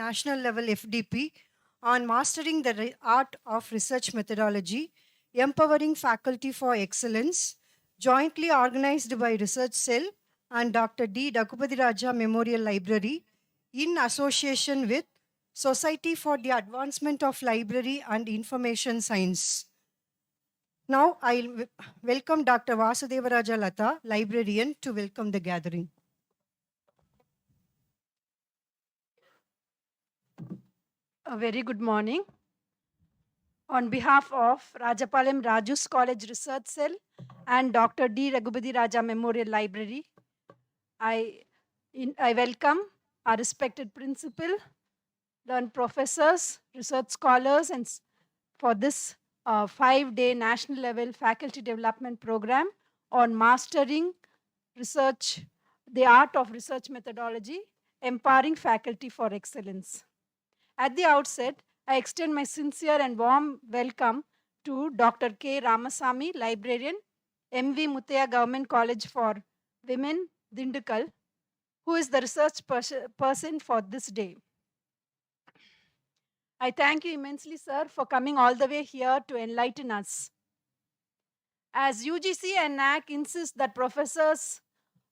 national level FDP on mastering the art of research methodology, empowering faculty for excellence, jointly organized by Research Cell and Dr. D. Daggubati Raja Memorial Library in association with Society for the Advancement of Library and Information Science. Now I'll welcome Dr. Vasudevaraja Latha, librarian, to welcome the gathering. A very good morning. On behalf of Rajapalam Raju's College Research Cell and Dr. D. Daggubati Raja Memorial Library, I welcome our respected principal, learned professors, research scholars, and for this 5-day national level faculty development program on mastering research, the art of research methodology, empowering faculty for excellence. At the outset, I extend my sincere and warm welcome to Dr. K.Ramasamy, Librarian, MV Muthiah Government College for Women, Dindigul, who is the research person for this day. I thank you immensely, sir, for coming all the way here to enlighten us. As UGC and NAC insist that professors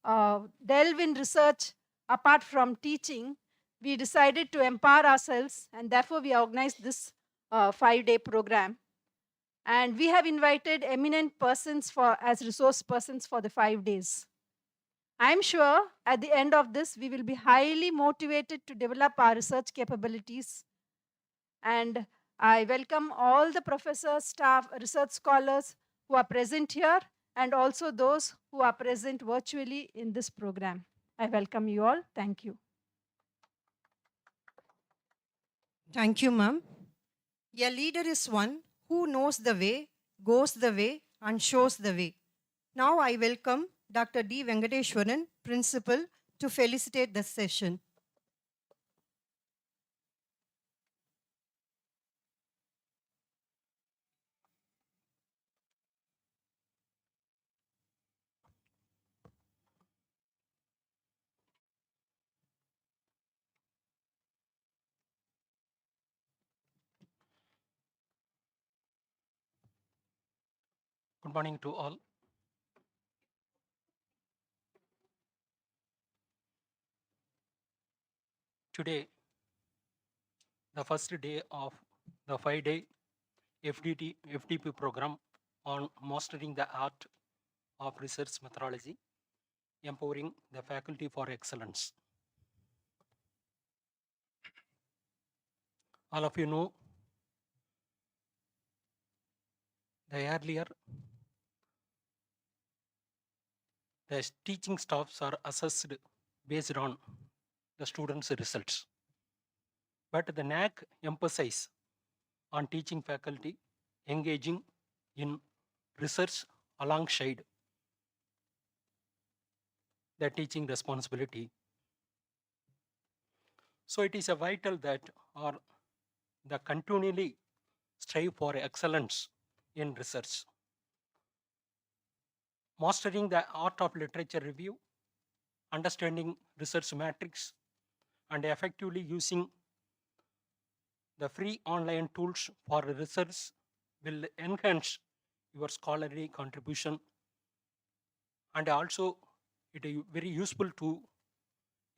delve in research apart from teaching, we decided to empower ourselves, and therefore we organized this 5-day program. And we have invited eminent persons as resource persons for the 5 days. I'm sure at the end of this, we will be highly motivated to develop our research capabilities. And I welcome all the professors, staff, research scholars who are present here, and also those who are present virtually in this program. I welcome you all. Thank you. Thank you, ma'am. A leader is one who knows the way, goes the way, and shows the way. Now I welcome Dr. D. Venkateshwaran, Principal, to felicitate the session. Good morning to all. Today, the first day of the 5-day FDP program on mastering the art of research methodology, empowering the faculty for excellence. All of you know the earlier the teaching staffs are assessed based on the students' results. But the NAC emphasizes on teaching faculty engaging in research alongside the teaching responsibility. So it is a vital that the continually strive for excellence in research. Mastering the art of literature review, understanding research matrix, and effectively using the free online tools for research will enhance your scholarly contribution, and also it is very useful to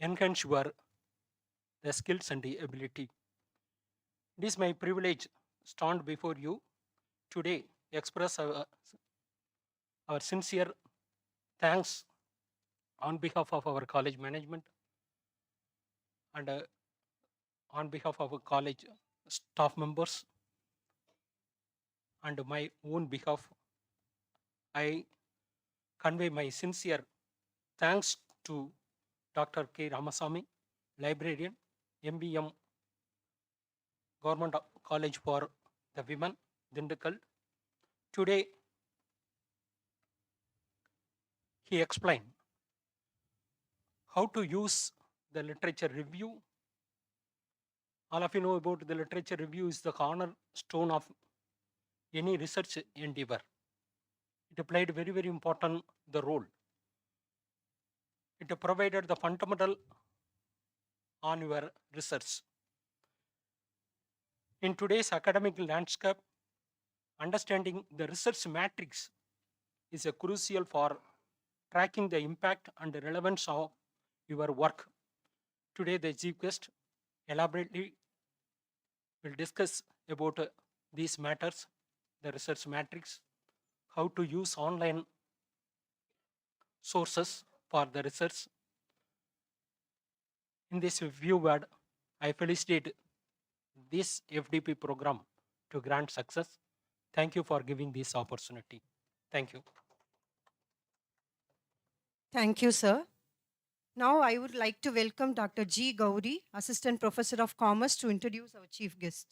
enhance your the skills and the ability. It is my privilege stand before you today express our sincere thanks on behalf of our college management and on behalf of our college staff members and my own behalf. I convey my sincere thanks to Dr. K.Ramasamy, Librarian, MBM, Government College for the Women, Dindigul. Today, he explained how to use the literature review. All of you know about the literature review is the cornerstone of any research endeavor. It played very, very important the role. It provided the fundamental on your research. In today's academic landscape, understanding the research matrix is a crucial for tracking the impact and the relevance of your work. Today, the chief guest elaborately will discuss about these matters, the research matrix, how to use online sources for the research. In this view word, I felicitate this FDP program to grant success. Thank you for giving this opportunity. Thank you. Thank you, sir. Now I would like to welcome Dr. G. Gauri, Assistant Professor of Commerce, to introduce our chief guest.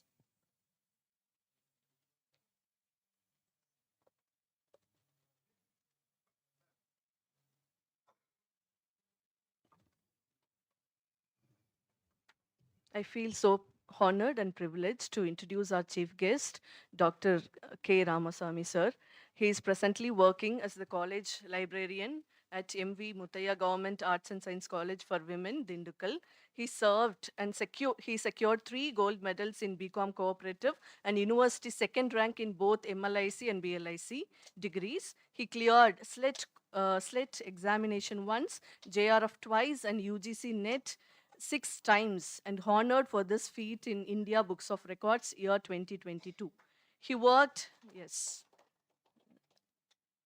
I feel so honored and privileged to introduce our chief guest, Dr. K. Ramasamy, sir. He is presently working as the college librarian at MV Muthiah Government Arts and Science College for Women, Dindigul. He served and secured 3 gold medals in BCom Cooperative and University second rank in both MLIC and BLIC degrees. He cleared SLET examination once, JRF twice, and UGC NET 6 times, and honored for this feat in India Books of Records year 2022. He worked, yes,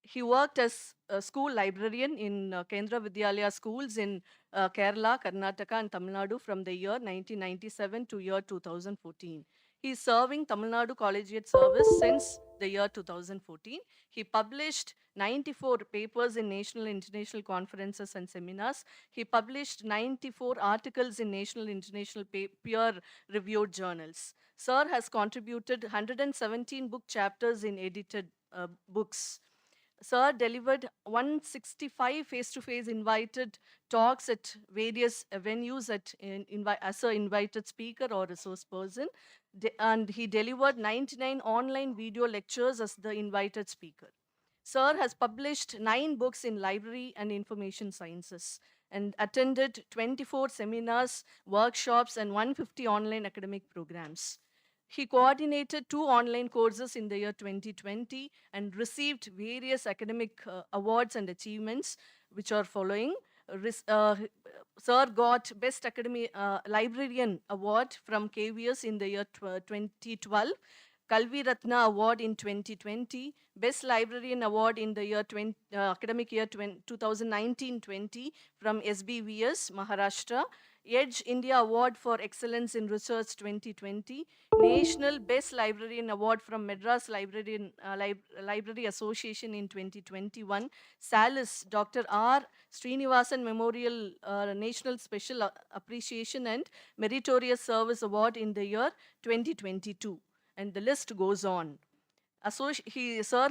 he worked as a school librarian in Kendra Vidyalaya schools in Kerala, Karnataka, and Tamil Nadu from the year 1997 to year 2014. He is serving Tamil Nadu Collegiate Service since the year 2014. He published 94 papers in national and international conferences and seminars. He published 94 articles in national and international peer-reviewed journals. Sir has contributed 117 book chapters in edited books. Sir delivered 165 face-to-face invited talks at various venues as an invited speaker or resource person, and he delivered 99 online video lectures as the invited speaker. Sir has published 9 books in library and information sciences and attended 24 seminars, workshops, and 150 online academic programs. He coordinated 2 online courses in the year 2020 and received various academic awards and achievements, which are following. Sir got Best Academy Librarian Award from KVS in the year 2012, Kalvi Ratna Award in 2020, Best Librarian Award in the year academic year 2019-20 from SBVS, Maharashtra, Edge India Award for Excellence in Research 2020, National Best Librarian Award from Madras Library Association in 2021, SALIS Dr. R. Srinivasan Memorial National Special Appreciation and Meritorious Service Award in the year 2022. And the list goes on. Sir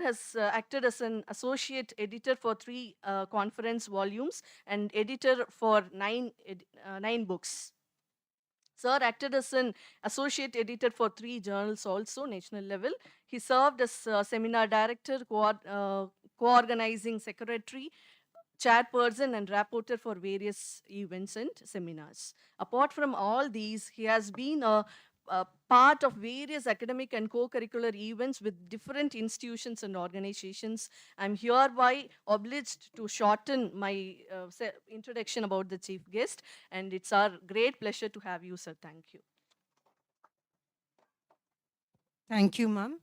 has acted as an associate editor for 3 conference volumes and editor for 9 books. Sir acted as an associate editor for 3 journals also, national level. He served as seminar director, co-organizing secretary, chairperson, and rapporteur for various events and seminars. Apart from all these, he has been a part of various academic and co-curricular events with different institutions and organizations. I'm hereby obliged to shorten my introduction about the chief guest, and it's our great pleasure to have you, sir. Thank you. Thank you, ma'am.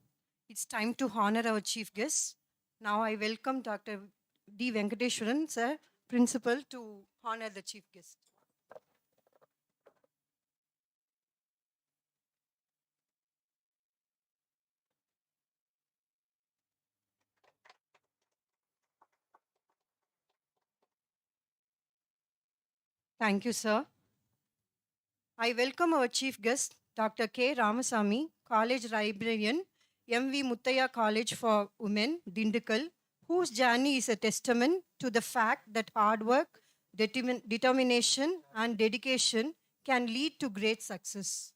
It's time to honor our chief guest. Now I welcome Dr. D. Venkateswaran, sir, principal, to honor the chief guest. Thank you, sir. I welcome our chief guest, Dr. K. Ramasamy, College Librarian, MV Muthiah College for Women, Dindigul, whose journey is a testament to the fact that hard work, determination, and dedication can lead to great success.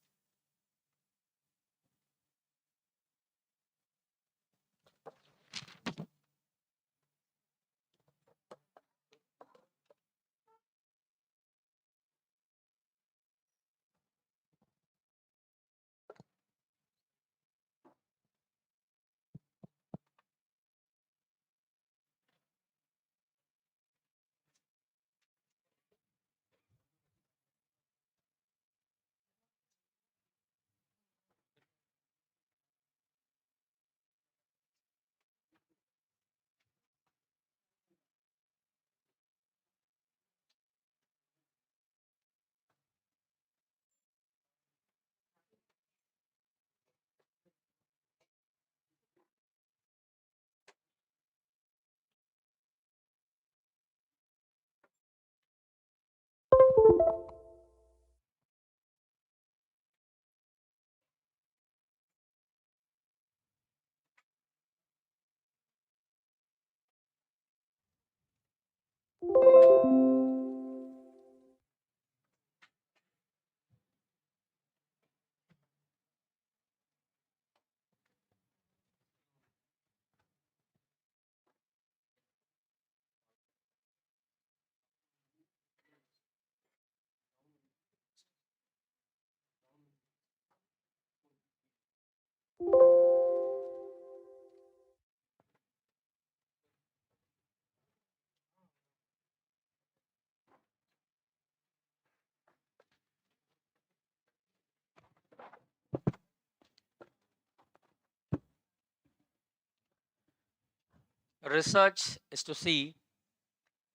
research is to see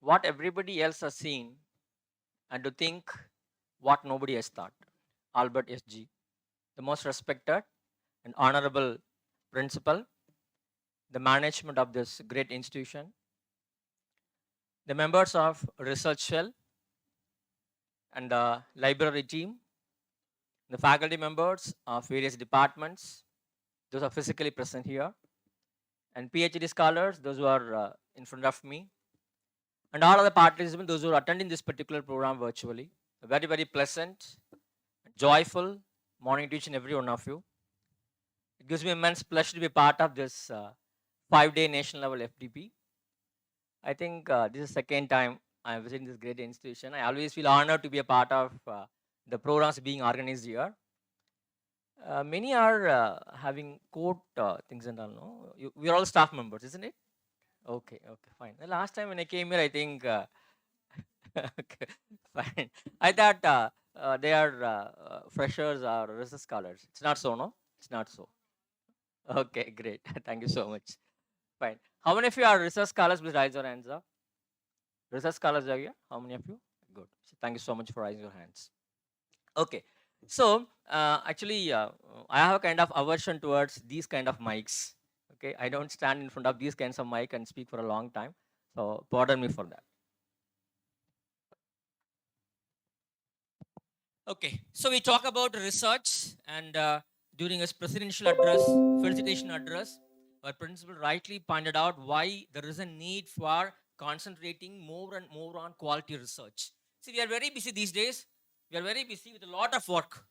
what everybody else has seen and to think what nobody has thought. Albert S.G., the most respected and honorable principal, the management of this great institution, the members of research cell and the library team, the faculty members of various departments, those are physically present here, and PhD scholars, those who are in front of me, and all other participants, those who are attending this particular program virtually. A very, very pleasant, joyful morning to each and every one of you. It gives me immense pleasure to be part of this 5-day national level FDP. I think this is the second time I'm visiting this great institution. I always feel honored to be a part of the programs being organized here. Many are having court things and all. No, we are all staff members, isn't it? Okay, fine. The last time when I came here, I think okay, fine. I thought they are freshers or research scholars. It's not so, no? It's not so. Okay, great. Thank you so much. Fine. How many of you are research scholars? Please raise your hands up. Research scholars are here? How many of you? Good. So thank you so much for raising your hands. Okay. So actually, I have a kind of aversion towards these kind of mics. Okay, I don't stand in front of these kinds of mic and speak for a long time. So pardon me for that. Okay, so we talk about research, and during his presidential address, felicitation address, our principal rightly pointed out why there is a need for concentrating more and more on quality research. See, we are very busy these days. We are very busy with a lot of work.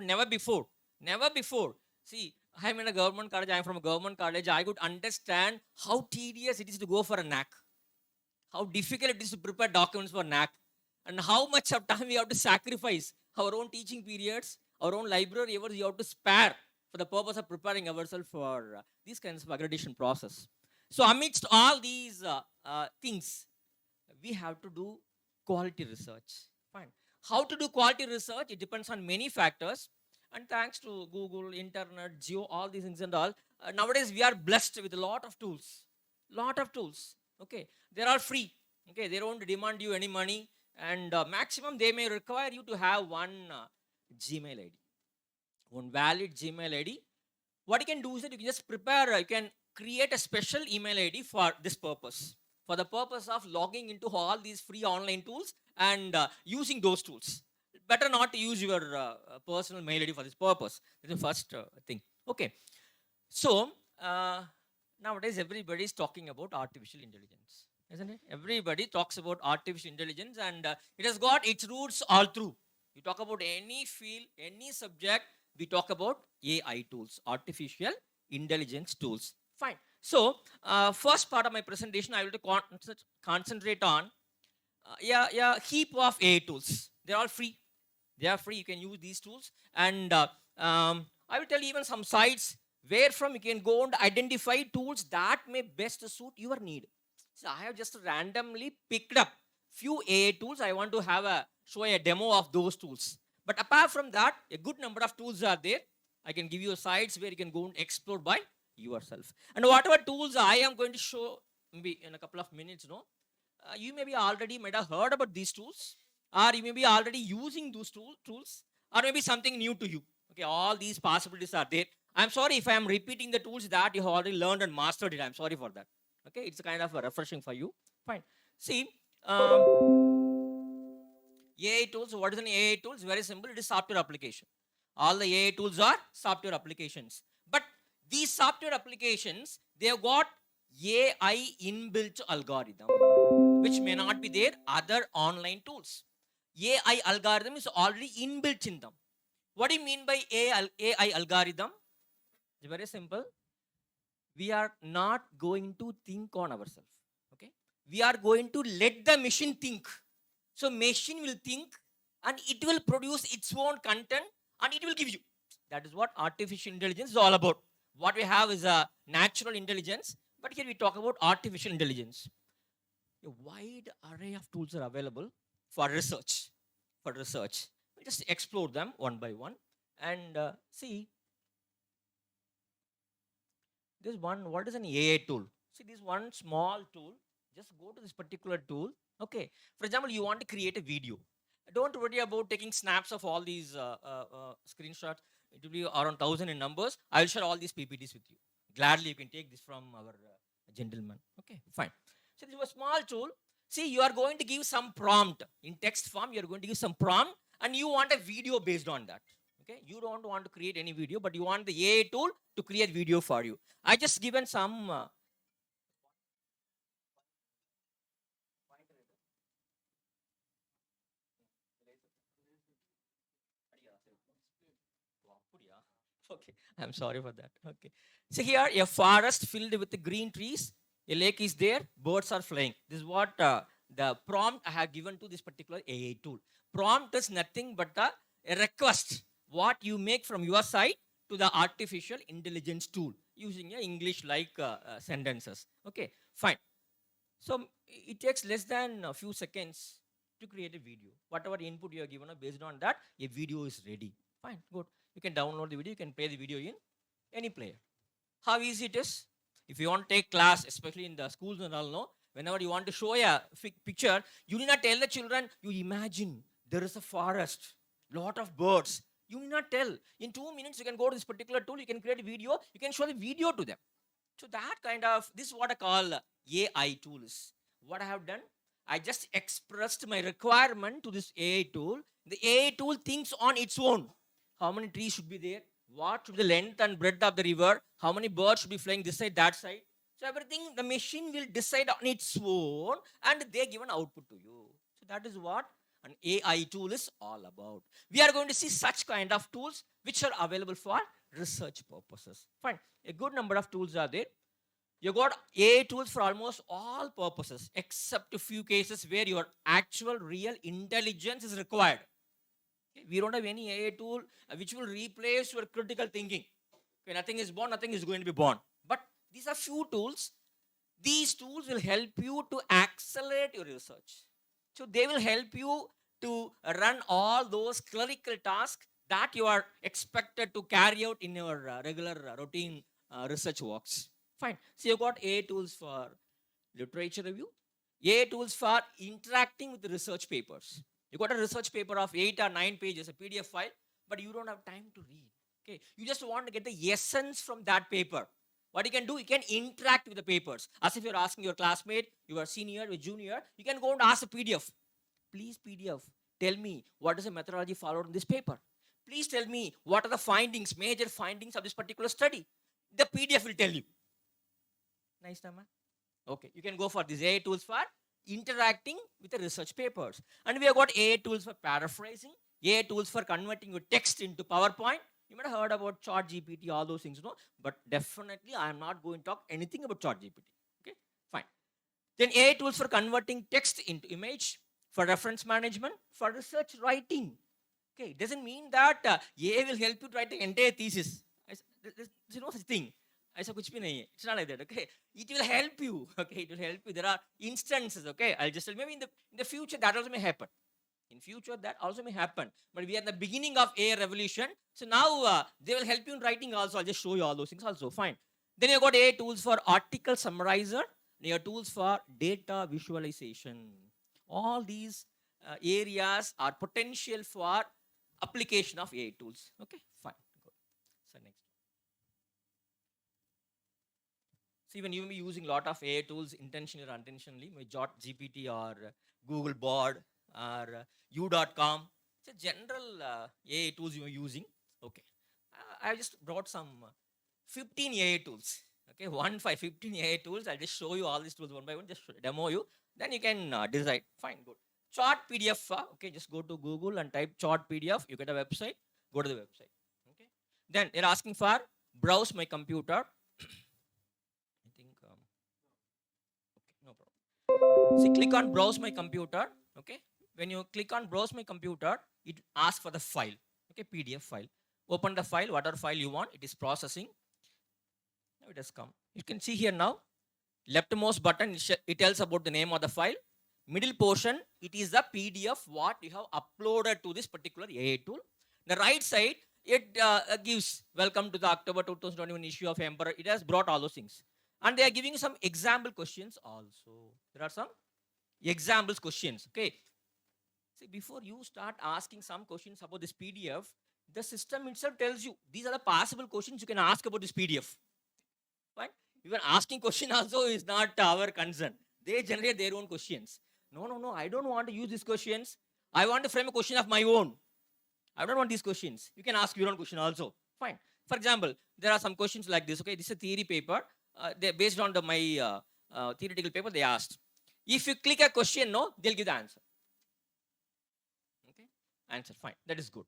Never before. Never before. See, I'm in a government college. I'm from a government college. I could understand how tedious it is to go for a NAC, how difficult it is to prepare documents for NAC, and how much of time we have to sacrifice our own teaching periods, our own library hours we have to spare for the purpose of preparing ourselves for these kinds of accreditation process. So amidst all these things, we have to do quality research. Fine. How to do quality research? It depends on many factors. And thanks to Google, internet, Geo, all these things and all, nowadays we are blessed with a lot of tools. Lot of tools. Okay. They're all free. Okay. They don't demand you any money. And maximum they may require you to have one Gmail ID. One valid Gmail ID. What you can do is that you can just prepare, you can create a special email ID for this purpose. For the purpose of logging into all these free online tools and using those tools. Better not to use your personal mail ID for this purpose. That's the first thing. Okay. So, nowadays everybody is talking about artificial intelligence, isn't it? Everybody talks about artificial intelligence, and it has got its roots all through. You talk about any field, any subject, we talk about AI tools, artificial intelligence tools. Fine. So, first part of my presentation, I will concentrate on heap of AI tools. They're all free. They are free. You can use these tools, and I will tell you even some sites where from you can go and identify tools that may best suit your need. So I have just randomly picked up few AI tools. I want to show a demo of those tools. But apart from that, a good number of tools are there. I can give you sites where you can go and explore by yourself. And whatever tools I am going to show maybe in a couple of minutes, you maybe already might have heard about these tools, or you may be already using those tools, or maybe something new to you. Okay, all these possibilities are there. I'm sorry if I am repeating the tools that you have already learned and mastered it. I'm sorry for that. Okay, it's kind of refreshing for you. Fine. See, AI tools. What is an AI tool? It's very simple. It is software application. All the AI tools are software applications. But these software applications, they have got AI inbuilt algorithm, which may not be there other online tools. AI algorithm is already inbuilt in them. What do you mean by AI algorithm? It's very simple. We are not going to think on ourselves. Okay, we are going to let the machine think. So machine will think and it will produce its own content and it will give you. That is what artificial intelligence is all about. What we have is a natural intelligence, but here we talk about artificial intelligence. A wide array of tools are available for research. We'll just explore them one by one and see this one. What is an AI tool? See this one small tool, just go to this particular tool. Okay. For example, you want to create a video. Don't worry about taking snaps of all these screenshots. It will be around 1,000 in numbers. I will share all these PPTs with you. Gladly, you can take this from our gentleman. Okay, fine. So this is a small tool. See, you are going to give some prompt in text form. You are going to give some prompt, and you want a video based on that. Okay, you don't want to create any video, but you want the AI tool to create video for you. I just given some. Okay, I'm sorry for that. Okay. So here, a forest filled with green trees, a lake is there, birds are flying. This is what the prompt I have given to this particular AI tool. Prompt is nothing but a request, what you make from your side to the artificial intelligence tool using a English like sentences. Okay, fine. So it takes less than a few seconds to create a video. Whatever input you are given, based on that, a video is ready. Fine, good. You can download the video, you can play the video in any player. How easy it is? If you want to take class, especially in the schools and all, no, whenever you want to show a picture, you need not tell the children, you imagine there is a forest, lot of birds. You need not tell. In 2 minutes, you can go to this particular tool, you can create a video, you can show the video to them. So that kind of, this is what I call AI tools. What I have done, I just expressed my requirement to this AI tool. The AI tool thinks on its own. How many trees should be there? What should be the length and breadth of the river? How many birds should be flying this side, that side? So everything the machine will decide on its own, and they give an output to you. So that is what an AI tool is all about. We are going to see such kind of tools which are available for research purposes. Fine. A good number of tools are there. You got AI tools for almost all purposes, except a few cases where your actual real intelligence is required. Okay? We don't have any AI tool which will replace your critical thinking. Okay, nothing is born, nothing is going to be born. But these are few tools. These tools will help you to accelerate your research. So they will help you to run all those clerical tasks that you are expected to carry out in your regular routine research works. Fine. So you got AI tools for literature review, AI tools for interacting with the research papers. You got a research paper of 8 or 9 pages, a PDF file, but you don't have time to read. Okay, you just want to get the essence from that paper. What you can do, you can interact with the papers. As if you're asking your classmate, your senior, your junior, you can go and ask a PDF. Please, PDF, tell me what is the methodology followed in this paper. Please tell me what are the findings, major findings of this particular study. The PDF will tell you. Nice, Nama. Okay, you can go for these AI tools for interacting with the research papers. And we have got AI tools for paraphrasing, AI tools for converting your text into PowerPoint. You might have heard about ChatGPT, all those things, no? But definitely, I am not going to talk anything about ChatGPT. Okay, fine. Then AI tools for converting text into image, for reference management, for research writing. Okay, it doesn't mean that AI will help you to write the entire thesis. There's no such thing. ऐसा कुछ भी नहीं है. It's not like that. Okay, it will help you. Okay, it will help you. There are instances. Okay, I'll just tell maybe in the future that also may happen. In future that also may happen. But we are at the beginning of AI revolution. So now they will help you in writing also. I'll just show you all those things also. Fine. Then you got AI tools for article summarizer. Your tools for data visualization. All these areas are potential for application of AI tools. Okay, fine. Good. So next. So even you may be using a lot of AI tools intentionally or unintentionally, maybe GPT or Google Board or u.com. It's a general AI tools you are using. Okay. I just brought some 15 AI tools. Okay, 15 AI tools. I'll just show you all these tools one by one, just demo you. Then you can decide. Fine, good. Chart PDF. Okay, just go to Google and type chart PDF. You get a website. Go to the website. Okay. Then they're asking for browse my computer. See, click on browse my computer. Okay, when you click on browse my computer, it asks for the file. Okay, PDF file. Open the file, whatever file you want. It is processing. Now it has come. You can see here now. Leftmost button, it tells about the name of the file. Middle portion, it is the PDF what you have uploaded to this particular AI tool. The right side, it gives welcome to the October 2021 issue of Emperor. It has brought all those things. And they are giving you some example questions also. There are some examples questions. Okay. See, before you start asking some questions about this PDF, the system itself tells you these are the possible questions you can ask about this PDF. Fine. Even asking question also is not our concern. They generate their own questions. No, no, no. I don't want to use these questions. I want to frame a question of my own. I don't want these questions. You can ask your own question also. Fine. For example, there are some questions like this. Okay, this is a theory paper. They based on my theoretical paper. They asked, if you click a question, no, they'll give the answer. Okay, answer. Fine. That is good.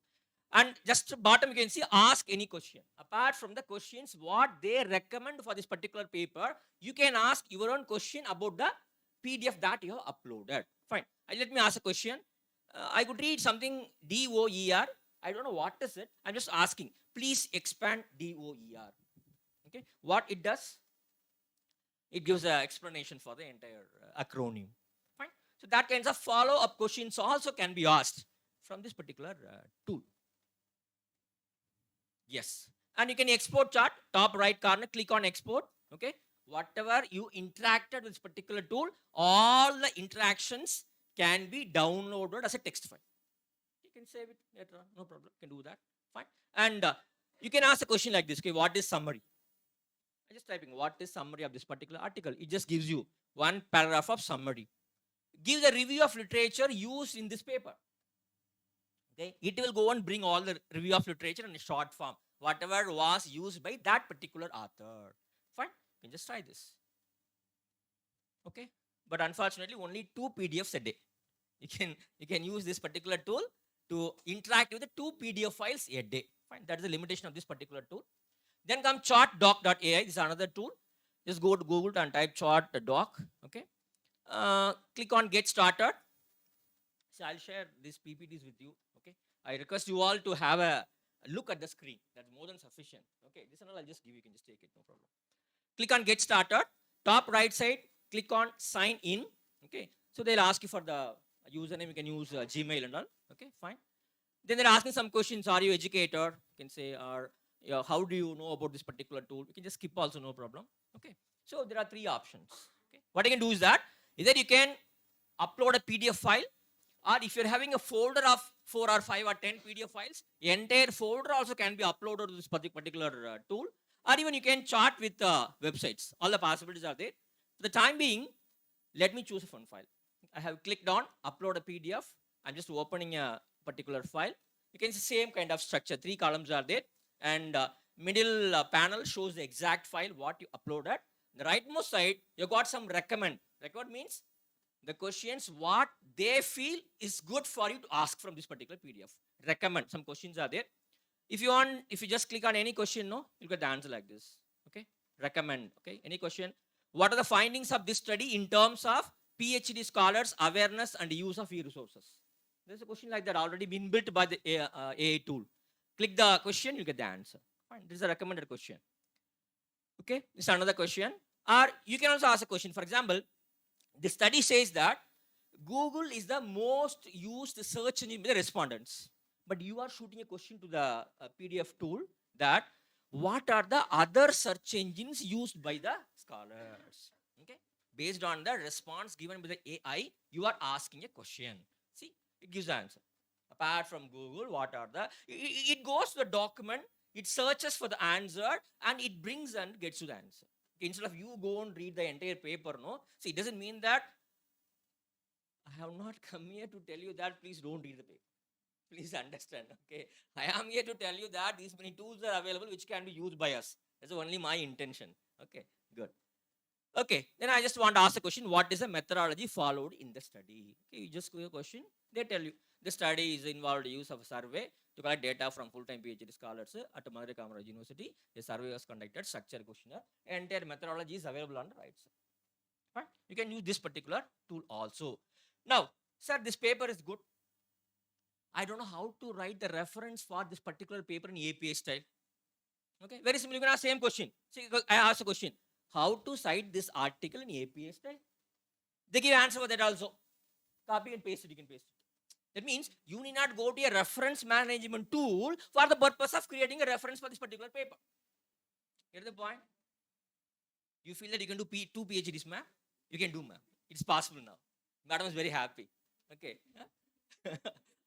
And just bottom you can see ask any question. Apart from the questions what they recommend for this particular paper, you can ask your own question about the PDF that you have uploaded. Fine. Let me ask a question. I could read something DOER. I don't know what is it. I'm just asking. Please expand DOER. Okay. What it does? It gives an explanation for the entire acronym. Fine. So that kinds of follow-up questions also can be asked from this particular tool. Yes. And you can export chart, top right corner, click on export. Okay. Whatever you interacted with this particular tool, all the interactions can be downloaded as a text file. You can save it later on, no problem. You can do that. Fine. And you can ask a question like this. Okay, what is summary? I'm just typing what is summary of this particular article. It just gives you one paragraph of summary. Give the review of literature used in this paper. Okay, it will go and bring all the review of literature in a short form, whatever was used by that particular author. Fine, you can just try this. Okay, but unfortunately, only 2 PDFs a day. You can use this particular tool to interact with the 2 PDF files a day. Fine, that is the limitation of this particular tool. Then come chartdoc.ai. This is another tool. Just go to Google and type chartdoc. Okay, click on get started. So I'll share these PPTs with you. Okay, I request you all to have a look at the screen. That's more than sufficient. Okay, this and all I'll just give you. You can just take it, no problem. Click on get started. Top right side, click on sign in. Okay, so they'll ask you for the username. You can use Gmail and all. Okay, fine. Then they're asking some questions. Are you educator? You can say, or how do you know about this particular tool? You can just skip also, no problem. Okay, so there are 3 options. Okay, what you can do is that either you can upload a PDF file, or if you're having a folder of 4 or 5 or 10 PDF files, the entire folder also can be uploaded to this particular tool, or even you can chat with websites. All the possibilities are there. For the time being, let me choose a fun file. I have clicked on upload a PDF. I'm just opening a particular file. You can see same kind of structure. 3 columns are there, and middle panel shows the exact file what you uploaded. The rightmost side, you got some recommend. Recommend means the questions what they feel is good for you to ask from this particular PDF. Recommend. Some questions are there. If you just click on any question, no, you'll get the answer like this. Okay. Recommend. Okay. Any question? What are the findings of this study in terms of PhD scholars awareness and use of e-resources? There's a question like that already been built by the AI tool. Click the question, you get the answer. Fine. This is a recommended question. Okay. This is another question. Or you can also ask a question. For example, the study says that Google is the most used search engine by the respondents. But you are shooting a question to the PDF tool that what are the other search engines used by the scholars? Okay, based on the response given by the AI, you are asking a question. See, it gives the answer. Apart from Google, what are the? It goes to the document, it searches for the answer, and it brings and gets you the answer. Instead of you go and read the entire paper, no. See, it doesn't mean that I have not come here to tell you that please don't read the paper. Please understand. Okay, I am here to tell you that these many tools are available which can be used by us. That's only my intention. Okay, good. Okay, then I just want to ask the question: what is the methodology followed in the study? Okay, you just go a question. They tell you the study is involved use of a survey to collect data from full-time PhD scholars at Muthiah Kamaraj University. A survey was conducted, structured questionnaire. Entire methodology is available on the right side. Right? You can use this particular tool also. Now, sir, this paper is good. I don't know how to write the reference for this particular paper in APA style. Okay, very simple. You can ask same question. See, I asked a question: how to cite this article in APA style? They give answer for that also. Copy and paste it. You can paste it. That means you need not go to a reference management tool for the purpose of creating a reference for this particular paper. Get the point? You feel that you can do two PhDs, ma'am? You can do, ma'am. It's possible now. Madam is very happy. Okay.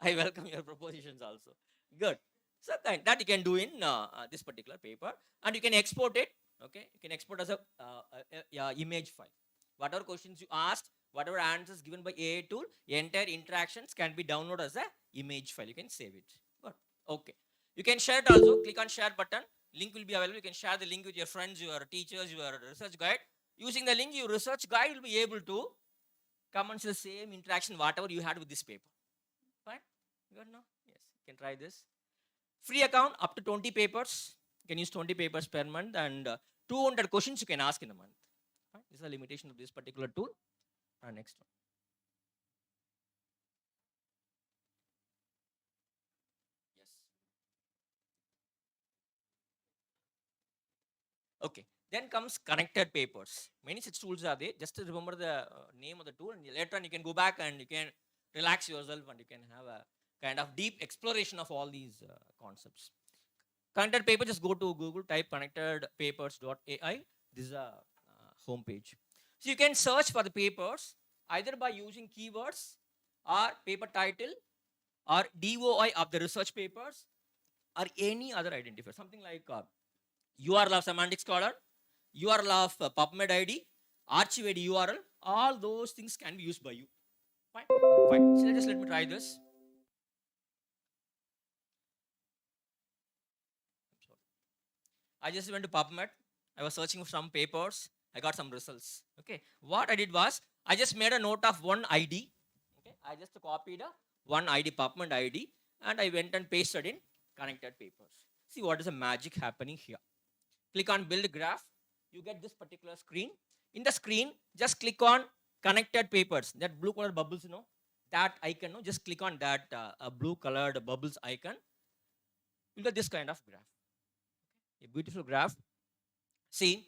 I welcome your propositions also. Good. So that you can do in this particular paper, and you can export it. Okay, you can export as a image file. Whatever questions you asked, whatever answers given by AI tool, entire interactions can be downloaded as a image file. You can save it. Good. Okay. You can share it also. Click on share button. Link will be available. You can share the link with your friends, your teachers, your research guide. Using the link, your research guide will be able to come and see the same interaction whatever you had with this paper. Fine? Good now? Yes. You can try this. Free account up to 20 papers. You can use 20 papers per month, and 200 questions you can ask in a month. Fine? This is the limitation of this particular tool. Next one. Yes. Okay. Then comes connected papers. Many such tools are there. Just to remember the name of the tool, and later on you can go back and you can relax yourself and you can have a kind of deep exploration of all these concepts. Connected paper, just go to Google, type connectedpapers.ai. This is a home page. So you can search for the papers either by using keywords or paper title or DOI of the research papers or any other identifier, something like URL of semantic scholar, URL of PubMed ID, archive ID URL. All those things can be used by you. Fine, fine. So let me try this. I just went to PubMed. I was searching for some papers. I got some results. Okay. What I did was I just made a note of one ID. Okay. I just copied one ID, PubMed ID, and I went and pasted in connected papers. See what is the magic happening here. Click on build graph. You get this particular screen. In the screen, just click on connected papers. That blue color bubbles, that icon. Just click on that blue colored bubbles icon. You get this kind of graph. A beautiful graph. See,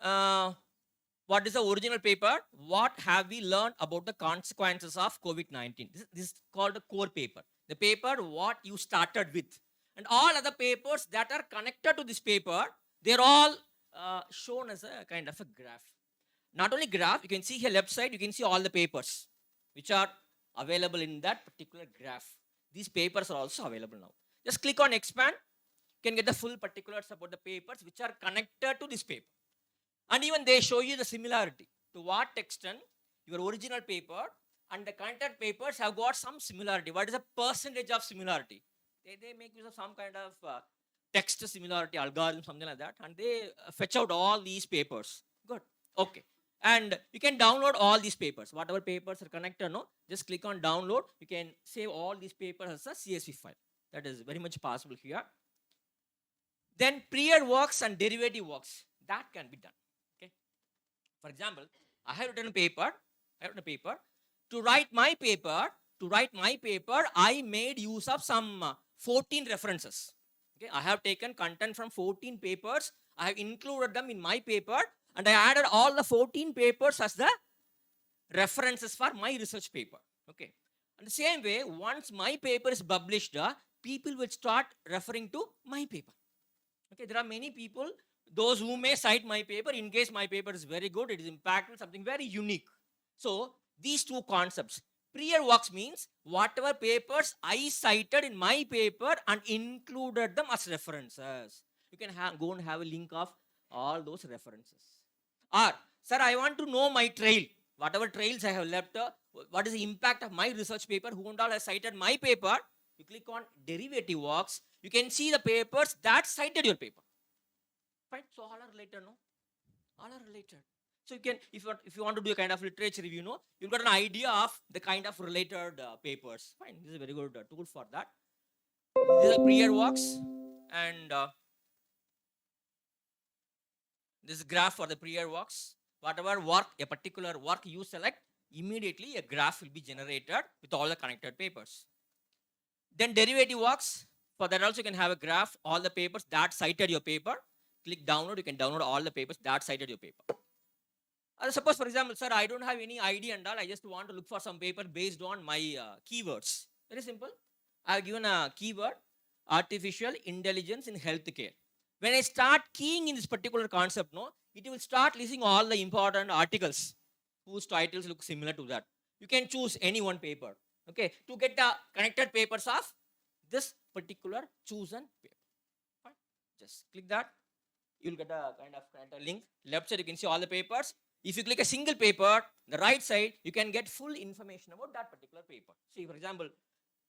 what is the original paper? What have we learned about the consequences of COVID-19? This is called a core paper. The paper what you started with. And all other papers that are connected to this paper, they're all shown as a kind of a graph. Not only graph, you can see here left side, you can see all the papers which are available in that particular graph. These papers are also available now. Just click on expand. You can get the full particulars about the papers which are connected to this paper. And even they show you the similarity. To what extent your original paper and the connected papers have got some similarity. What is the percentage of similarity? They make use of some kind of text similarity algorithm, something like that, and they fetch out all these papers. Good. Okay. And you can download all these papers. Whatever papers are connected, just click on download. You can save all these papers as a CSV file. That is very much possible here. Then prior works and derivative works, that can be done. Okay. For example, I have written a paper. To write my paper, I made use of some 14 references. Okay. I have taken content from 14 papers. I have included them in my paper, and I added all the 14 papers as the references for my research paper. Okay. And the same way, once my paper is published, people will start referring to my paper. Okay, there are many people, those who may cite my paper in case my paper is very good, it is impactful, something very unique. So these two concepts. Prior works means whatever papers I cited in my paper and included them as references. You can go and have a link of all those references. Or, sir, I want to know my trail. Whatever trails I have left, what is the impact of my research paper, who and all has cited my paper. You click on derivative works, you can see the papers that cited your paper. Fine. So all are related, no? All are related. So you can, if you want to do a kind of literature review, you've got an idea of the kind of related papers. Fine. This is a very good tool for that. These are prior works, and this is graph for the prior works. Whatever work, a particular work you select, immediately a graph will be generated with all the connected papers. Then derivative works, for that also you can have a graph, all the papers that cited your paper. Click download, you can download all the papers that cited your paper. Suppose, for example, sir, I don't have any ID and all, I just want to look for some paper based on my keywords. Very simple. I have given a keyword, artificial intelligence in healthcare. When I start keying in this particular concept, it will start listing all the important articles whose titles look similar to that. You can choose any one paper, okay, to get the connected papers of this particular chosen paper. Fine. Just click that. You'll get a kind of link. Left side, you can see all the papers. If you click a single paper, the right side, you can get full information about that particular paper. See, for example,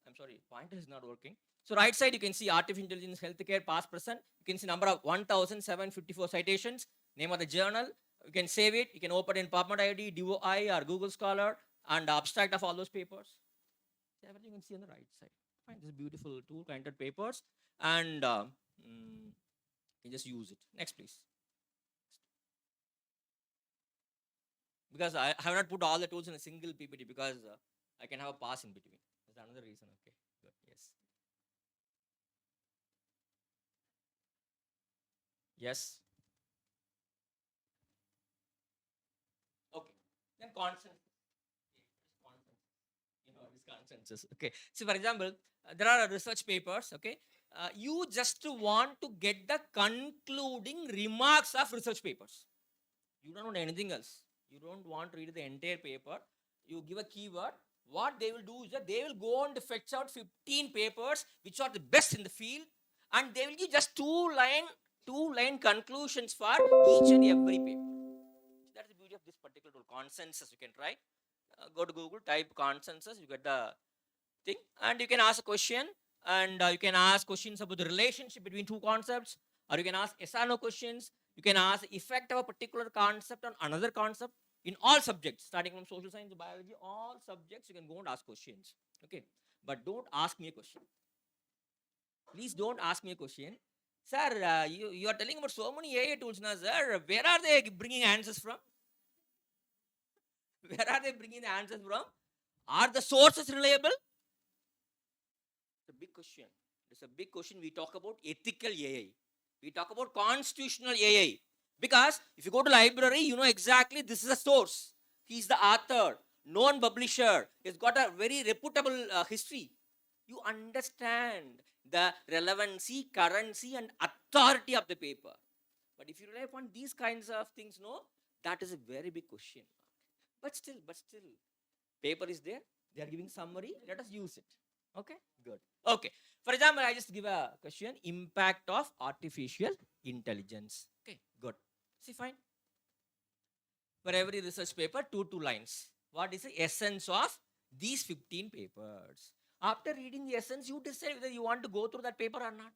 I'm sorry, pointer is not working. So right side, you can see artificial intelligence, healthcare, past, present. You can see number of 1,754 citations, name of the journal. You can save it. You can open in PubMed ID, DOI, or Google Scholar, and abstract of all those papers. Everything you can see on the right side. Fine, this is beautiful tool, connected papers, and you just use it. Next, please. Because I have not put all the tools in a single PPT because I can have a pass in between. That's another reason. Okay, good. Yes. Yes. Okay. Then consensus. This consensus. Okay. So, for example, there are research papers. Okay. You just want to get the concluding remarks of research papers. You don't want anything else. You don't want to read the entire paper. You give a keyword. What they will do is that they will go and fetch out 15 papers which are the best in the field, and they will give just two line conclusions for each and every paper. That's the beauty of this particular tool. Consensus, you can try. Go to Google, type consensus, you get the thing, and you can ask a question, and you can ask questions about the relationship between two concepts, or you can ask yes or no questions. You can ask the effect of a particular concept on another concept in all subjects, starting from social science, biology, all subjects. You can go and ask questions. Okay, but don't ask me a question. Please don't ask me a question. Sir, you are telling about so many AI tools now, sir. Where are they bringing answers from? Where are they bringing the answers from? Are the sources reliable? It's a big question. It's a big question. We talk about ethical AI. We talk about constitutional AI. Because if you go to library, you know exactly this is a source. He's the author, known publisher. He's got a very reputable history. You understand the relevancy, currency, and authority of the paper. But if you rely upon these kinds of things, no, that is a very big question. But still, paper is there. They are giving summary. Let us use it. Okay, good. Okay. For example, I just give a question: impact of artificial intelligence. Okay, good. See, fine. For every research paper, two lines. What is the essence of these 15 papers? After reading the essence, you decide whether you want to go through that paper or not.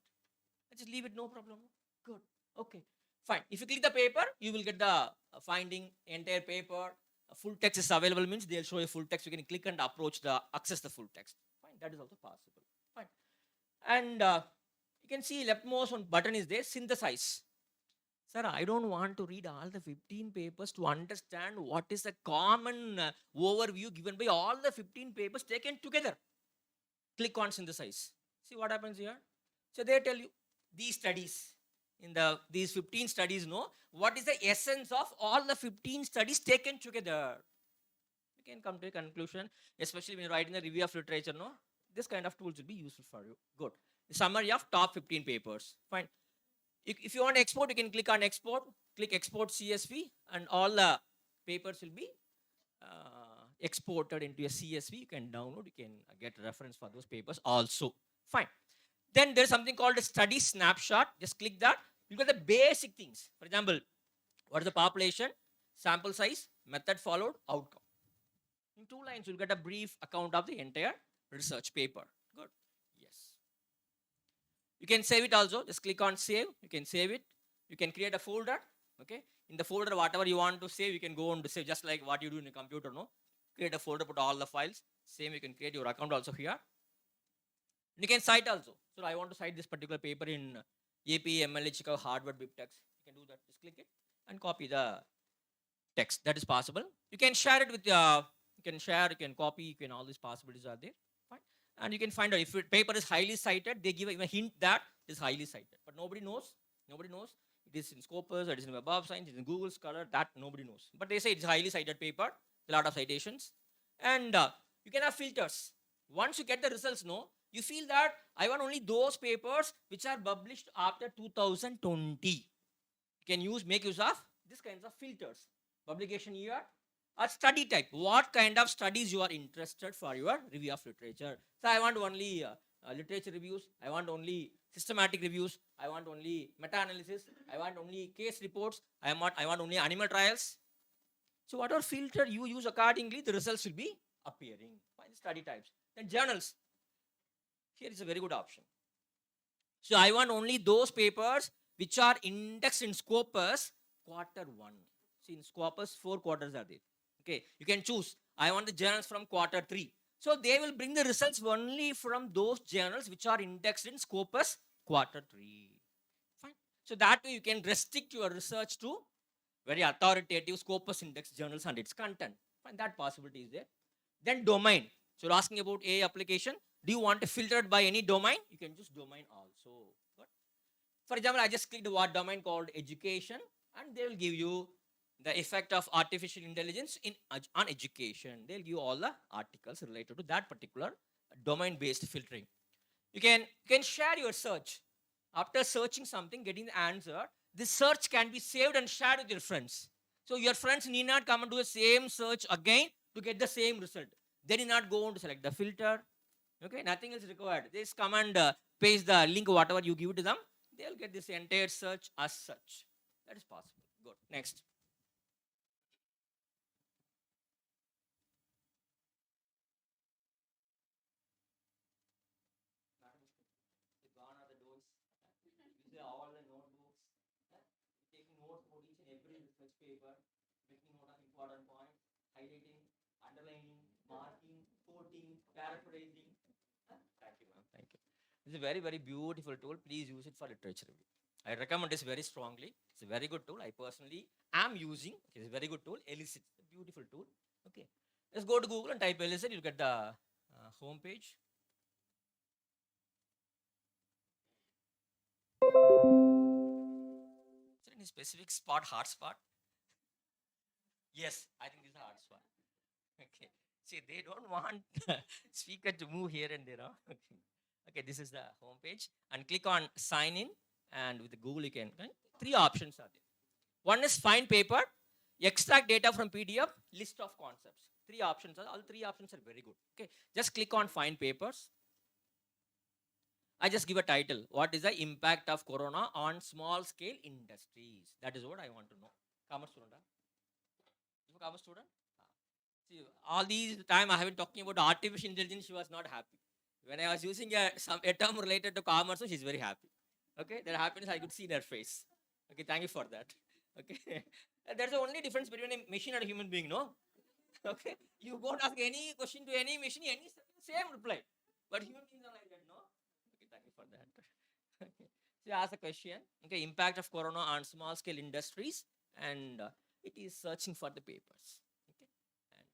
Just leave it, no problem. Good. Okay. Fine. If you click the paper, you will get the finding entire paper. Full text is available means they'll show you full text. You can click and access the full text. Fine. That is also possible. Fine. And you can see leftmost one button is there, synthesize. Sir, I don't want to read all the 15 papers to understand what is the common overview given by all the 15 papers taken together. Click on synthesize. See what happens here. So they tell you these studies. In these 15 studies, no, what is the essence of all the 15 studies taken together? You can come to a conclusion, especially when you're writing a review of literature, no, this kind of tools will be useful for you. Good. The summary of top 15 papers. Fine. If you want to export, you can click on export, click export CSV, and all the papers will be exported into a CSV. You can download, you can get reference for those papers also. Fine. Then there's something called a study snapshot. Just click that. You get the basic things. For example, what is the population, sample size, method followed, outcome. In 2 lines, you'll get a brief account of the entire research paper. Good. Yes. You can save it also. Just click on save. You can save it. You can create a folder. Okay. In the folder, whatever you want to save, you can go on to save, just like what you do in a computer. No. Create a folder, put all the files. Same, you can create your account also here. You can cite also. So I want to cite this particular paper in AP, MLH, Harvard, BibTeX. You can do that. Just click it and copy the text. That is possible. You can share it with you can share, you can copy, you can, all these possibilities are there. Fine. And you can find out if your paper is highly cited, they give a hint that it is highly cited. But nobody knows. Nobody knows. It is in Scopus, it is in Web of Science, it is in Google Scholar, that nobody knows. But they say it's a highly cited paper, a lot of citations. And you can have filters. Once you get the results, no, you feel that I want only those papers which are published after 2020. You can make use of these kinds of filters. Publication year or study type. What kind of studies you are interested for your review of literature. So I want only literature reviews. I want only systematic reviews. I want only meta-analysis. I want only case reports. I want only animal trials. So whatever filter you use accordingly, the results will be appearing. Find the study types. Then journals. Here is a very good option. So I want only those papers which are indexed in Scopus Q1. See, in Scopus, 4 quarters are there. Okay, you can choose. I want the journals from Q3. So they will bring the results only from those journals which are indexed in Scopus Q3. Fine. So that way you can restrict your research to very authoritative Scopus index journals and its content. Fine, that possibility is there. Then domain. So you're asking about a application. Do you want to filter it by any domain? You can choose domain also. Good. For example, I just clicked one domain called education, and they will give you the effect of artificial intelligence on education. They'll give you all the articles related to that particular domain-based filtering. You can share your search. After searching something, getting the answer, this search can be saved and shared with your friends. So your friends need not come and do the same search again to get the same result. They need not go on to select the filter. Okay, nothing is required. This command paste the link, whatever you give to them, they'll get this entire search as such. That is possible. Good. Next. Gone are the doors. These are all the notebooks. Taking notes for each and every research paper, making note of important points, highlighting, underlining, marking, quoting, paraphrasing. Thank you, ma'am. Thank you. This is a very, very beautiful tool. Please use it for literature review. I recommend this very strongly. It's a very good tool. I personally am using. It's a very good tool. Elicit, a beautiful tool. Okay. Let's go to Google and type Elicit. You'll get the home page. Is there any specific spot, hot spot? Yes, I think this is a hot spot. Okay. See, they don't want speaker to move here and there. Huh? Okay. Okay, this is the home page. And click on sign in. And with the Google, you can. Three options are there. One is find paper, extract data from PDF, list of concepts. Three options. All three options are very good. Okay. Just click on find papers. I just give a title. What is the impact of corona on small scale industries? That is what I want to know. Commerce student. You a commerce student? See, all these time I have been talking about artificial intelligence. She was not happy. When I was using a term related to commerce, she's very happy. Okay, that happens. I could see in her face. Okay, thank you for that. Okay, there's the only difference between a machine and a human being, no? Okay, you go and ask any question to any machine, any same reply. But human beings are like that, no? Okay, thank you for that. Okay. So you ask a question. Okay, impact of corona on small scale industries, and it is searching for the papers. Okay, and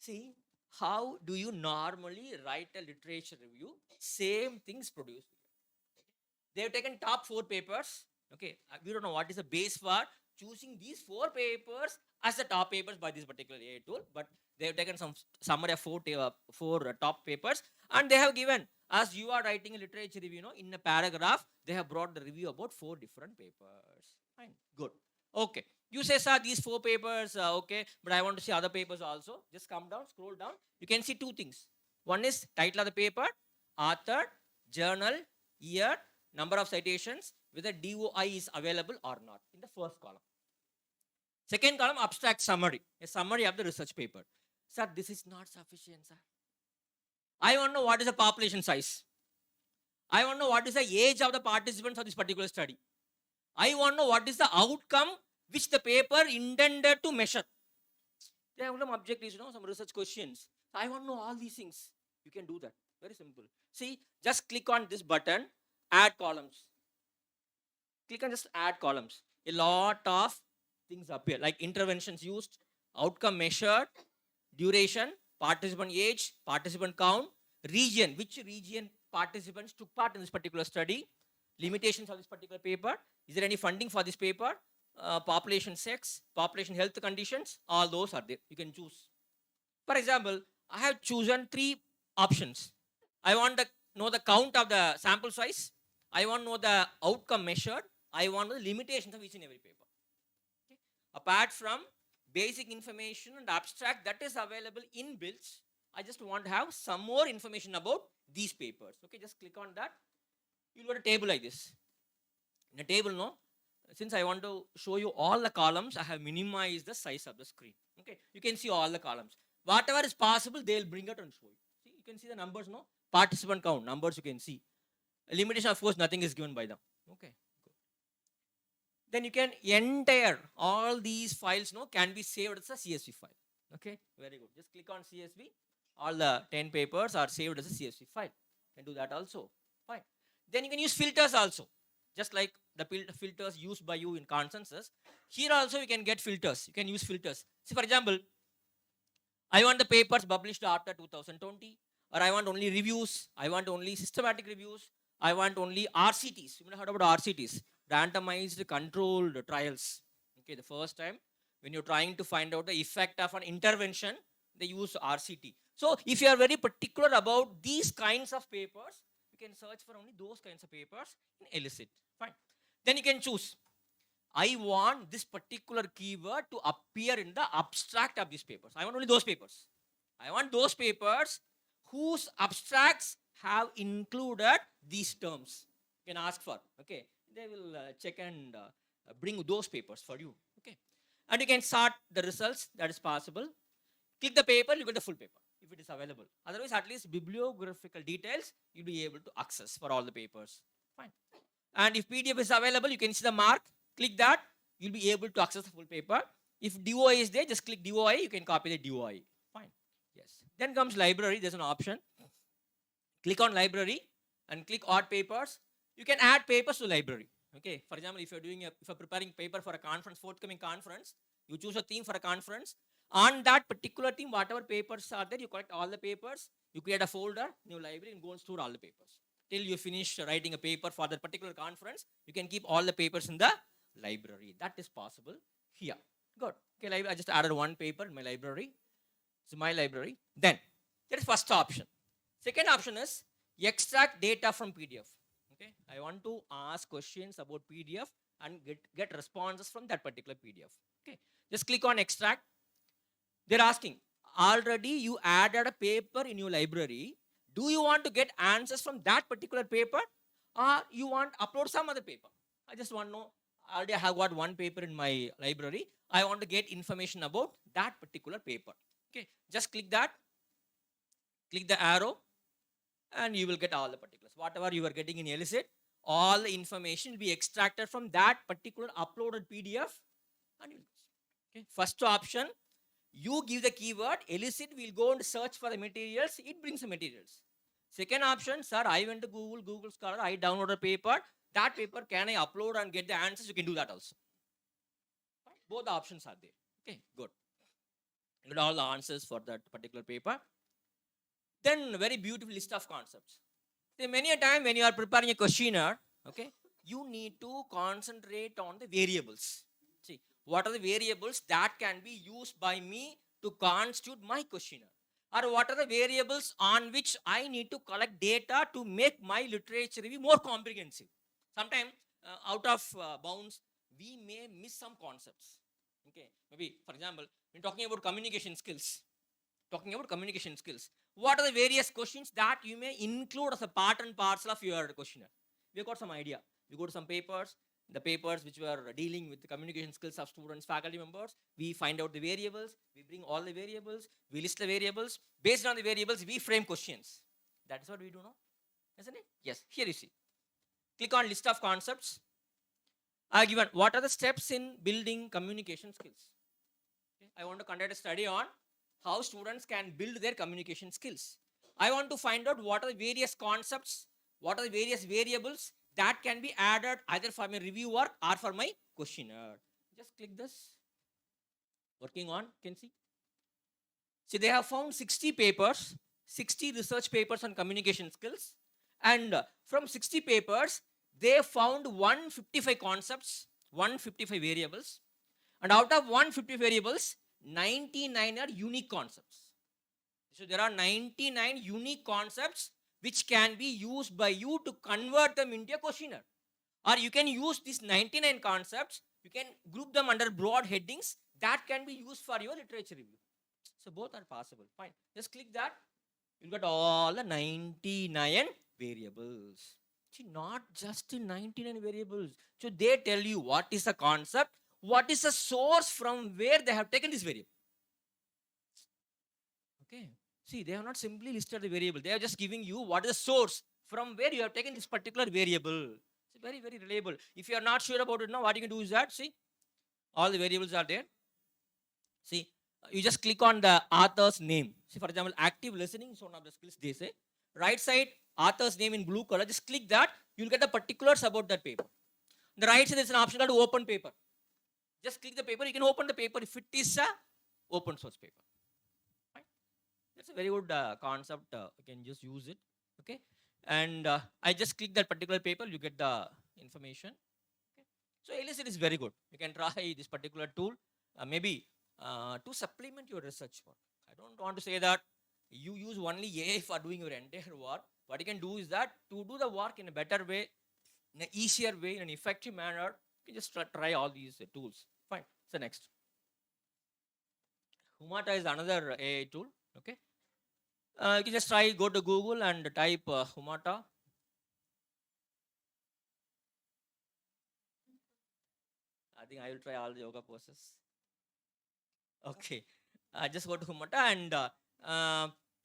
see how do you normally write a literature review? Same things produced. They have taken top 4 papers. Okay, we don't know what is the base for choosing these 4 papers as the top papers by this particular AI tool, but they have taken some summary of 4 top papers, and they have given, as you are writing a literature review, in a paragraph, they have brought the review about 4 different papers. Fine, good. Okay, you say, sir, these 4 papers, okay, but I want to see other papers also. Just come down, scroll down. You can see 2 things. One is title of the paper, author, journal, year, number of citations, whether DOI is available or not in the first column. Second column, abstract summary, a summary of the research paper. Sir, this is not sufficient, sir. I want to know what is the population size. I want to know what is the age of the participants of this particular study. I want to know what is the outcome which the paper intended to measure. They have some objectives, some research questions. I want to know all these things. You can do that. Very simple. See, just click on this button, add columns. Click on just add columns. A lot of things appear, like interventions used, outcome measured, duration, participant age, participant count, region, which region participants took part in this particular study, limitations of this particular paper, is there any funding for this paper, population sex, population health conditions, all those are there. You can choose. For example, I have chosen 3 options. I want to know the count of the sample size. I want to know the outcome measured. I want to know the limitations of each and every paper. Apart from basic information and abstract that is available in builds, I just want to have some more information about these papers. Okay, just click on that. You'll get a table like this. In a table, no, since I want to show you all the columns, I have minimized the size of the screen. Okay, you can see all the columns. Whatever is possible, they'll bring it and show you. See, you can see the numbers, no? Participant count, numbers you can see. A limitation, of course, nothing is given by them. Okay. Then you can entire all these files, no, can be saved as a CSV file. Okay, very good. Just click on CSV. All the 10 papers are saved as a CSV file. You can do that also. Fine. Then you can use filters also. Just like the filters used by you in consensus. Here also you can get filters. You can use filters. See, for example, I want the papers published after 2020, or I want only reviews. I want only systematic reviews. I want only RCTs. You may have heard about RCTs, randomized controlled trials. Okay, the first time when you're trying to find out the effect of an intervention, they use RCT. So if you are very particular about these kinds of papers, you can search for only those kinds of papers in elicit. Fine. Then you can choose. I want this particular keyword to appear in the abstract of these papers. I want only those papers. I want those papers whose abstracts have included these terms. You can ask for. Okay, they will check and bring those papers for you. Okay, and you can sort the results. That is possible. Click the paper, you get the full paper if it is available. Otherwise, at least bibliographical details you'll be able to access for all the papers. Fine. And if PDF is available, you can see the mark. Click that, you'll be able to access the full paper. If DOI is there, just click DOI. You can copy the DOI. Fine. Yes. Then comes library. There's an option. Click on library and click odd papers. You can add papers to library. Okay. For example, if you're preparing paper for a conference, forthcoming conference, you choose a theme for a conference. On that particular theme, whatever papers are there, you collect all the papers. You create a folder in your library and go and store all the papers. Till you finish writing a paper for that particular conference, you can keep all the papers in the library. That is possible here. Good. Okay, I just added one paper in my library. It's my library. Then, that is first option. Second option is extract data from PDF. Okay, I want to ask questions about PDF and get responses from that particular PDF. Okay, just click on extract. They're asking, already you added a paper in your library. Do you want to get answers from that particular paper, or you want to upload some other paper? I just want to know, already I have got one paper in my library. I want to get information about that particular paper. Okay, just click that. Click the arrow and you will get all the particulars. Whatever you are getting in elicit, all the information will be extracted from that particular uploaded PDF. And okay, first option, you give the keyword, elicit will go and search for the materials, it brings the materials. Second option, sir, I went to Google Scholar, I downloaded a paper, that paper can I upload and get the answers? You can do that also. Both options are there. Okay, good. You get all the answers for that particular paper. Then very beautiful list of concepts. See, many a time when you are preparing a questionnaire, okay, you need to concentrate on the variables. See, what are the variables that can be used by me to constitute my questionnaire? Or what are the variables on which I need to collect data to make my literature review more comprehensive? Sometimes out of bounds, we may miss some concepts. Okay, maybe for example, when talking about communication skills, what are the various questions that you may include as a part and parcel of your questionnaire? We got some idea. We go to some papers, the papers which were dealing with the communication skills of students, faculty members. We find out the variables. We bring all the variables. We list the variables. Based on the variables, we frame questions. That is what we do now, isn't it? Yes. Here you see. Click on list of concepts. I have given what are the steps in building communication skills. Okay. I want to conduct a study on how students can build their communication skills. I want to find out what are the various concepts, what are the various variables that can be added either for my review work or for my questionnaire. Just click this. Working on, can see. See, they have found 60 papers, 60 research papers on communication skills, and from 60 papers, they found 155 concepts, 155 variables, and out of 150 variables, 99 are unique concepts. So there are 99 unique concepts which can be used by you to convert them into a questionnaire. Or you can use these 99 concepts, You can group them under broad headings that can be used for your literature review. So both are possible. Fine. Just click that. You'll get all the 99 variables. See, not just 99 variables. So they tell you what is the concept, what is the source from where they have taken this variable. Okay. See, they have not simply listed the variable. They are just giving you what is the source from where you have taken this particular variable. It's very, very reliable. If you are not sure about it now, what you can do is that, see, all the variables are there. See, you just click on the author's name. See, for example, active listening is one of the skills they say. Right side, author's name in blue color. Just click that. You'll get the particulars about that paper. The right side is an option called open paper. Just click the paper. You can open the paper if it is a open source paper. Right? That's a very good concept. You can just use it. Okay. And I just click that particular paper. You get the information. Okay. So Elicit is very good. You can try this particular tool. Maybe to supplement your research work. I don't want to say that you use only AI for doing your entire work. What you can do is that to do the work in a better way, in an easier way, in an effective manner, you just try all these tools. Fine. So next. Humata is another AI tool. Okay. You can just try, go to Google and type Humata. I think I will try all the yoga poses. Okay. Just go to Humata and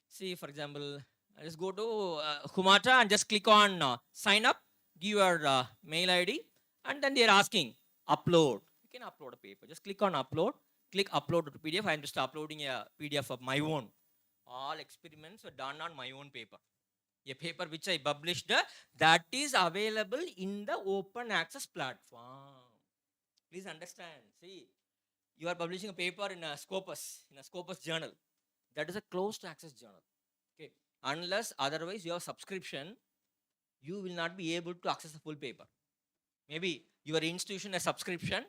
see, for example, just go to Humata and just click on sign up, give your mail ID, and then they're asking upload. You can upload a paper. Just click on upload, click upload to PDF. I'm just uploading a PDF of my own. All experiments were done on my own paper. A paper which I published that is available in the open access platform. Please understand. See, you are publishing a paper in a Scopus journal. That is a closed access journal. Okay. Unless otherwise you have subscription, you will not be able to access the full paper. Maybe your institution has subscription.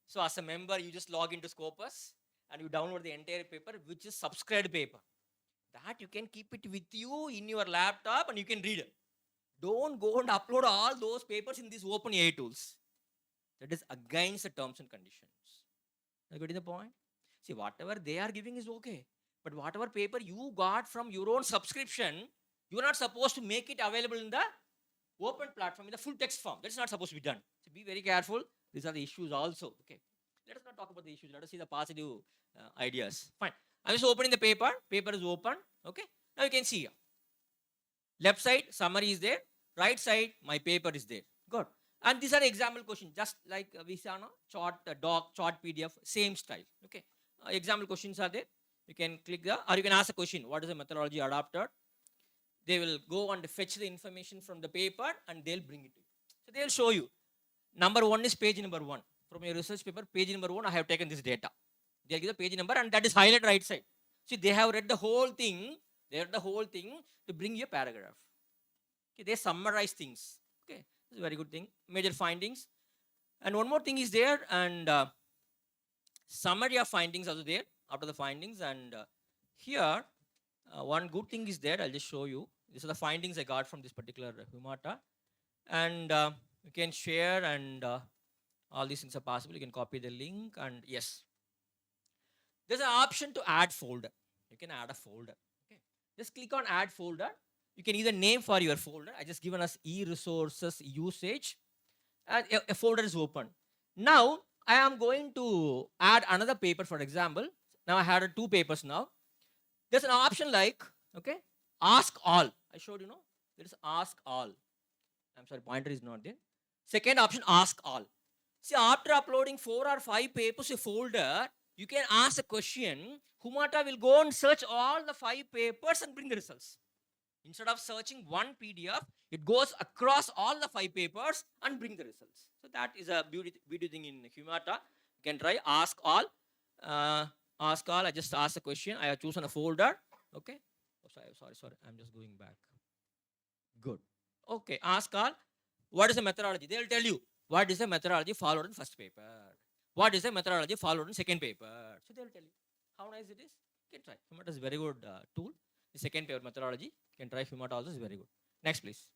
So as a member, you just log into Scopus and you download the entire paper, which is subscribed paper. That you can keep it with you in your laptop and you can read it. Don't go and upload all those papers in these open AI tools. That is against the terms and conditions. Are you getting the point? See, whatever they are giving is okay. But whatever paper you got from your own subscription, you are not supposed to make it available in the open platform in the full text form. That's not supposed to be done. So be very careful. These are the issues also. Okay. Let us not talk about the issues. Let us see the positive ideas. Fine. I'm just opening the paper. Paper is open. Okay. Now you can see here. Left side, summary is there. Right side, my paper is there. Good. And these are example questions, just like we saw now, chart, doc, chart PDF, same style. Okay. Example questions are there. You can click the, or you can ask a question. What is the methodology adopted? They will go and fetch the information from the paper and they'll bring it to you. So they'll show you. Number one is page number one. From your research paper, page number one, I have taken this data. They'll give the page number and that is highlighted right side. See, they have read the whole thing. They read the whole thing to bring you a paragraph. Okay, they summarize things. Okay, this is a very good thing. Major findings. And one more thing is there, and summary of findings also there after the findings. And here, one good thing is there. I'll just show you. These are the findings I got from this particular Humata. And you can share, and all these things are possible. You can copy the link, and yes, there's an option to add folder. You can add a folder. Okay, just click on add folder. You can either name for your folder. I just given us e-resources usage, and a folder is open. Now I am going to add another paper, for example. Now I had two papers now. There's an option like, okay, ask all. I showed you, there is ask all. I'm sorry, pointer is not there. Second option, ask all. See, after uploading 4 or 5 papers to folder, you can ask a question. Humata will go and search all the 5 papers and bring the results. Instead of searching one PDF, it goes across all the 5 papers and bring the results. So that is a beauty thing in Humata. You can try ask all. Ask all. I just ask a question. I have chosen a folder. Okay. Oh, sorry. I'm just going back. Good. Okay. Ask all. What is the methodology? They will tell you what is the methodology followed in first paper. What is the methodology followed in second paper? So they will tell you how nice it is. You can try. Humata is a very good tool. The second paper methodology, you can try Humata also, is very good. Next, please.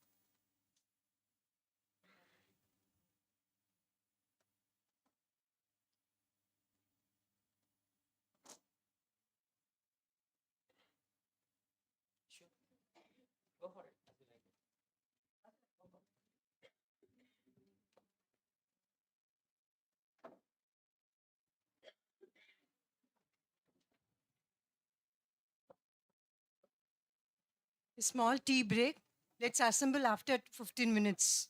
A small tea break. Let's assemble after 15 minutes.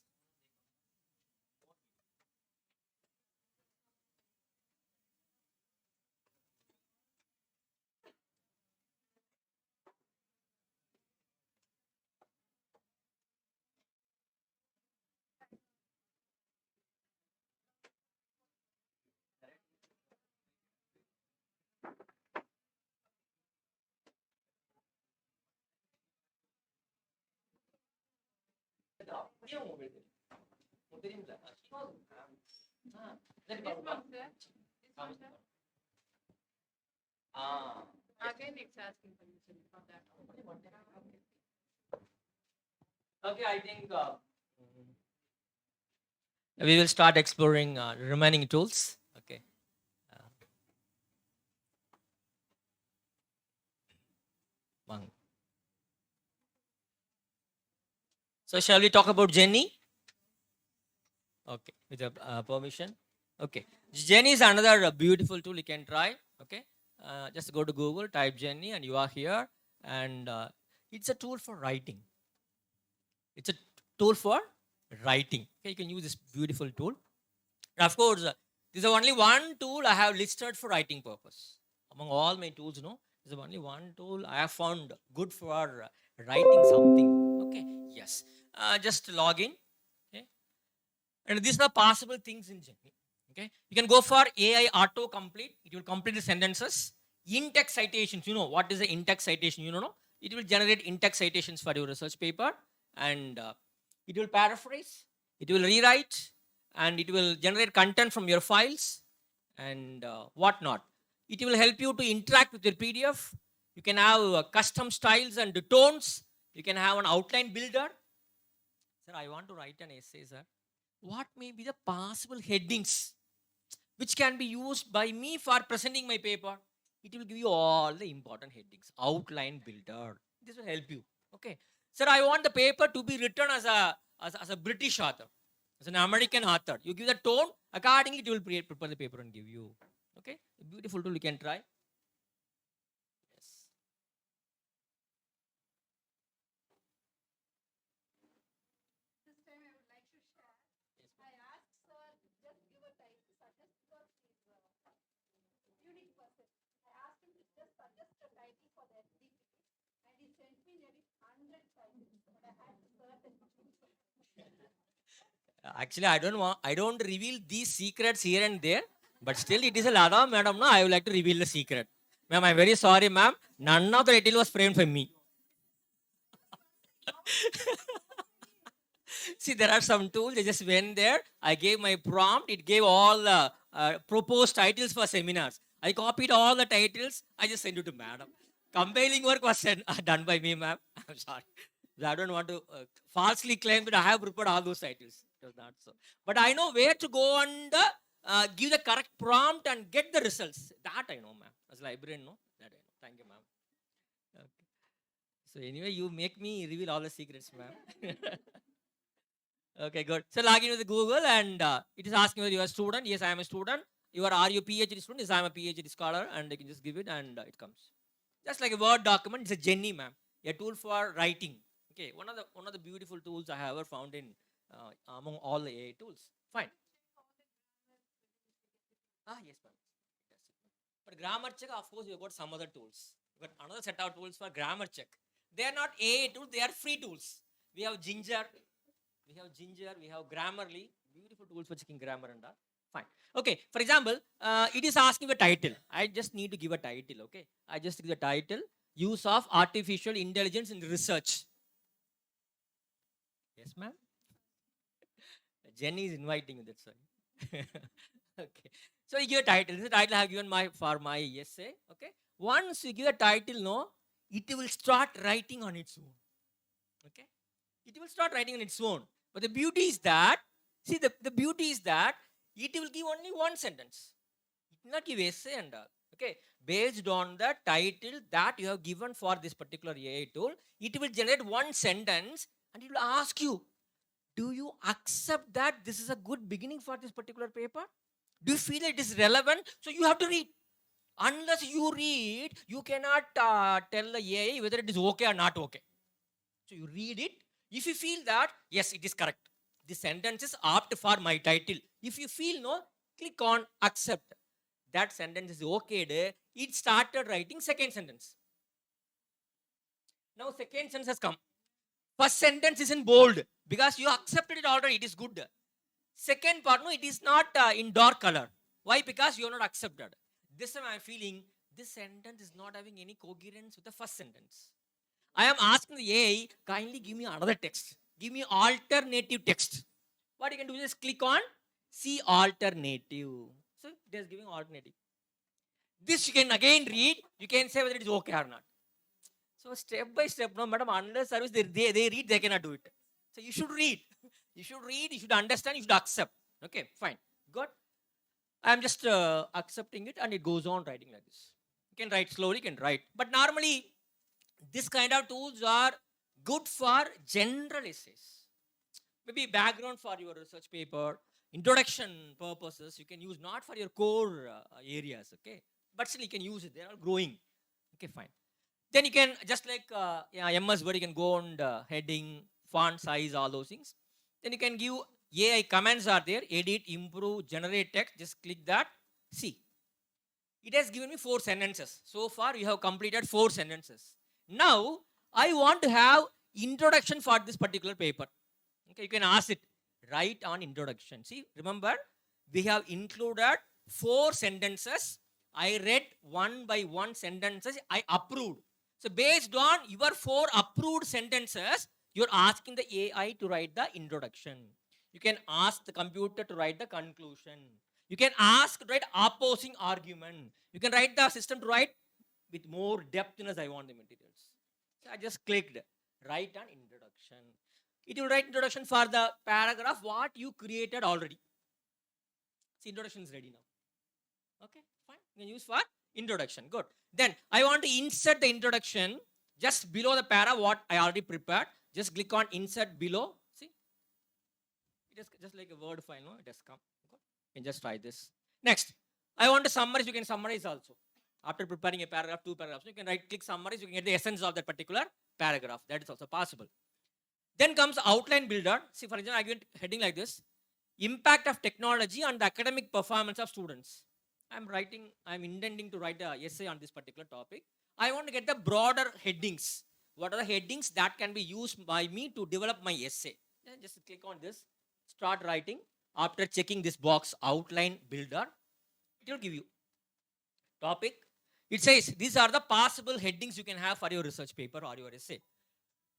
Again, it's asking permission for that. Okay, I think we will start exploring remaining tools. Okay. One. So shall we talk about Jenny? Okay, with your permission. Okay, Jenny is another beautiful tool you can try. Okay, just go to Google, type Jenny, and you are here. And it's a tool for writing. It's a tool for writing. Okay, you can use this beautiful tool. And of course, this is only one tool I have listed for writing purpose. Among all my tools, no, this is only one tool I have found good for writing something. Okay, yes. Just log in. Okay, and these are possible things in Jenny. Okay, you can go for AI auto complete. It will complete the sentences. In-text citations. You know what is the in-text citation? You know, no? It will generate in-text citations for your research paper, and it will paraphrase. It will rewrite, and it will generate content from your files and whatnot. It will help you to interact with your PDF. You can have custom styles and tones. You can have an outline builder. Sir, I want to write an essay, sir. What may be the possible headings which can be used by me for presenting my paper? It will give you all the important headings. Outline builder. This will help you. Okay. Sir, I want the paper to be written as a British author, as an American author. You give the tone, accordingly it will prepare the paper and give you. Okay. A beautiful tool you can try. Yes. This time I would like to share. I asked sir, just give a title, suggest because he's unique person. I asked him to just suggest a title for the FDP, and he sent me nearly 100 titles, but I had to search and choose. Actually, I don't reveal these secrets here and there, but still it is a Lada, madam. No, I would like to reveal the secret. Ma'am, I'm very sorry, ma'am. None of the title was framed for me. See, there are some tools. I just went there. I gave my prompt. It gave all the proposed titles for seminars. I copied all the titles. I just sent it to madam. Compiling work was done by me, ma'am. I'm sorry. I don't want to falsely claim that I have prepared all those titles. It was not so. But I know where to go and give the correct prompt and get the results. That I know, ma'am. As a librarian, no. That I know. Thank you, ma'am. Okay. So anyway, you make me reveal all the secrets, ma'am. Okay, good. So log in with Google and it is asking whether you are a student. Yes, I am a student. Are you a PhD student? Yes, I am a PhD scholar, and you can just give it and it comes. Just like a Word document, it's a Jenny, ma'am. A tool for writing. Okay, one of the beautiful tools I have ever found in among all the AI tools. Fine. Yes, ma'am. But grammar check, of course, you've got some other tools. You've got another set of tools for grammar check. They are not AI tools, they are free tools. We have Ginger, we have Grammarly, beautiful tools for checking grammar and all. Fine. Okay, for example, it is asking a title. I just need to give a title, okay? I just give the title, use of artificial intelligence in research. Yes, ma'am? Jenny is inviting you, that's why. Okay. So you give a title. This is the title I have given for my essay, okay? Once you give a title, no, it will start writing on its own, okay? It will start writing on its own. But the beauty is that, see, the beauty is that it will give only one sentence. It will not give essay and all. Okay. Based on the title that you have given for this particular AI tool, it will generate one sentence and it will ask you, do you accept that this is a good beginning for this particular paper? Do you feel it is relevant? So you have to read. Unless you read, you cannot tell the AI whether it is okay or not okay. So you read it. If you feel that, yes, it is correct. The sentence is apt for my title. If you feel no, click on accept. That sentence is okay. It started writing second sentence. Now second sentence has come. First sentence is in bold because you accepted it already. It is good. Second part, no, it is not in dark color. Why? Because you are not accepted. This time I am feeling this sentence is not having any coherence with the first sentence. I am asking the AI, kindly give me another text. Give me alternative text. What you can do is click on see alternative. So it is giving alternative. This you can again read. You can say whether it is okay or not. So step by step, no, madam, under service, they read, they cannot do it. So you should read. You should read, you should understand, you should accept. Okay, fine. Good. I'm just accepting it and it goes on writing like this. You can write slowly, you can write. But normally, this kind of tools are good for general essays. Maybe background for your research paper, introduction purposes, you can use not for your core areas, okay? But still you can use it, they are growing. Okay, fine. Then you can, just like MS Word, you can go on the heading, font size, all those things. Then you can give AI commands are there, edit, improve, generate text, just click that. See, it has given me 4 sentences. So far, you have completed 4 sentences. Now, I want to have introduction for this particular paper. Okay, you can ask it, write on introduction. See, remember, we have included 4 sentences. I read one by one sentences, I approved. So based on your 4 approved sentences, you're asking the AI to write the introduction. You can ask the computer to write the conclusion. You can ask to write opposing argument. You can write the system to write with more depthness I want the materials. So I just clicked write an introduction. It will write introduction for the paragraph what you created already. See, introduction is ready now. Okay, fine. You can use for introduction. Good. Then I want to insert the introduction just below the para what I already prepared. Just click on insert below. See, it is just like a word file. No, it has come. Good. You can just try this. Next, I want to summarize. You can summarize also. After preparing a paragraph, 2 paragraphs, you can right click summarize. You can get the essence of that particular paragraph. That is also possible. Then comes outline builder. See, for example, I get heading like this: impact of technology on the academic performance of students. I'm intending to write an essay on this particular topic. I want to get the broader headings. What are the headings that can be used by me to develop my essay? Just click on this, start writing. After checking this box, outline builder, it will give you topic. It says these are the possible headings you can have for your research paper or your essay.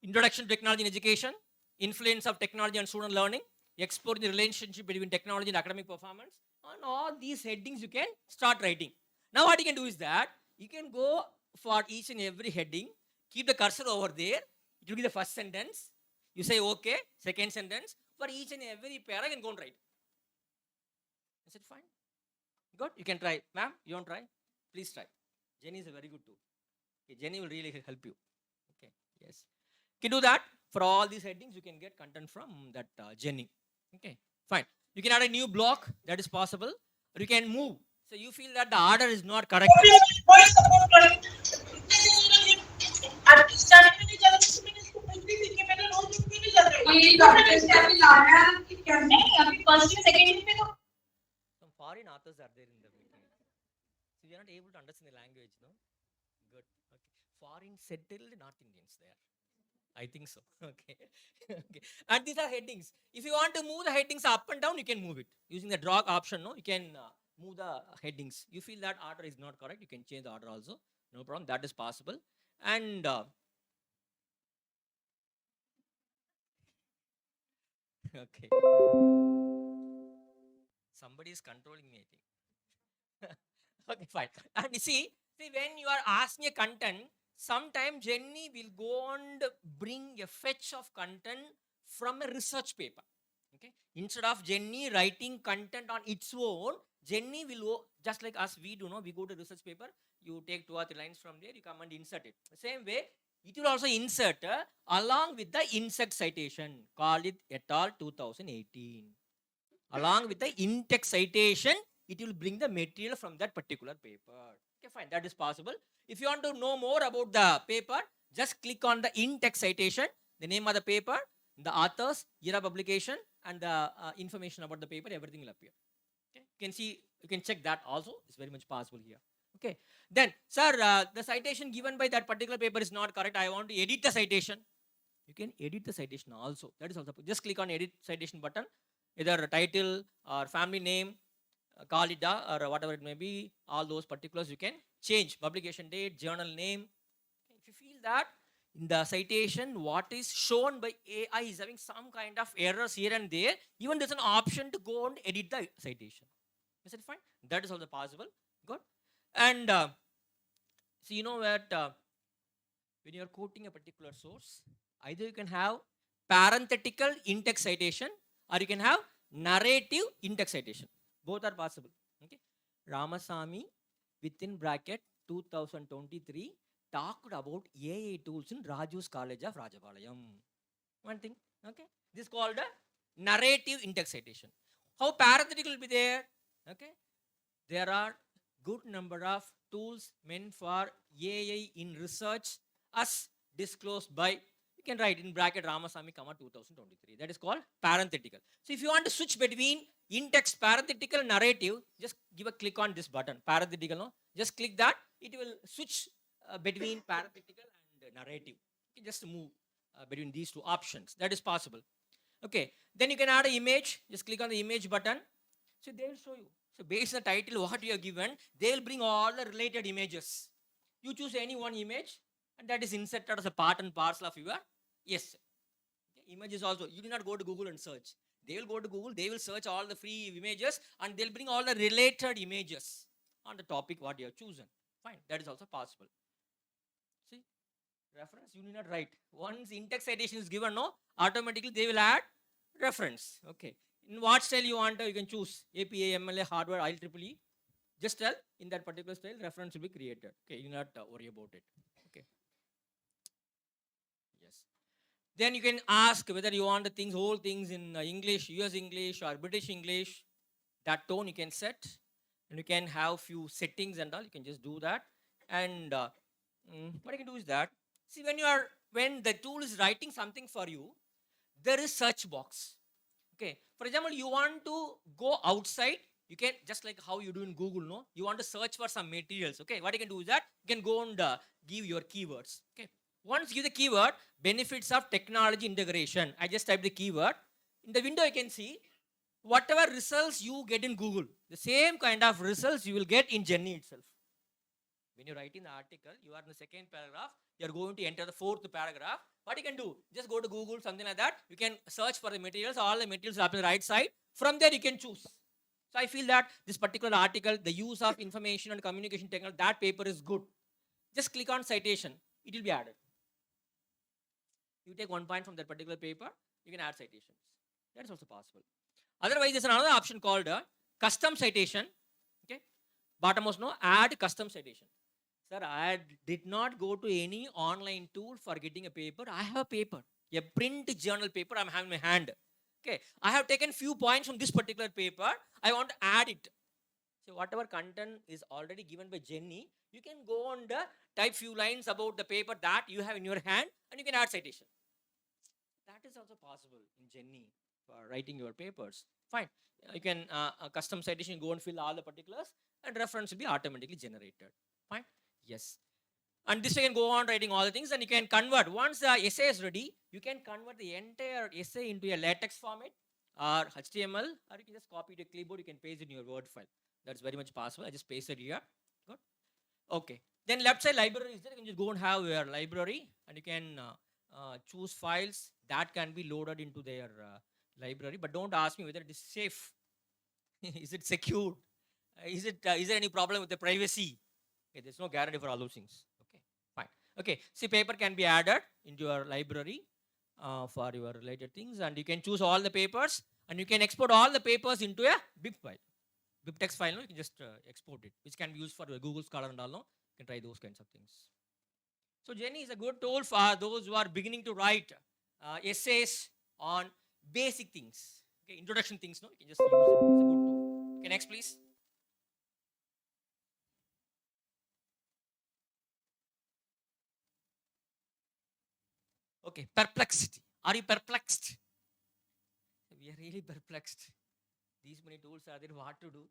Introduction to technology in education, influence of technology on student learning, exploring the relationship between technology and academic performance. On all these headings, you can start writing. Now, what you can do is that you can go for each and every heading, keep the cursor over there. It will be the first sentence. You say okay, second sentence. For each and every para, you can go and write. Is it fine? Good. You can try. Ma'am, you want to try? Please try. Jenny is a very good tool. Okay, Jenny will really help you. Okay. Yes. You can do that. For all these headings, you can get content from that Jenny. Okay, fine. You can add a new block, that is possible. Or you can move. So you feel that the order is not correct. Some foreign authors are there in the meeting. So you are not able to understand the language, no? Good. Okay. Foreign settled North Indians there. I think so. Okay. Okay. And these are headings. If you want to move the headings up and down, you can move it. Using the drag option, no, you can move the headings. You feel that order is not correct, you can change the order also. No problem. That is possible. And okay. Somebody is controlling me, I think. Okay, fine. And you see, when you are asking a content, sometimes Jenny will go and bring a fetch of content from a research paper. Okay. Instead of Jenny writing content on its own, Jenny will, just like us, we do know, we go to research paper, you take 2 or 3 lines from there, you come and insert it. The same way, it will also insert along with the insert citation, call it et al. 2018. Along with the in-text citation, it will bring the material from that particular paper. Okay, fine, that is possible. If you want to know more about the paper, just click on the in-text citation. the name of the paper, the authors, year of publication, and the information about the paper, everything will appear. Okay? You can see, you can check that also. It's very much possible here. Okay. Then, sir, the citation given by that particular paper is not correct. I want to edit the citation. You can edit the citation also. That is also, just click on edit citation button, either a title or family name, call it or whatever it may be. All those particulars you can change. Publication date, journal name. If you feel that in the citation, what is shown by AI is having some kind of errors here and there, even there's an option to go and edit the citation. Is it fine? That is also possible. Good. And so you know that when you're quoting a particular source, either you can have parenthetical in-text citation or you can have narrative in-text citation. Both are possible. Okay. Ramasamy within bracket 2023 talked about AI tools in Raju's College of Rajapalayam. One thing. Okay. This is called a narrative in-text citation. How parenthetical will be there? Okay. There are good number of tools meant for AI in research as disclosed by, you can write in bracket Ramasamy, 2023. That is called parenthetical. So if you want to switch between in-text parenthetical narrative, just give a click on this button, parenthetical. No? Just click that. It will switch between parenthetical and narrative. You just move between these two options. That is possible. Okay. Then you can add an image. Just click on the image button. So they will show you. So based on the title, what you have given, they will bring all the related images. You choose any one image and that is inserted as a part and parcel of your essay. Okay. Images also, you do not go to Google and search. They will go to Google, they will search all the free images and they'll bring all the related images on the topic what you have chosen. Fine, that is also possible. See, reference you need not write. Once in-text citation is given, no, automatically they will add reference. Okay. In what style you want, you can choose APA, MLA, hardware, IEEE. Just tell in that particular style, reference will be created. Okay, you not worry about it. Okay. Yes. Then you can ask whether you want the things, whole things in English, US English or British English. That tone you can set, and you can have few settings and all. You can just do that. And what you can do is that, see, when the tool is writing something for you, there is search box. Okay. For example, you want to go outside, you can, just like how you do in Google, no? You want to search for some materials. Okay. What you can do is that you can go and give your keywords. Okay. Once you give the keyword, benefits of technology integration. I just type the keyword. In the window, you can see whatever results you get in Google, the same kind of results you will get in Jenny itself. When you're writing the article, you are in the second paragraph, you're going to enter the fourth paragraph. What you can do, just go to Google, something like that. You can search for the materials, all the materials are up on the right side. From there, you can choose. So I feel that this particular article, the use of information and communication technology, that paper is good. Just click on citation, it will be added. You take 1 point from that particular paper, you can add citations. That is also possible. Otherwise, there's another option called custom citation. Okay, bottommost, no, add custom citation. Sir, I did not go to any online tool for getting a paper. I have a paper, a print journal paper I'm having in my hand. Okay, I have taken few points from this particular paper. I want to add it. So whatever content is already given by Jenny, you can go and type few lines about the paper that you have in your hand and you can add citation. That is also possible in Jenny for writing your papers. Fine. You can custom citation, go and fill all the particulars and reference will be automatically generated. Fine. Yes. And this way you can go on writing all the things and you can convert. Once the essay is ready, you can convert the entire essay into a latex format or HTML, or you can just copy it to clipboard, you can paste it in your Word file. That's very much possible. I just pasted here. Good. Okay. Then left side library is there. You can just go and have your library and you can choose files that can be loaded into their library. But don't ask me whether it is safe. Is it secure? Is there any problem with the privacy? Okay, there's no guarantee for all those things. Okay, fine. Okay, see, paper can be added into your library for your related things, and you can choose all the papers, and you can export all the papers into a BIP file, BIP text file. No? You can just export it, which can be used for Google Scholar and all. No? You can try those kinds of things. So Jenny is a good tool for those who are beginning to write essays on basic things. Okay, introduction things. No, you can just use it. It's a good tool. Okay, next please. Okay, perplexity. Are you perplexed? We are really perplexed. These many tools are there. What to do,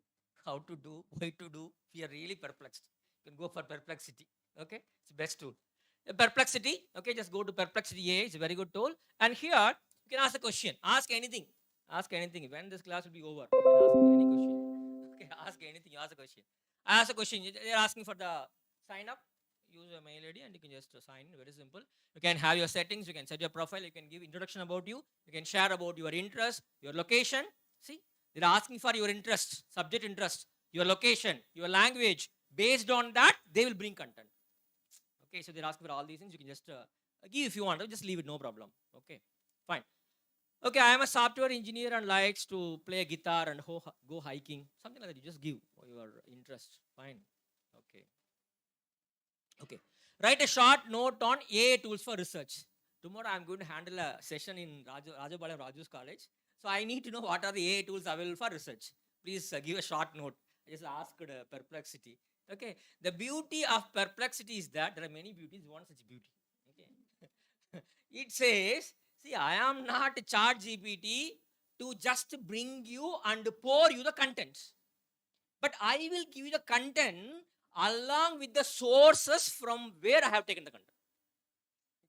how to do, why to do. We are really perplexed. You can go for perplexity. Okay, it's the best tool. Perplexity. Okay, just go to perplexity A. It's a very good tool. And here you can ask a question. Ask anything. Ask anything. When this class will be over, you can ask any question. Okay, ask anything. Ask a question. Ask a question. They're asking for the sign up. Use a mail ID and you can just sign in. Very simple. You can have your settings. You can set your profile. You can give introduction about you. You can share about your interest, your location. See, they're asking for your interest, subject interest, your location, your language. Based on that, they will bring content. Okay, so they're asking for all these things. You can just give if you want. Just leave it, no problem. Okay, fine. Okay, I am a software engineer and likes to play guitar and go hiking. Something like that. You just give your interest. Fine. Okay. Okay. Write a short note on AI tools for research. Tomorrow I'm going to handle a session in Rajapalayam Raju's college. So I need to know what are the AI tools available for research. Please give a short note. I just asked perplexity. Okay. The beauty of perplexity is that there are many beauties. One such beauty. Okay. It says, see, I am not a chat GPT to just bring you and pour you the contents. But I will give you the content along with the sources from where I have taken the content.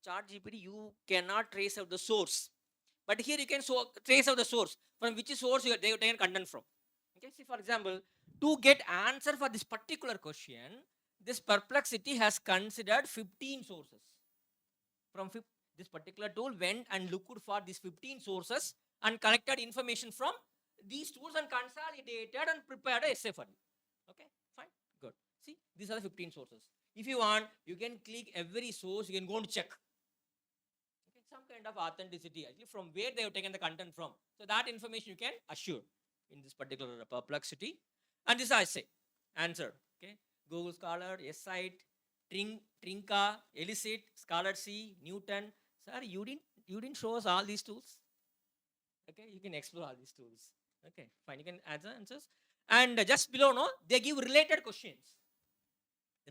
Chat GPT, you cannot trace out the source. But here you can trace out the source. From which source they have taken content from. Okay, see, for example, to get answer for this particular question, this perplexity has considered 15 sources. From this particular tool went and looked for these 15 sources and collected information from these tools and consolidated and prepared a essay for you. Okay, fine, good. See, these are the 15 sources. If you want, you can click every source, you can go and check. Okay, some kind of authenticity, actually, from where they have taken the content from. So that information you can assure in this particular perplexity. And this I say, answer. Okay, Google Scholar, SCite, Trinka, Elicit, Scholar C, Newton. Sir, you didn't show us all these tools. Okay, you can explore all these tools. Okay, fine, you can answer answers. And just below, no, they give related questions.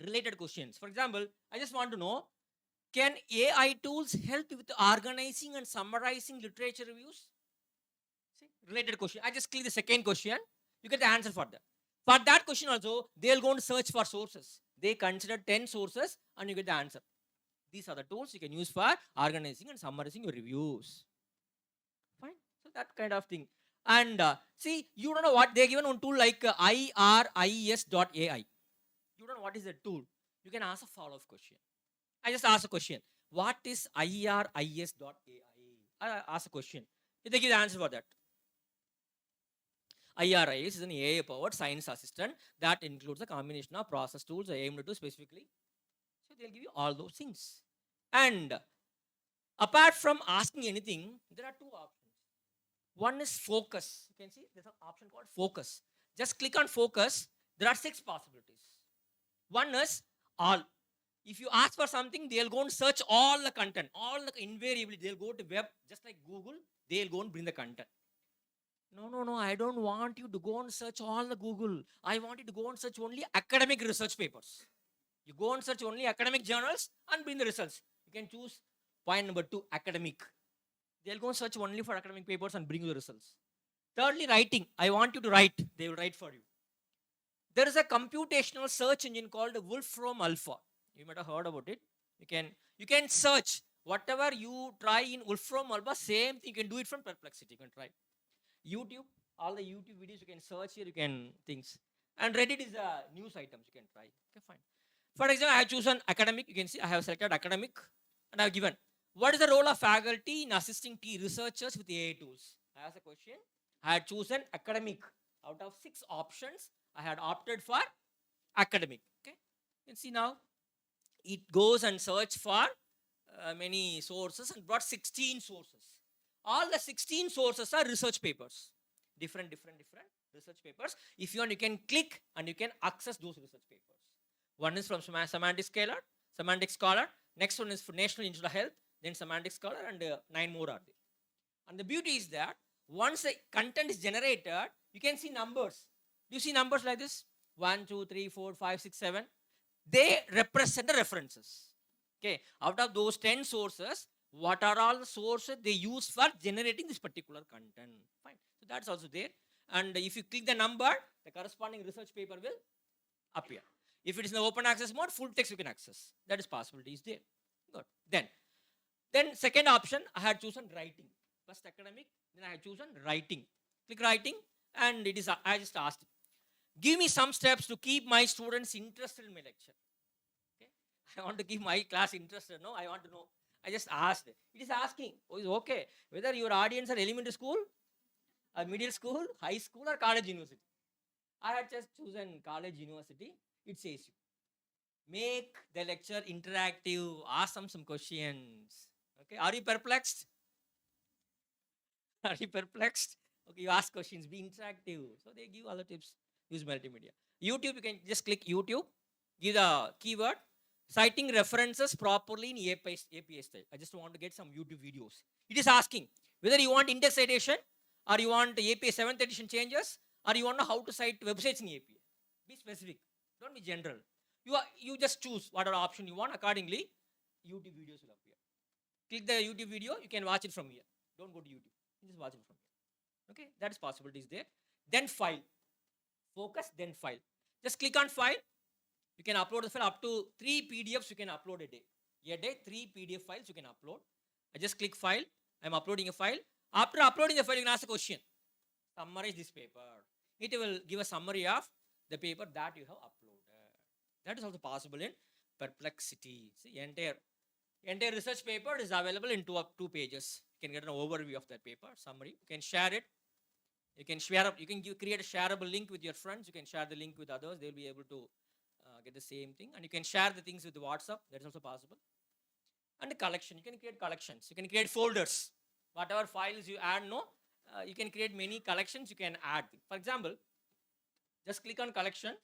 Related questions. For example, I just want to know, can AI tools help with organizing and summarizing literature reviews? See, related question. I just click the second question. You get the answer for that. For that question also, they'll go and search for sources. They consider 10 sources and you get the answer. These are the tools you can use for organizing and summarizing your reviews. Fine. So that kind of thing. And see, you don't know what they given one tool like IRIS.ai. You don't know what is the tool. You can ask a follow-up question. I just ask a question. What is IRIS.ai? I ask a question. They give the answer for that. IRIS is an AI-powered science assistant that includes a combination of process tools aimed to specifically. So they'll give you all those things. And apart from asking anything, there are two options. One is focus. You can see there's an option called focus. Just click on focus. There are 6 possibilities. One is all. If you ask for something, they'll go and search all the content. Invariably, they'll go to web, just like Google, they'll go and bring the content. No, I don't want you to go and search all the Google. I want you to go and search only academic research papers. You go and search only academic journals and bring the results. You can choose point number 2, academic. They'll go and search only for academic papers and bring you the results. Thirdly, writing. I want you to write. They will write for you. There is a computational search engine called Wolfram Alpha. You might have heard about it. You can search whatever you try in Wolfram Alpha, same thing. You can do it from Perplexity. You can try. YouTube, all the YouTube videos you can search here, you can things. And Reddit is a news items you can try. Okay, fine. For example, I have chosen academic. You can see I have selected academic and I have given. What is the role of faculty in assisting researchers with AI tools? I asked a question. I had chosen academic. Out of 6 options, I had opted for academic. Okay, you can see now it goes and search for many sources and brought 16 sources. All the 16 sources are research papers. Different research papers. If you want, you can click and you can access those research papers. One is from Semantic Scholar. Next one is for National Institute of Health. Then Semantic Scholar, and 9 more are there. And the beauty is that once the content is generated, you can see numbers. Do you see numbers like this? 1, 2, 3, 4, 5, 6, 7. They represent the references. Okay. Out of those 10 sources, what are all the sources they use for generating this particular content. Fine. So that's also there. And if you click the number, the corresponding research paper will appear. If it is in the open access mode, full text you can access. That is possibility is there. Good. Then second option, I had chosen writing. First academic, then I had chosen writing. Click writing, and it is, I just asked, give me some steps to keep my students interested in my lecture. Okay. I want to keep my class interested. No, I want to know. I just asked. It is asking, oh, is okay, whether your audience are elementary school, or middle school, high school, or college university. I had just chosen college university. It says you make the lecture interactive, ask them some questions. Okay, are you perplexed? Are you perplexed? Okay, you ask questions, be interactive. So they give other tips. Use multimedia. YouTube, you can just click YouTube, give the keyword, citing references properly in API style. I just want to get some YouTube videos. It is asking whether you want index citation, or you want API 7th edition changes, or you want to know how to cite websites in API. Be specific. Don't be general. You just choose whatever option you want. Accordingly, YouTube videos will appear. Click the YouTube video. You can watch it from here. Don't go to YouTube. You just watch it from here. Okay, that is possibilities there. Then file. Focus, then file. Just click on file. You can upload the file up to 3 PDFs. You can upload a day. 3 PDF files you can upload. I just click file. I'm uploading a file. After uploading the file, you can ask a question. Summarize this paper. It will give a summary of the paper that you have uploaded. That is also possible in Perplexity. See, entire research paper is available in two pages. You can get an overview of that paper, summary. You can share it. You can create a shareable link with your friends. You can share the link with others. They'll be able to get the same thing. And you can share the things with WhatsApp. That is also possible. And the collection. You can create collections. You can create folders. Whatever files you add, you can create many collections. You can add. For example, just click on collection.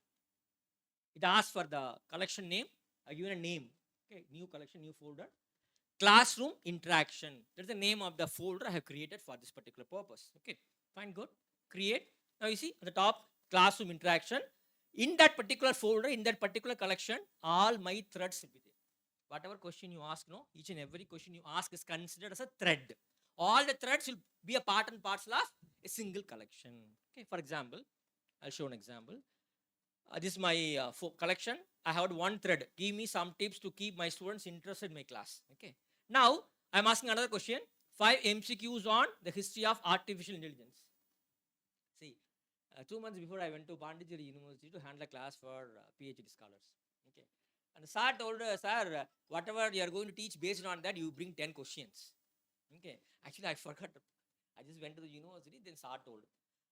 It asks for the collection name. I give it a name. Okay, new collection, new folder. Classroom interaction. That's the name of the folder I have created for this particular purpose. Okay, fine, good. Create. Now you see at the top, classroom interaction. In that particular folder, in that particular collection, all my threads will be there. Whatever question you ask, each and every question you ask is considered as a thread. All the threads will be a part and parcel of a single collection. Okay, for example, I'll show an example. This is my collection. I have one thread. Give me some tips to keep my students interested in my class. Okay. Now, I'm asking another question. 5 MCQs on the history of artificial intelligence. See, 2 months before I went to Pondicherry University to handle a class for PhD scholars. Okay. And the sir told us, sir, whatever you are going to teach based on that, you bring 10 questions. Okay. Actually, I forgot. I just went to the university, then sir told.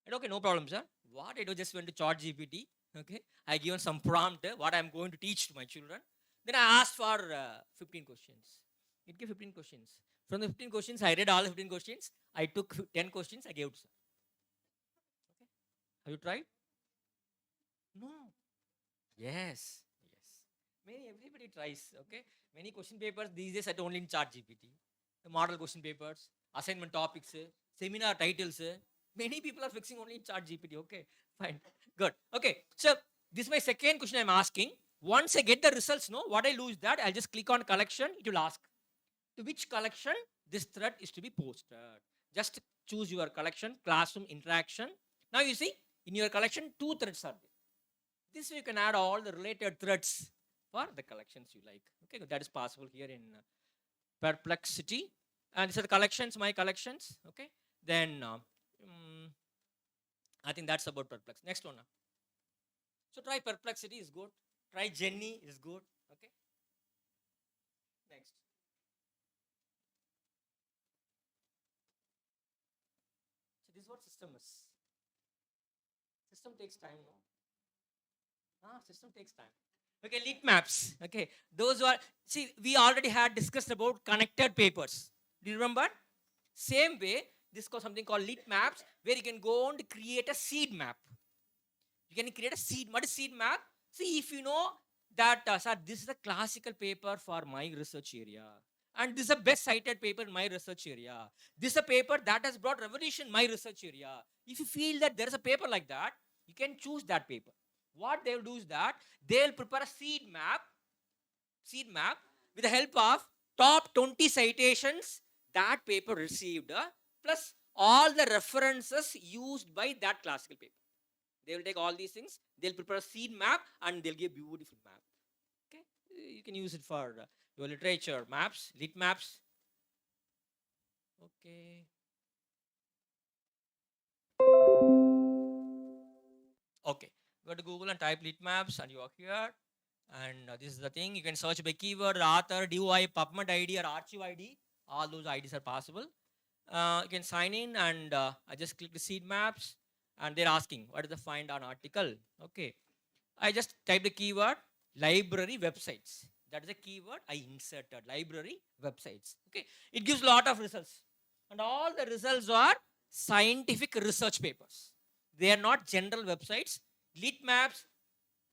And okay, no problem, sir. What I do, just went to ChatGPT. Okay. I given some prompt, what I'm going to teach to my children. Then I asked for 15 questions. It gave 15 questions. From the 15 questions, I read all the 15 questions. I took 10 questions, I gave to sir. Okay. Have you tried? No. Yes. Everybody tries. Okay. Many question papers these days are only in ChatGPT. The model question papers, assignment topics, seminar titles. Many people are fixing only in ChatGPT. Okay. Fine. Good. Okay. So this is my second question I'm asking. Once I get the results, what I do is that I'll just click on collection. It will ask to which collection this thread is to be posted. Just choose your collection, classroom interaction. Now you see in your collection 2 threads are there. This way you can add all the related threads for the collections you like. Okay, that is possible here in Perplexity. And these are the collections, my collections. Okay, then I think that's about Perplex. Next one. So try Perplexity is good. Try Jenny is good. Okay. Next. So this is what system is. System takes time, system takes time. Okay, lit maps. Okay, those are, see, we already had discussed about connected papers. Do you remember? Same way, this is something called lit maps, where you can go on to create a seed map. You can create a seed. What is seed map? See, if you know that, sir, this is a classical paper for my research area, and this is a best cited paper in my research area. This is a paper that has brought revolution in my research area. If you feel that there is a paper like that, you can choose that paper. What they'll do is that they'll prepare a seed map with the help of top 20 citations that paper received, plus all the references used by that classical paper. They will take all these things, they'll prepare a seed map, and they'll give beautiful map. Okay, you can use it for your literature maps, lit maps. Okay. Okay, go to Google and type lit maps, and you are here. And this is the thing, you can search by keyword, author, DOI, PubMed ID, or archive ID. All those IDs are possible. You can sign in, and I just click the seed maps, and they're asking what is the find on article. Okay, I just type the keyword library websites. That is a keyword I inserted, library websites. Okay, it gives a lot of results, and all the results are scientific research papers. They are not general websites. Lit maps,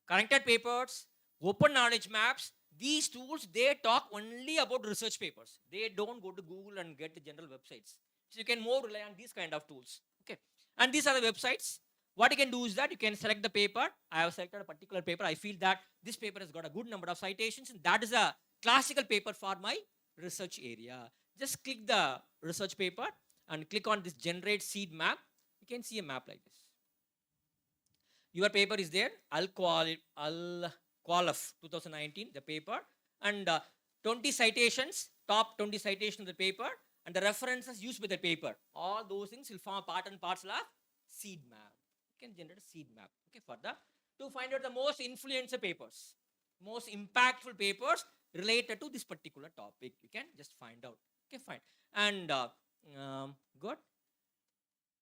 connected papers, open knowledge maps, these tools, they talk only about research papers. They don't go to Google and get the general websites. So you can more rely on these kind of tools. Okay, and these are the websites. What you can do is that you can select the paper. I have selected a particular paper. I feel that this paper has got a good number of citations, and that is a classical paper for my research area. Just click the research paper and click on this generate seed map. You can see a map like this. Your paper is there. I'll call of 2019 the paper, and 20 citations, top 20 citations of the paper, and the references used by the paper. All those things will form a part and parcel of seed map. You can generate a seed map. Okay, for the to find out the most influential papers, most impactful papers related to this particular topic. You can just find out. Okay, fine. And good.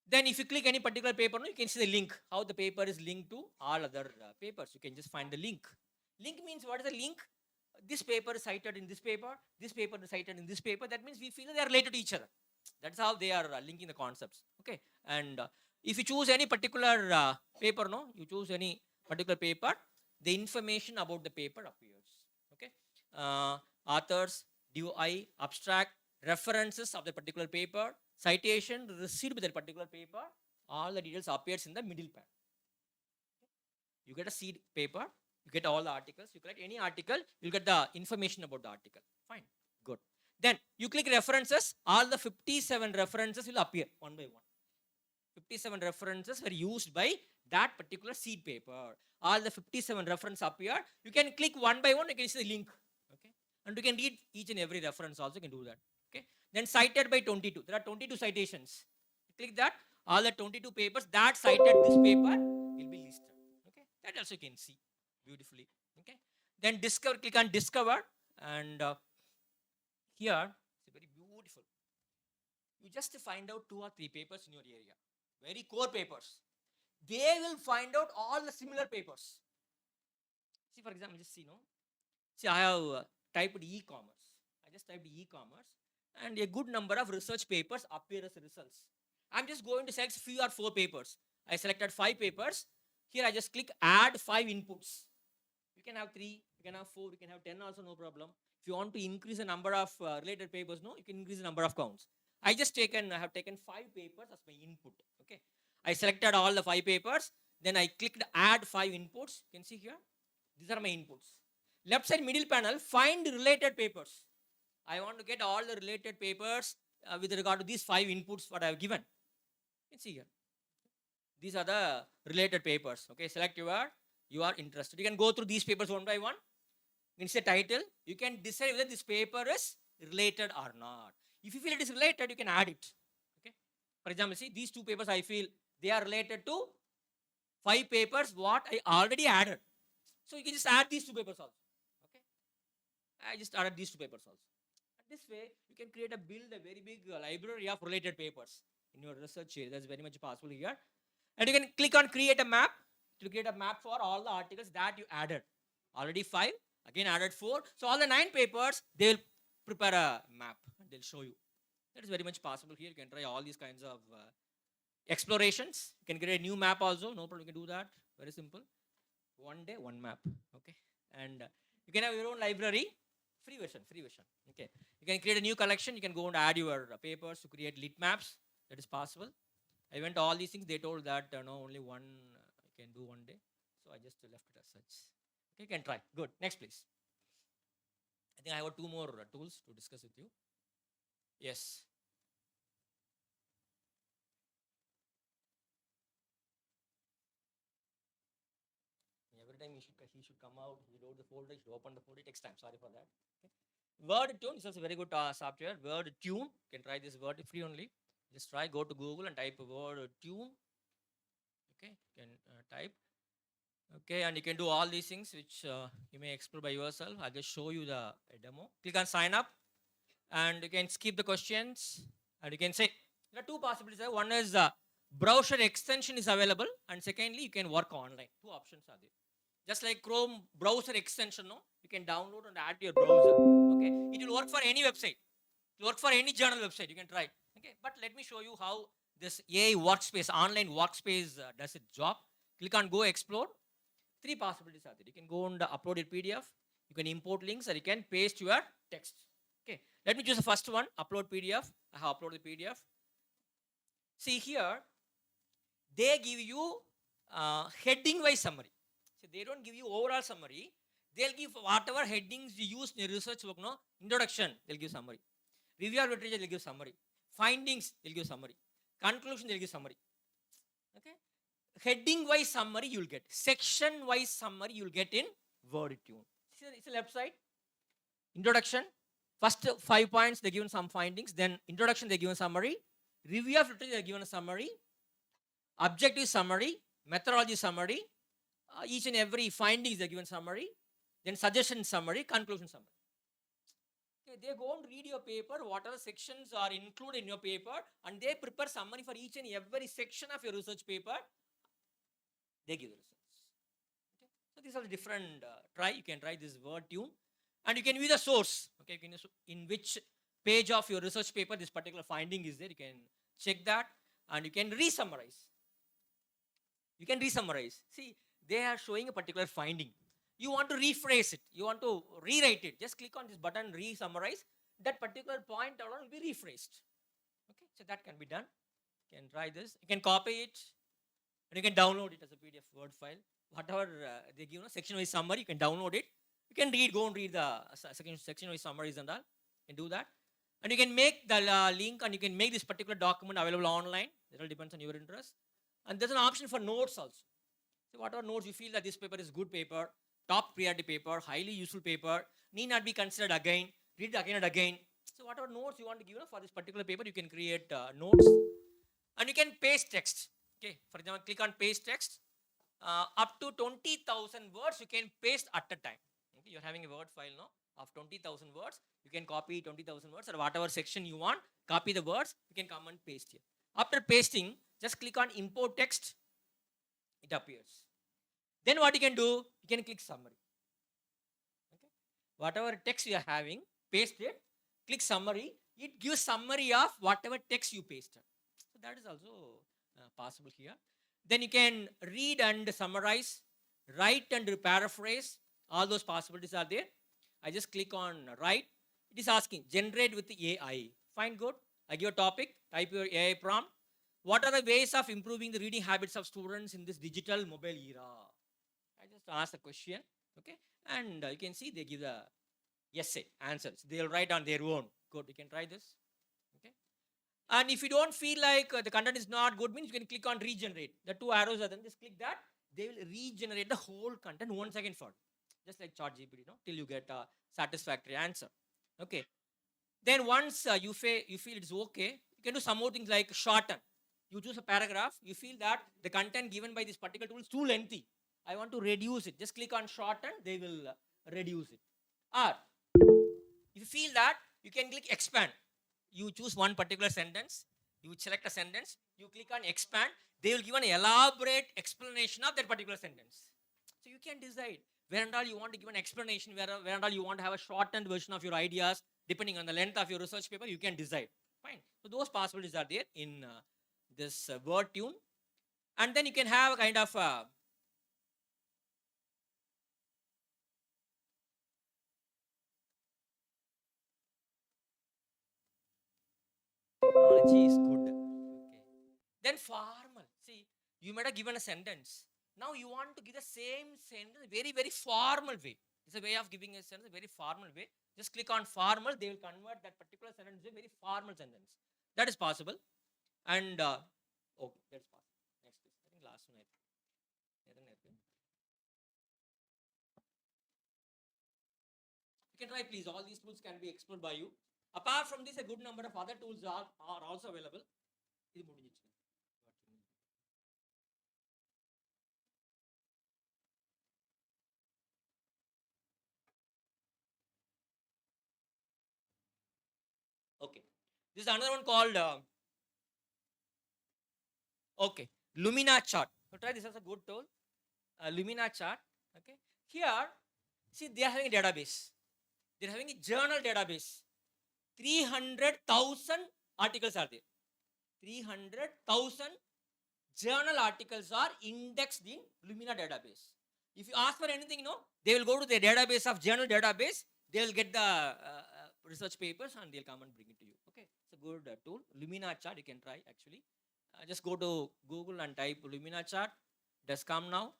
Then if you click any particular paper, you can see the link, how the paper is linked to all other papers. You can just find the link. Link means what is the link? This paper is cited in this paper is cited in this paper. That means we feel they are related to each other. That's how they are linking the concepts. Okay, and if you choose any particular paper, you choose any particular paper, the information about the paper appears. Okay, authors, DOI, abstract, references of the particular paper, citation received by that particular paper, all the details appears in the middle panel. You get a seed paper, you get all the articles, you collect any article, you'll get the information about the article. Fine, good. Then you click references, all the 57 references will appear one by one. 57 references were used by that particular seed paper. All the 57 references appear. You can click one by one, you can see the link. Okay, and you can read each and every reference also, you can do that. Okay, then cited by 22. There are 22 citations. Click that. All the 22 papers that cited this paper will be listed. Okay, that also you can see beautifully. Okay, then discover. Click on discover, and here it's very beautiful. You just find out 2 or 3 papers in your area, very core papers. They will find out all the similar papers. See, for example, just see, see, I have typed e-commerce. I just typed e-commerce, and a good number of research papers appear as results. I'm just going to select 3 or 4 papers. I selected 5 papers. Here I just click add 5 inputs. You can have 3, you can have 4, you can have 10 also, no problem. If you want to increase the number of related papers, you can increase the number of counts. I have taken 5 papers as my input. Okay, I selected all the 5 papers. Then I clicked add 5 inputs. You can see here, these are my inputs. Left side middle panel, find related papers. I want to get all the related papers with regard to these 5 inputs what I have given. You can see here, these are the related papers. Okay, select you are interested. You can go through these papers one by one. You can see the title. You can decide whether this paper is related or not. If you feel it is related, you can add it. Okay, for example, see these 2 papers, I feel they are related to 5 papers what I already added. So you can just add these 2 papers also. Okay, I just added these 2 papers also. And this way you can build a very big library of related papers in your research area. That's very much possible here. And you can click on create a map to create a map for all the articles that you added. Already 5, again added 4. So all the 9 papers, they will prepare a map and they'll show you. That is very much possible here. You can try all these kinds of explorations. You can create a new map also. No problem, you can do that. Very simple. One day, one map. Okay, and you can have your own library. Free version. Okay, you can create a new collection. You can go and add your papers to create lit maps. That is possible. I went to all these things. They told that only one you can do one day. So I just left it as such. Okay, you can try. Good. Next, please. I think I have two more tools to discuss with you. Yes. Every time he should come out, he load the folder, he should open the folder, it takes time. Sorry for that. Okay. Word Tune is also a very good software. Word Tune, you can try this word free only. Just try, go to Google and type word Tune. Okay, you can type. Okay, and you can do all these things which you may explore by yourself. I'll just show you the demo. Click on sign up and you can skip the questions and you can say there are two possibilities. One is browser extension is available, and secondly, you can work online. Two options are there. Just like Chrome browser extension, no, you can download and add to your browser. Okay, it will work for any website. It will work for any journal website. You can try. Okay, but let me show you how this AI workspace, online workspace does its job. Click on Go Explore. Three possibilities are there. You can go and upload your PDF. You can import links, or you can paste your text. Okay, let me choose the first one. Upload PDF. I have uploaded the PDF. See here, they give you heading wise summary. So they don't give you overall summary. They'll give whatever headings you use in your research work. No, introduction, they'll give summary. Review of literature, they'll give summary. Findings, they'll give summary. Conclusion, they'll give summary. Okay, heading wise summary you'll get. Section wise summary you'll get in WordTune. It's a left side. Introduction. First 5 points they're given some findings. Then introduction they're given summary. Review of literature they're given a summary. Objective summary. Methodology summary. Each and every findings they're given summary. Then suggestion summary. Conclusion summary. Okay, they go and read your paper, whatever sections are included in your paper, and they prepare summary for each and every section of your research paper. They give the results. Okay, so these are the different try. You can try this WordTune, and you can view the source. Okay, you can in which page of your research paper this particular finding is there. You can check that, and you can re-summarize. You can re-summarize. See, they are showing a particular finding. You want to rephrase it, you want to rewrite it, just click on this button, re-summarize. That particular point alone will be rephrased. Okay, so that can be done. You can try this. You can copy it and you can download it as a PDF Word file. Whatever they give, section-wise summary, you can download it. You can go and read the section-wise summaries and all. You can do that. And you can make the link and you can make this particular document available online. It all depends on your interest. And there's an option for notes also. So whatever notes you feel that this paper is good paper, top priority paper, highly useful paper, need not be considered again, read it again and again. So whatever notes you want to give for this particular paper, you can create notes. And you can paste text. Okay, for example, click on paste text. Up to 20,000 words you can paste at a time. Okay, you're having a word file now of 20,000 words. You can copy 20,000 words or whatever section you want, copy the words, you can come and paste here. After pasting, just click on import text. It appears. Then what you can do, you can click summary. Okay, whatever text you are having, paste it, click summary. It gives summary of whatever text you pasted. So that is also possible here. Then you can read and summarize, write and paraphrase. All those possibilities are there. I just click on write. It is asking generate with the AI. Fine, good. I give a topic, type your AI prompt. What are the ways of improving the reading habits of students in this digital mobile era? I just ask the question, okay, and you can see they give the essay answers. They'll write on their own. Good, you can try this. Okay, and if you don't feel like the content is not good, means you can click on regenerate. The two arrows are then just click that. They will regenerate the whole content 1 second for, just like ChatGPT, till you get a satisfactory answer. Okay, then once you feel it's okay, you can do some more things like shorten. You choose a paragraph, you feel that the content given by this particular tool is too lengthy, I want to reduce it, just click on shorten, they will reduce it. Or if you feel that, you can click expand. You choose one particular sentence, you select a sentence, you click on expand, they will give an elaborate explanation of that particular sentence. So you can decide where and all you want to give an explanation, where and all you want to have a shortened version of your ideas, depending on the length of your research paper, you can decide. Fine. So those possibilities are there in this WordTune. And then you can have a kind of technology is good. Okay. Then formal. See, you might have given a sentence. Now you want to give the same sentence very, very formal way. It's a way of giving a sentence, a very formal way. Just click on formal, they will convert that particular sentence into a very formal sentence. That is possible. And okay, that's possible. Next, please. I think last one. You can try, please. All these tools can be explored by you. Apart from this, a good number of other tools are also available. Okay. This is another one called okay, Lumina chart. So try this as a good tool. Lumina chart. Okay. Here, see, they are having a database. They are having a journal database. 300,000 articles are there. 300,000 journal articles are indexed in Lumina database. If you ask for anything, they will go to the database of journal database. They will get the research papers and they'll come and bring it to you. Okay, it's a good tool. Lumina chart you can try actually. Just go to Google and type Lumina chart. It has come now.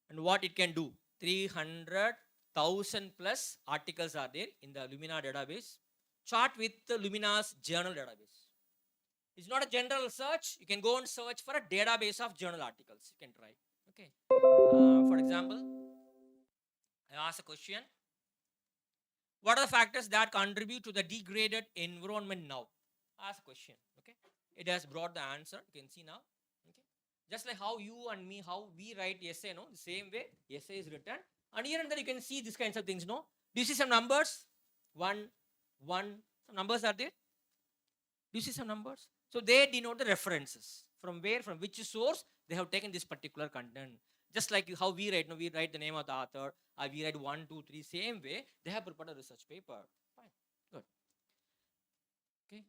And what it can do, 300,000 plus articles are there in the Lumina database. Chart with the Lumina's journal database. It's not a general search. You can go and search for a database of journal articles. You can try. Okay. For example, I ask a question. What are the factors that contribute to the degraded environment now? Ask a question. Okay. It has brought the answer. You can see now. Okay. Just like how you and me, how we write essay, the same way essay is written. And here and there you can see these kinds of things, Do you see some numbers? One, some numbers are there. Do you see some numbers? So they denote the references. From where, from which source they have taken this particular content. Just like how we write, we write the name of the author, we write 1, 2, 3, same way, they have prepared a research paper. Fine, good. Okay.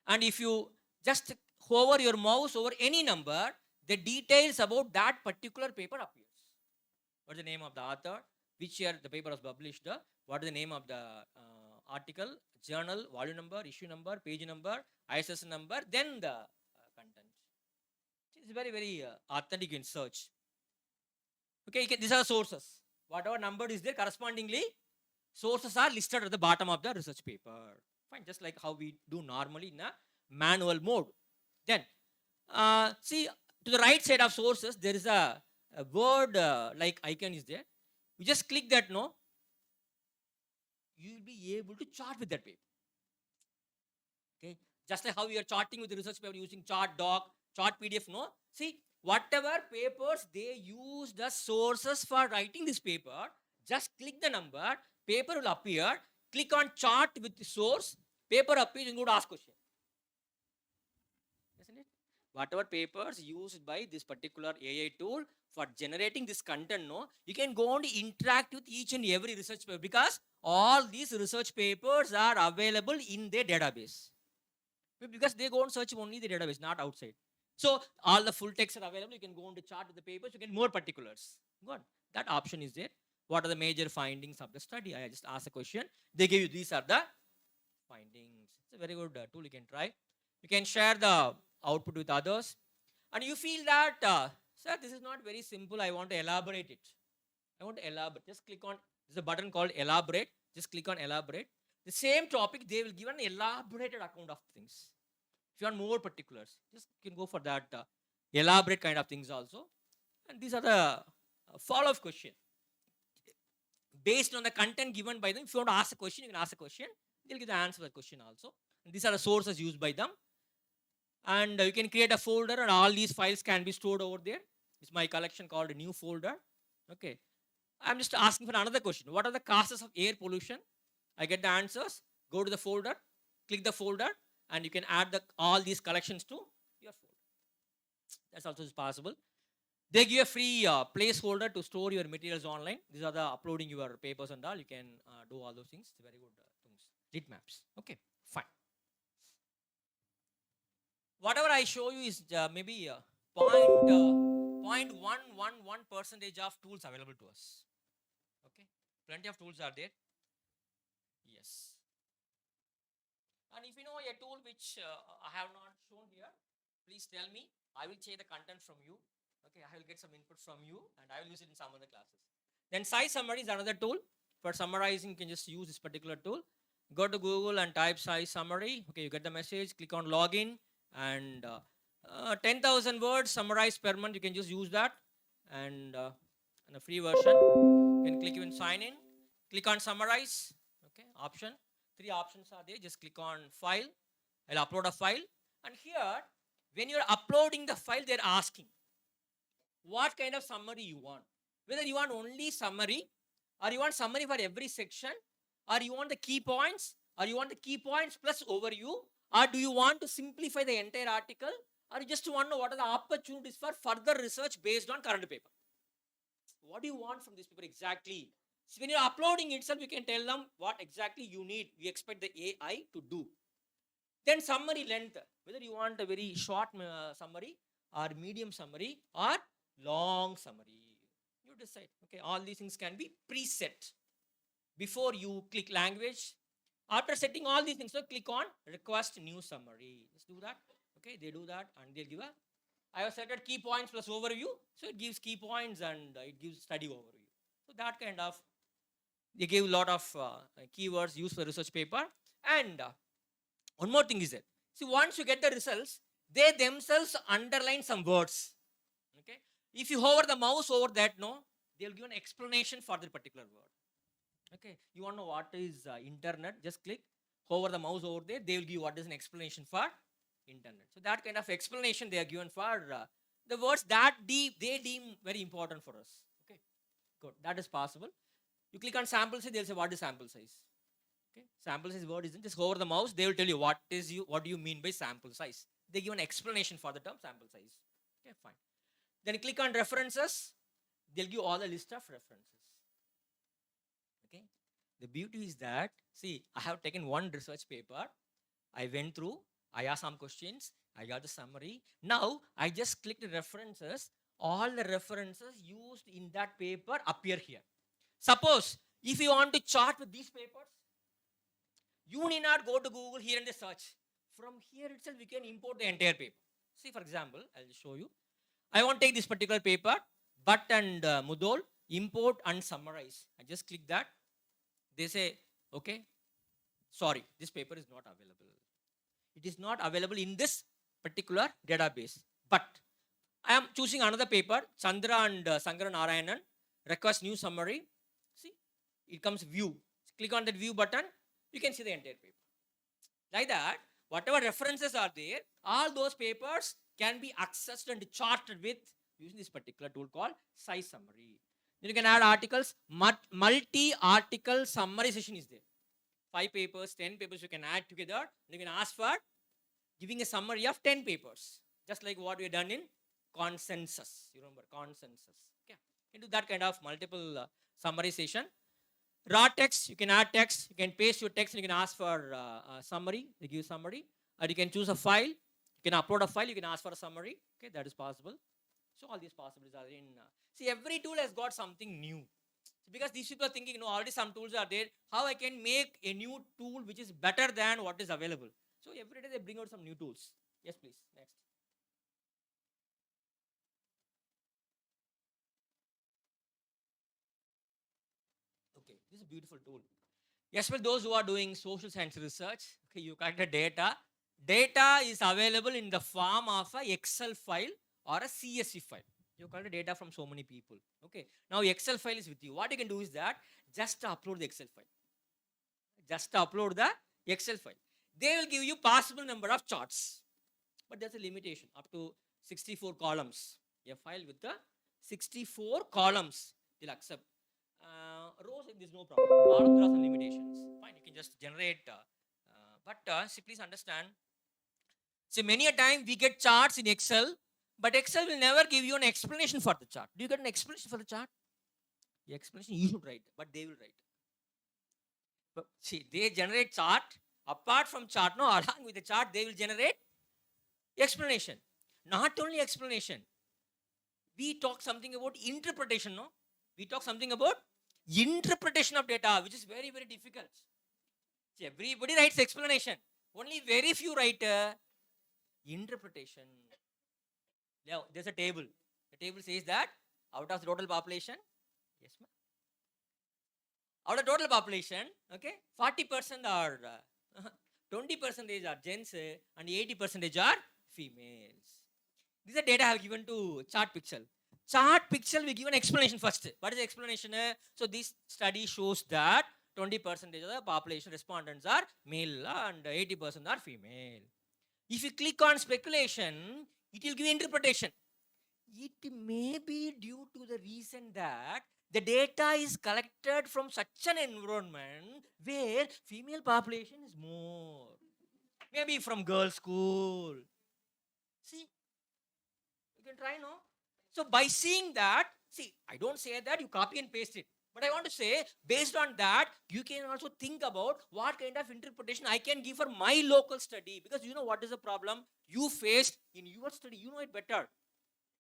And if you just hover your mouse over any number, the details about that particular paper appears. What is the name of the author, which year the paper was published, what is the name of the article, journal, volume number, issue number, page number, ISSN number, then the content. It's very, very authentic in search. Okay, these are the sources. Whatever number is there, correspondingly, sources are listed at the bottom of the research paper. Fine, just like how we do normally in a manual mode. Then, see, to the right side of sources, there is a word like icon is there. You just click that, you will be able to chart with that paper. Okay, just like how we are charting with the research paper using chart doc, chart PDF, see, whatever papers they use the sources for writing this paper, just click the number, paper will appear, click on chart with the source, paper appears, and go to ask question. Isn't it? Whatever papers used by this particular AI tool for generating this content, you can go and interact with each and every research paper because all these research papers are available in their database. Because they go and search only the database, not outside. So all the full text are available. You can go on to chart with the papers. You get more particulars. Good. That option is there. What are the major findings of the study? I just asked a question. They give you these are the findings. It's a very good tool. You can try. You can share the output with others. And you feel that, sir, this is not very simple. I want to elaborate it. I want to elaborate. Just click on, there's a button called elaborate. Just click on elaborate. The same topic, they will give an elaborated account of things. If you want more particulars, just you can go for that elaborate kind of things also. And these are the follow-up questions. Based on the content given by them, if you want to ask a question, you can ask a question. They'll give the answer to the question also. And these are the sources used by them. And you can create a folder and all these files can be stored over there. It's my collection called a new folder. Okay. I'm just asking for another question. What are the causes of air pollution? I get the answers. Go to the folder, click the folder, and you can add all these collections to your folder. That's also possible. They give a free placeholder to store your materials online. These are the uploading your papers and all. You can do all those things. It's very good things. Mindmaps. Okay, fine. Whatever I show you is maybe 0.111% of tools available to us. Okay, plenty of tools are there. Yes. And if you know a tool which I have not shown here, please tell me. I will check the content from you. Okay, I will get some input from you and I will use it in some other classes. Then size summary is another tool. For summarizing, you can just use this particular tool. Go to Google and type size summary. Okay, you get the message, click on login, and 10,000 words summarized per month. You can just use that. And in a free version, you can click even sign in, click on summarize. Okay, option. 3 options are there. Just click on file. I'll upload a file. And here, when you're uploading the file, they're asking what kind of summary you want. Whether you want only summary, or you want summary for every section, or you want the key points, or you want the key points plus overview, or do you want to simplify the entire article, or you just want to know what are the opportunities for further research based on current paper. What do you want from this paper exactly? So when you're uploading itself, you can tell them what exactly you need. We expect the AI to do. Then summary length, whether you want a very short summary, or medium summary, or long summary. You decide. Okay, all these things can be preset before you click language. After setting all these things, so click on request new summary. Just do that. Okay, they do that and they'll give a. I have set key points plus overview, so it gives key points and it gives study overview. So that kind of, they give a lot of keywords used for research paper. And one more thing is that, see, once you get the results, they themselves underline some words. Okay, if you hover the mouse over that, no, they'll give an explanation for the particular word. Okay, you want to know what is internet? Just click, hover the mouse over there. They will give what is an explanation for internet. So that kind of explanation they are given for the words that they deem very important for us. Okay, good. That is possible. You click on sample size, they'll say what is sample size. Okay, sample size word isn't, just hover the mouse. They will tell you what do you mean by sample size. They give an explanation for the term sample size. Okay, fine. Then click on references. They'll give all the list of references. Okay. The beauty is that, see, I have taken one research paper. I went through, I asked some questions, I got the summary. Now, I just click the references. All the references used in that paper appear here. Suppose, if you want to chart with these papers, you need not go to Google here and the search. From here itself, we can import the entire paper. See, for example, I'll show you. I want to take this particular paper, Bhatt and Mudol, import and summarize. I just click that. They say, okay, sorry, this paper is not available. It is not available in this particular database. But I am choosing another paper, Chandra and Sankara Narayanan, request new summary. See, it comes view. Click on that view button, you can see the entire paper. Like that, whatever references are there, all those papers can be accessed and charted with using this particular tool called size summary. Then you can add articles. Multi-article summarization is there. 5 papers, 10 papers you can add together. You can ask for giving a summary of 10 papers. Just like what we have done in consensus. You remember consensus. Okay. You can do that kind of multiple summarization. Raw text, you can add text. You can paste your text and you can ask for a summary. They give summary. Or you can choose a file. You can upload a file. You can ask for a summary. Okay, that is possible. So all these possibilities are in. See, every tool has got something new. Because these people are thinking, already some tools are there. How I can make a new tool which is better than what is available. So every day they bring out some new tools. Yes, please. Next. Okay, this is a beautiful tool. Yes, well, those who are doing social science research, okay, you collect the data. Data is available in the form of an Excel file or a CSV file. You collect the data from so many people. Okay, now Excel file is with you. What you can do is that just upload the Excel file. Just upload the Excel file. They will give you possible number of charts. But there's a limitation up to 64 columns. A file with the 64 columns they'll accept. Rows, there's no problem. Columns, there are some limitations. Fine, you can just generate. See, please understand. See, many a time we get charts in Excel, but Excel will never give you an explanation for the chart. Do you get an explanation for the chart? The explanation you should write, but they will write. But see, they generate chart. Apart from chart, no, along with the chart, they will generate explanation. Not only explanation. We talk something about interpretation, no? We talk something about interpretation of data, which is very, very difficult. See, everybody writes explanation. Only very few write interpretation. Now, there's a table. The table says that out of the total population, yes, ma'am. Out of total population, okay, 40% are 20% are gents and 80% are females. These are data I have given to chart pixel. Chart pixel we give an explanation first. What is the explanation? So this study shows that 20% of the population respondents are male and 80% are female. If you click on speculation, it will give interpretation. It may be due to the reason that the data is collected from such an environment where female population is more. Maybe from girls' school. See, you can try, no? So by seeing that, see, I don't say that you copy and paste it. But I want to say, based on that, you can also think about what kind of interpretation I can give for my local study. Because you know what is the problem you faced in your study. You know it better.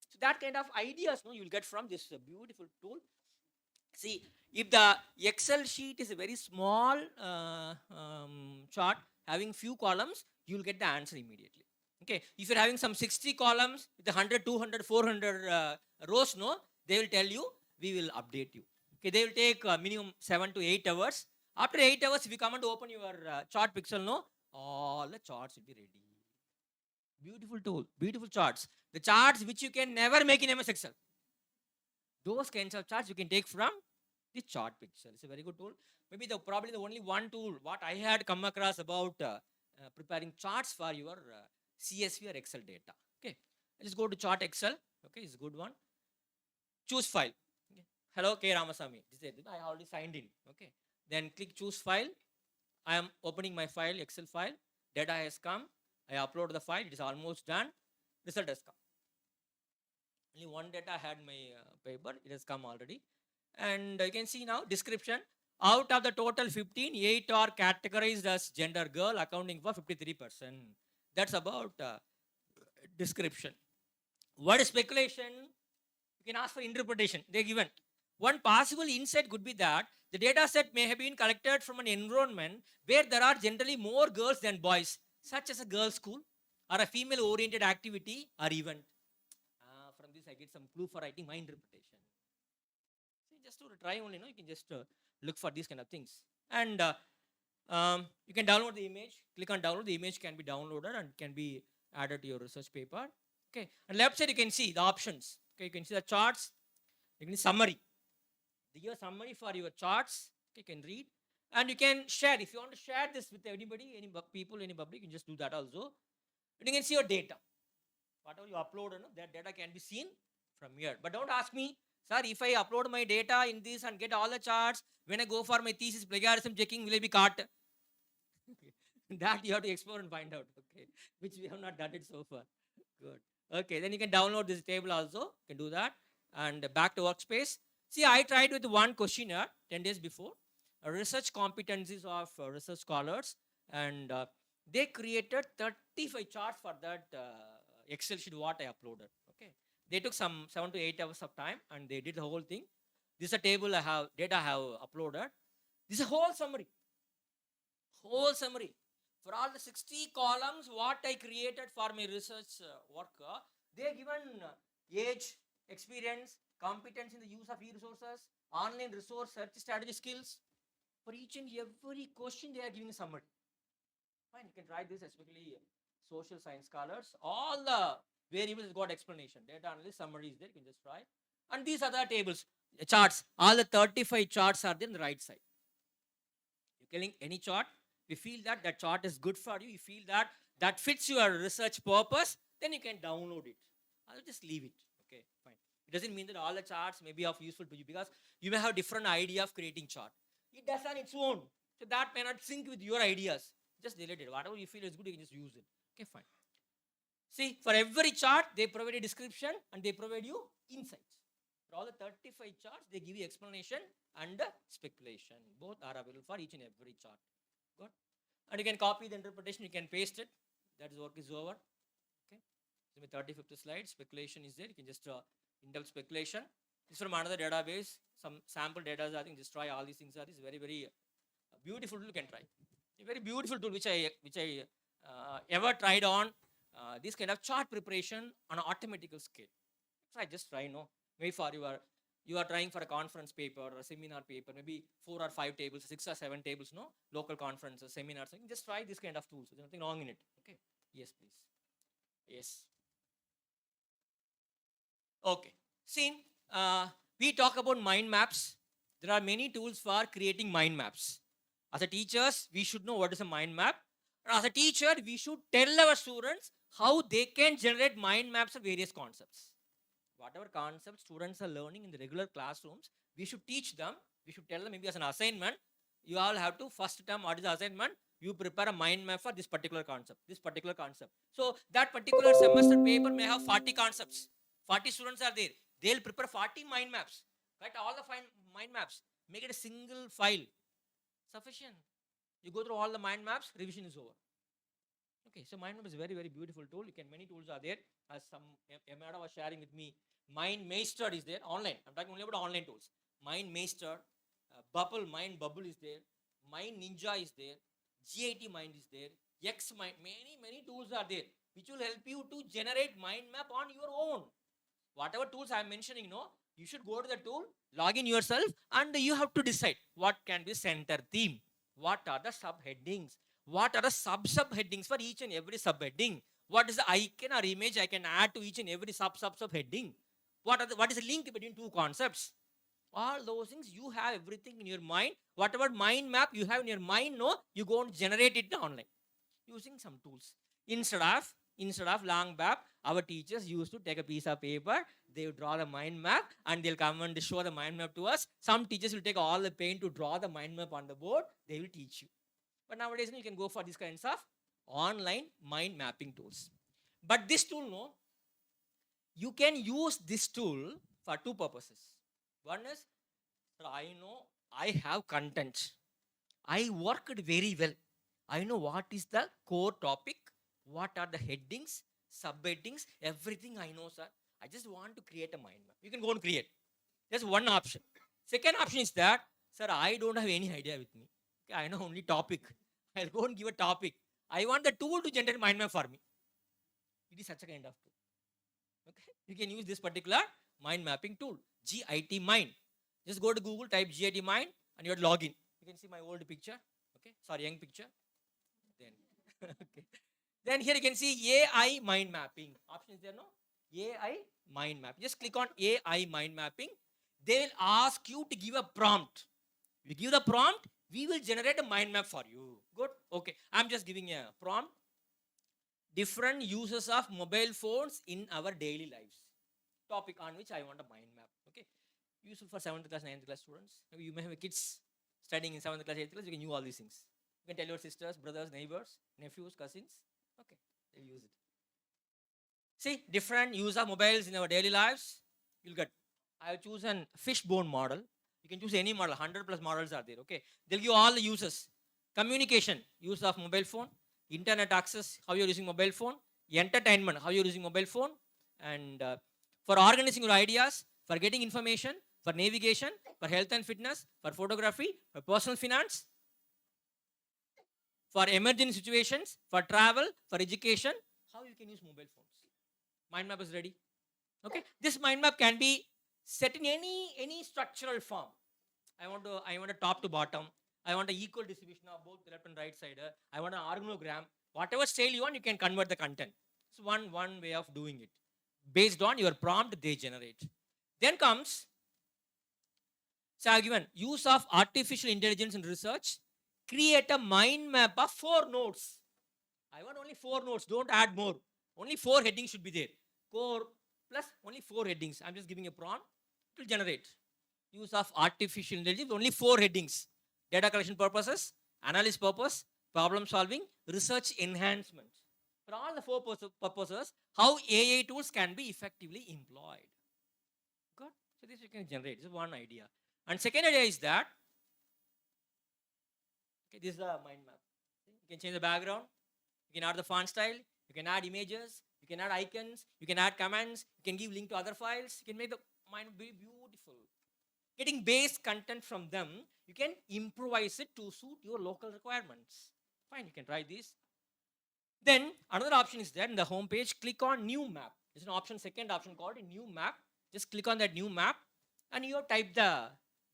So that kind of ideas, no, you will get from this beautiful tool. See, if the Excel sheet is a very small chart having few columns, you will get the answer immediately. Okay, if you're having some 60 columns with 100, 200, 400 rows, no, they will tell you, we will update you. Okay, they will take minimum 7 to 8 hours. After 8 hours, if you come and open your chart pixel, no, all the charts will be ready. Beautiful tool, beautiful charts. The charts which you can never make in MS Excel. Those kinds of charts you can take from the chart pixel. It's a very good tool. Maybe probably the only one tool what I had come across about preparing charts for your CSV or Excel data. Okay, let's go to chart Excel. Okay, it's a good one. Choose file. Okay. Hello, K.Ramasamy. I already signed in. Okay, then click choose file. I am opening my file, Excel file. Data has come. I upload the file. It is almost done. Result has come. Only one data had my paper. It has come already. And you can see now description. Out of the total 15, 8 are categorized as gender girl, accounting for 53%. That's about description. What is speculation? You can ask for interpretation. They're given. One possible insight could be that the data set may have been collected from an environment where there are generally more girls than boys, such as a girls' school or a female-oriented activity or event. From this, I get some clue for writing my interpretation. See, just to try only, no, you can just look for these kind of things. And you can download the image. Click on download. The image can be downloaded and can be added to your research paper. Okay. And left side, you can see the options. Okay, you can see the charts. You can see summary. The summary for your charts. Okay, you can read. And you can share. If you want to share this with anybody, any people, any public, you can just do that also. And you can see your data. Whatever you upload, that data can be seen from here. But don't ask me, sir, if I upload my data in this and get all the charts, when I go for my thesis plagiarism checking, will I be caught? That you have to explore and find out. Okay, which we have not done it so far. Good. Okay, then you can download this table also. You can do that. And back to workspace. See, I tried with one questionnaire 10 days before. Research competencies of research scholars. And they created 35 charts for that Excel sheet what I uploaded. Okay, they took some 7 to 8 hours of time and they did the whole thing. This is a table I have, data I have uploaded. This is a whole summary. Whole summary. For all the 60 columns what I created for my research work, they are given age, experience, competence in the use of e-resources, online resource search strategy skills. For each and every question, they are giving a summary. Fine, you can try this, especially social science scholars. All the variables got explanation. Data analysis summary is there. You can just try. And these are the tables, charts. All the 35 charts are there on the right side. You're killing any chart. If you feel that that chart is good for you, you feel that that fits your research purpose, then you can download it. I'll just leave it. Okay, fine. It doesn't mean that all the charts may be of useful to you because you may have different idea of creating chart. It does on its own. So that may not sync with your ideas. Just delete it. Whatever you feel is good, you can just use it. Okay, fine. See, for every chart, they provide a description and they provide you insights. For all the 35 charts, they give you explanation and speculation. Both are available for each and every chart. Good. And you can copy the interpretation, you can paste it. That is work is over. Okay. So my 35th slide, speculation is there. You can just in-depth speculation. This is from another database. Some sample data, I think just try all these things. This is very, very beautiful tool you can try. A very beautiful tool which I ever tried on this kind of chart preparation on an automatical scale. Try, just try, no. Maybe for you are trying for a conference paper or a seminar paper, maybe 4 or 5 tables, 6 or 7 tables, no, local conferences, seminars. Just try this kind of tools. There's nothing wrong in it. Okay. Yes, please. Yes. Okay. See, we talk about mind maps. There are many tools for creating mind maps. As a teachers, we should know what is a mind map. As a teacher, we should tell our students how they can generate mind maps of various concepts. Whatever concepts students are learning in the regular classrooms, we should teach them. We should tell them maybe as an assignment. You all have to first term, what is the assignment? You prepare a mind map for this particular concept. This particular concept. So that particular semester paper may have 40 concepts. 40 students are there. They'll prepare 40 mind maps. Write all the mind maps. Make it a single file. Sufficient. You go through all the mind maps, revision is over. Okay, so mind map is a very, very beautiful tool. You can, many tools are there. As some Emada was sharing with me, Mind Master is there online. I'm talking only about online tools. Mind Master, Mind Bubble is there, Mind Ninja is there, GIT Mind is there, X Mind, many tools are there which will help you to generate mind map on your own. Whatever tools I'm mentioning, no, you should go to the tool, log in yourself, and you have to decide what can be center theme, what are the subheadings, what are the subheadings for each and every subheading, what is the icon or image I can add to each and every subheading, what is the link between two concepts. All those things you have everything in your mind. Whatever mind map you have in your mind, no, you go and generate it online using some tools. Instead of long map, our teachers used to take a piece of paper, they would draw the mind map and they'll come and show the mind map to us. Some teachers will take all the pain to draw the mind map on the board, they will teach you. But nowadays you can go for these kinds of online mind mapping tools. But this tool, no, you can use this tool for two purposes. One is, I know I have content, I worked very well, I know what is the core topic, what are the headings, subheadings, everything I know, sir. I just want to create a mind map. You can go and create. That's one option. Second option is that, sir, I don't have any idea with me. Okay, I know only topic. I'll go and give a topic. I want the tool to generate mind map for me. It is such a kind of tool. Okay, you can use this particular mind mapping tool, GIT Mind. Just go to Google, type GIT Mind, and you have to log in. You can see my old picture. Okay, sorry, young picture. Then, okay. Then here you can see AI mind mapping. Option is there, no? AI mind map. Just click on AI mind mapping. They will ask you to give a prompt. You give the prompt, we will generate a mind map for you. Good. Okay. I'm just giving a prompt. Different uses of mobile phones in our daily lives. Topic on which I want a mind map. Okay. Useful for 7th class, 9th class students. Maybe you may have kids studying in 7th class, 8th class. You can use all these things. You can tell your sisters, brothers, neighbors, nephews, cousins. Okay. They'll use it. See, different use of mobiles in our daily lives. You'll get. I have chosen fishbone model. You can choose any model. 100 plus models are there. Okay. They'll give all the uses. Communication, use of mobile phone. Internet access, how you're using mobile phone. Entertainment, how you're using mobile phone. And for organizing your ideas, for getting information, for navigation, for health and fitness, for photography, for personal finance, for emergency situations, for travel, for education, how you can use mobile phones. Mind map is ready. Okay, this mind map can be set in any structural form. I want a top to bottom. I want an equal distribution of both left and right side. I want an organogram. Whatever style you want, you can convert the content. It's one way of doing it. Based on your prompt, they generate. Then comes, so I have given use of artificial intelligence in research. Create a mind map of 4 nodes. I want only 4 nodes. Don't add more. Only 4 headings should be there. Core plus only 4 headings. I'm just giving a prompt. It will generate. Use of artificial intelligence, only 4 headings. Data collection purposes, analysis purpose, problem solving, research enhancement. For all the 4 purposes, how AI tools can be effectively employed. Good. So this you can generate. This is one idea. And second idea is that, okay, this is the mind map. You can change the background. You can add the font style. You can add images. You can add icons. You can add commands. You can give link to other files. You can make the mind be beautiful. Getting base content from them, you can improvise it to suit your local requirements. Fine, you can try this. Then another option is there in the home page. Click on new map. There's an option, second option called a new map. Just click on that new map and you type the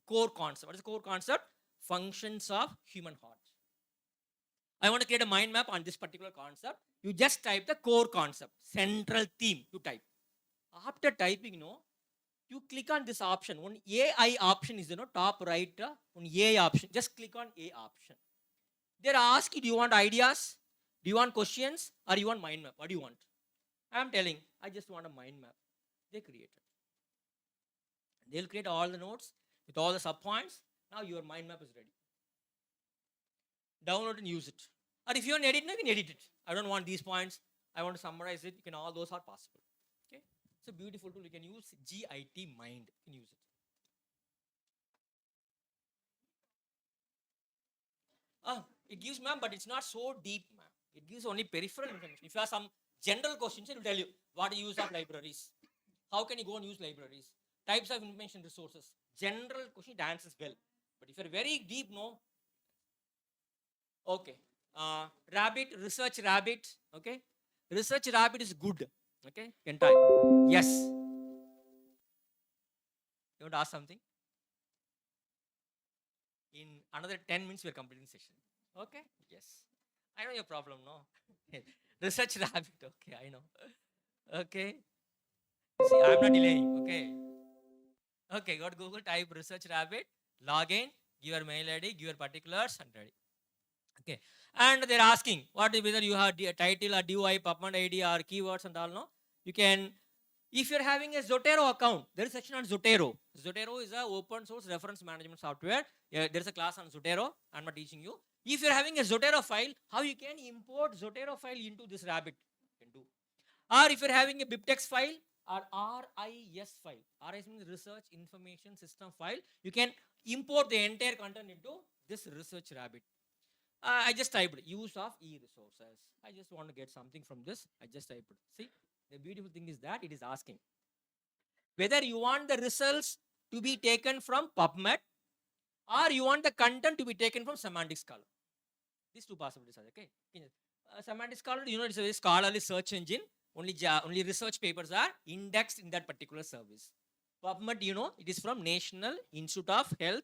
core concept. What is the core concept? Functions of human heart. I want to create a mind map on this particular concept. You just type the core concept, central theme, you type. After typing, you click on this option. One AI option is top right, one AI option. Just click on A option. They're asking, do you want ideas? Do you want questions? Or you want mind map? What do you want? I'm telling, I just want a mind map. They created. They'll create all the notes with all the subpoints. Now your mind map is ready. Download and use it. Or if you want to edit, you can edit it. I don't want these points. I want to summarize it. You can, all those are possible. Okay. It's a beautiful tool. You can use GIT Mind. You can use it. It gives map, but it's not so deep map. It gives only peripheral information. If you have some general questions, it will tell you what is the use of libraries. How can you go and use libraries? Types of information resources. General question, it answers well. But if you're very deep, no. Okay. Rabbit, research rabbit. Okay. Research rabbit is good. Okay. Can type. Yes. You want to ask something? In another 10 minutes, we are completing the session. Okay? Yes. I know your problem, no? Research rabbit. Okay, I know. Okay. See, I'm not delaying. Okay. Okay, go to Google, type research rabbit, log in, give your mail ID, give your particulars, and ready. Okay. And they're asking whether you have a title or DUI, PubMed ID, or keywords and all, no? You can, if you're having a Zotero account, there is a section on Zotero. Zotero is an open source reference management software. There's a class on Zotero. I'm not teaching you. If you're having a Zotero file, how you can import Zotero file into this rabbit? You can do. Or if you're having a BibTeX file or RIS file, RIS means Research Information System file, you can import the entire content into this research rabbit. I just typed use of e-resources. I just want to get something from this. I just typed. See, the beautiful thing is that it is asking whether you want the results to be taken from PubMed or you want the content to be taken from Semantic Scholar. These two possibilities are okay. Semantic Scholar, it's a very scholarly search engine. Only research papers are indexed in that particular service. PubMed, it is from National Institute of Health,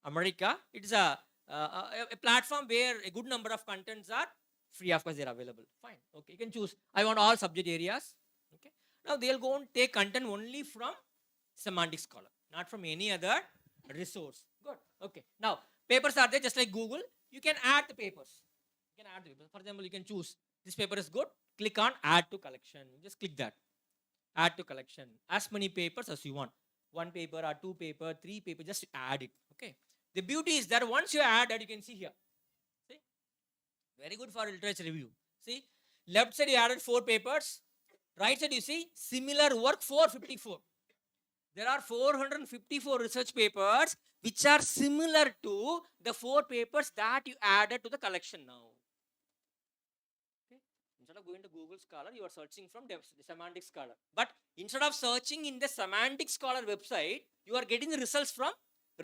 America. It is a platform where a good number of contents are free. Of course, they're available. Fine. Okay, you can choose. I want all subject areas. Okay. Now they'll go and take content only from Semantic Scholar, not from any other resource. Good. Okay. Now papers are there just like Google. You can add the papers. You can add the papers. For example, you can choose this paper is good. Click on add to collection. Just click that. Add to collection. As many papers as you want. 1 paper or 2 paper, 3 paper. Just add it. Okay. The beauty is that once you add that, you can see here. See? Very good for literature review. See? Left side you added 4 papers. Right side you see similar work 454. There are 454 research papers which are similar to the 4 papers that you added to the collection now. Okay? Instead of going to Google Scholar, you are searching from the Semantic Scholar. But instead of searching in the Semantic Scholar website, you are getting the results from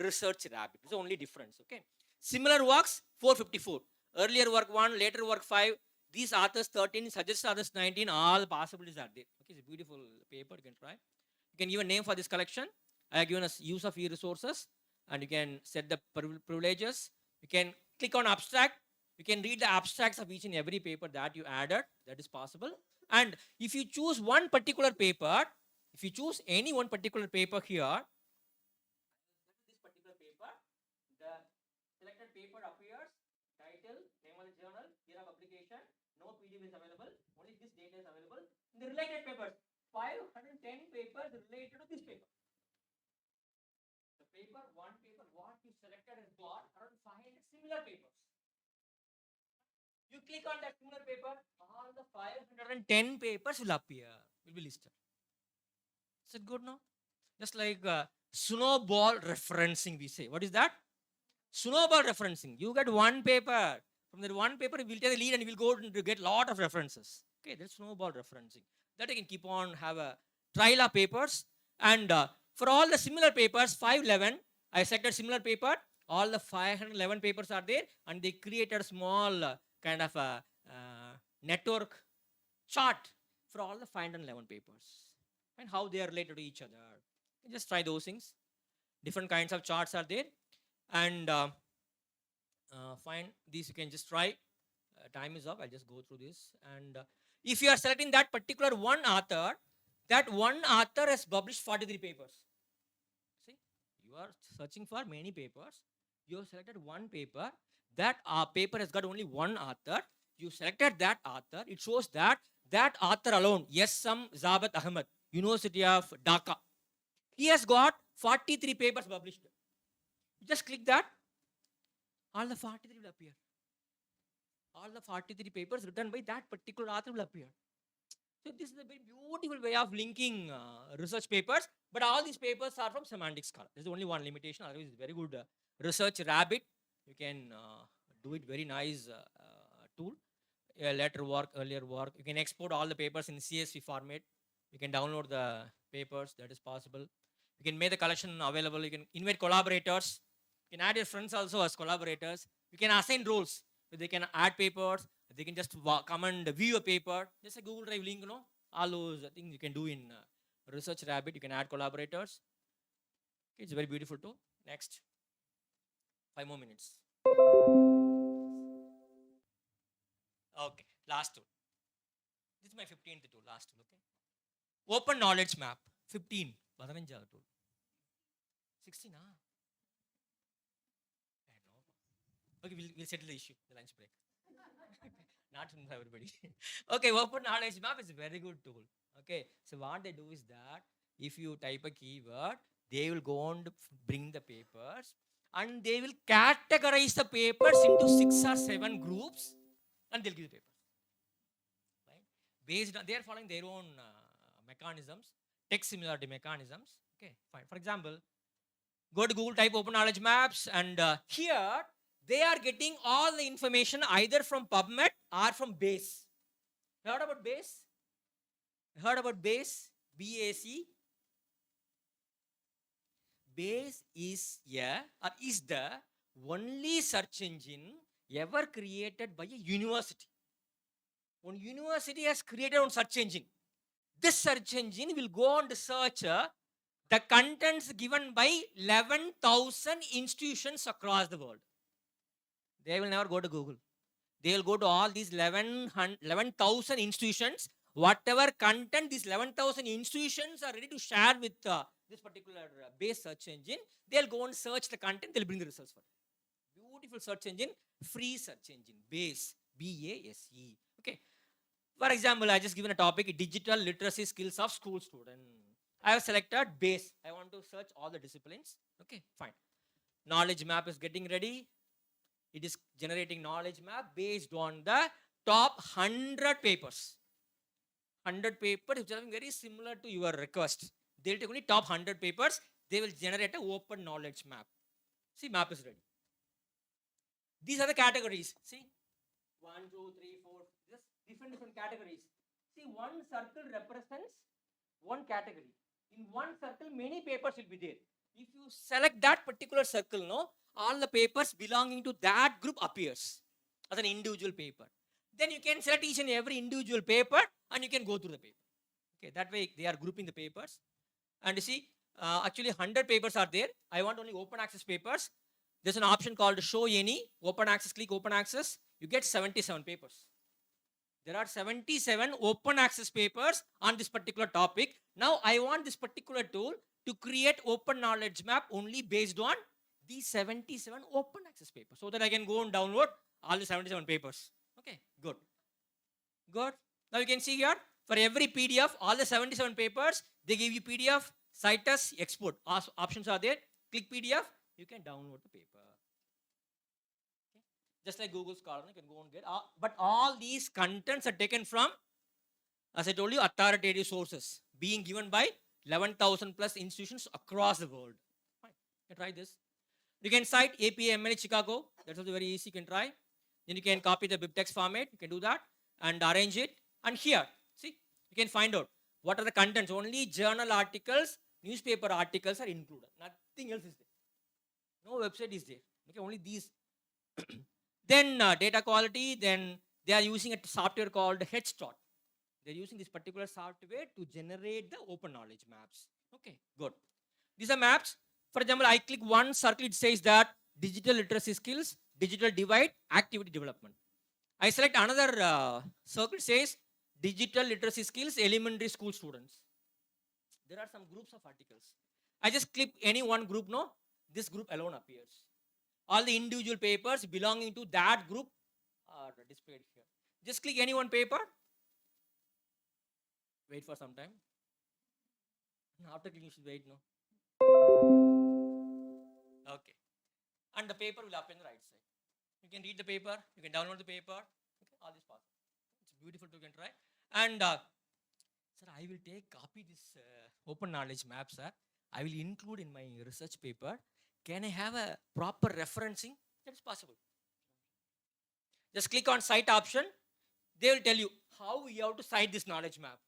Research Rabbit. It's the only difference. Okay. Similar works 454. Earlier work 1, later work 5. These authors 13, suggest authors 19. All the possibilities are there. Okay, it's a beautiful paper. You can try. You can give a name for this collection. I have given us use of e-resources, and you can set the privileges. You can click on abstract. You can read the abstracts of each and every paper that you added. That is possible. And if you choose one particular paper, if you choose any one particular paper here, selected paper appears, title, name of the journal, year of publication, no PDF is available, only this data is available. In the related papers, 510 papers related to this paper. The paper, one paper, what you selected and got around 500 similar papers. You click on that similar paper, all the 510 papers will appear, will be listed. Is it good now? Just like snowball referencing, we say. What is that? Snowball referencing. You get one paper. From that one paper, we'll take the lead and we'll go to get a lot of references. Okay, that's snowball referencing. That I can keep on, have a trial of papers. And for all the similar papers, 511, I selected similar paper. All the 511 papers are there. And they created a small kind of a network chart for all the 511 papers and how they are related to each other. You just try those things. Different kinds of charts are there, and fine, these you can just try. Time is up. I'll just go through this. And if you are selecting that particular one author, that one author has published 43 papers. See, you are searching for many papers. You have selected one paper. That paper has got only one author. You selected that author. It shows that that author alone, Yesam Zabat Ahmed, University of Dhaka, he has got 43 papers published. You just click that, all the 43 will appear. All the 43 papers written by that particular author will appear. So this is a very beautiful way of linking research papers, but all these papers are from Semantic Scholar. There's only one limitation, otherwise it's very good research rabbit. You can do it very nice tool. Later work, earlier work. You can export all the papers in CSV format. You can download the papers, that is possible. You can make the collection available. You can invite collaborators. You can add your friends also as collaborators. You can assign roles. They can add papers. They can just come and view a paper. Just a Google Drive link, all those things you can do in Research Rabbit. You can add collaborators. Okay, it's a very beautiful tool. Next. 5 more minutes. Okay, last tool. This is my 15th tool, last tool, okay? Open Knowledge Map, 15. 15 tool. 16, I know. Okay, we'll settle the issue, the lunch break. Not for everybody. Okay, Open Knowledge Map is a very good tool. Okay, so what they do is that if you type a keyword, they will go and bring the papers and they will categorize the papers into 6 or 7 groups and they'll give the papers. Right? Based on, they are following their own mechanisms, text similarity mechanisms. Okay, fine. For example, go to Google, type Open Knowledge Maps, and here they are getting all the information either from PubMed or from Base. Heard about Base? Heard about Base? BAC? Base is the only search engine ever created by a university. One university has created one search engine. This search engine will go and search the contents given by 11,000 institutions across the world. They will never go to Google. They will go to all these 11,000 institutions. Whatever content these 11,000 institutions are ready to share with this particular Base search engine, they'll go and search the content. They'll bring the results for it. Beautiful search engine, free search engine, Base, BASE. Okay. For example, I just given a topic, digital literacy skills of school student. I have selected Base. I want to search all the disciplines. Okay, fine. Knowledge map is getting ready. It is generating knowledge map based on the top 100 papers. 100 papers which are very similar to your request. They'll take only top 100 papers. They will generate an open knowledge map. See, map is ready. These are the categories. See, 1, 2, 3, 4. Just different categories. See, one circle represents one category. In one circle, many papers will be there. If you select that particular circle, all the papers belonging to that group appears as an individual paper. Then you can select each and every individual paper and you can go through the paper. Okay, that way they are grouping the papers. And you see, actually 100 papers are there. I want only open access papers. There's an option called show any. Open access, click open access. You get 77 papers. There are 77 open access papers on this particular topic. Now I want this particular tool to create open knowledge map only based on these 77 open access papers, so that I can go and download all the 77 papers. Okay, good. Good. Now you can see here, for every PDF, all the 77 papers, they give you PDF, cite as, export. Options are there. Click PDF, you can download the paper. Just like Google Scholar, you can go and get. But all these contents are taken from, as I told you, authoritative sources being given by 11,000 plus institutions across the world. Fine. You can try this. You can cite APA Chicago. That's also very easy. You can try. Then you can copy the BibTeX format. You can do that and arrange it. And here, see, you can find out what are the contents. Only journal articles, newspaper articles are included. Nothing else is there. No website is there. Okay, only these. Then data quality, then they are using a software called HedStart. They're using this particular software to generate the open knowledge maps. Okay, good. These are maps. For example, I click one circle, it says that digital literacy skills, digital divide, activity development. I select another circle, says digital literacy skills, elementary school students. There are some groups of articles. I just click any one group, no, this group alone appears. All the individual papers belonging to that group are displayed here. Just click any one paper. Wait for some time. After clicking, you should wait, no? Okay. And the paper will appear on the right side. You can read the paper, you can download the paper. Okay, all this possible. It's beautiful to can try. And sir, I will take copy this open knowledge map, sir. I will include in my research paper. Can I have a proper referencing? That is possible. Just click on cite option. They will tell you how you have to cite this knowledge map.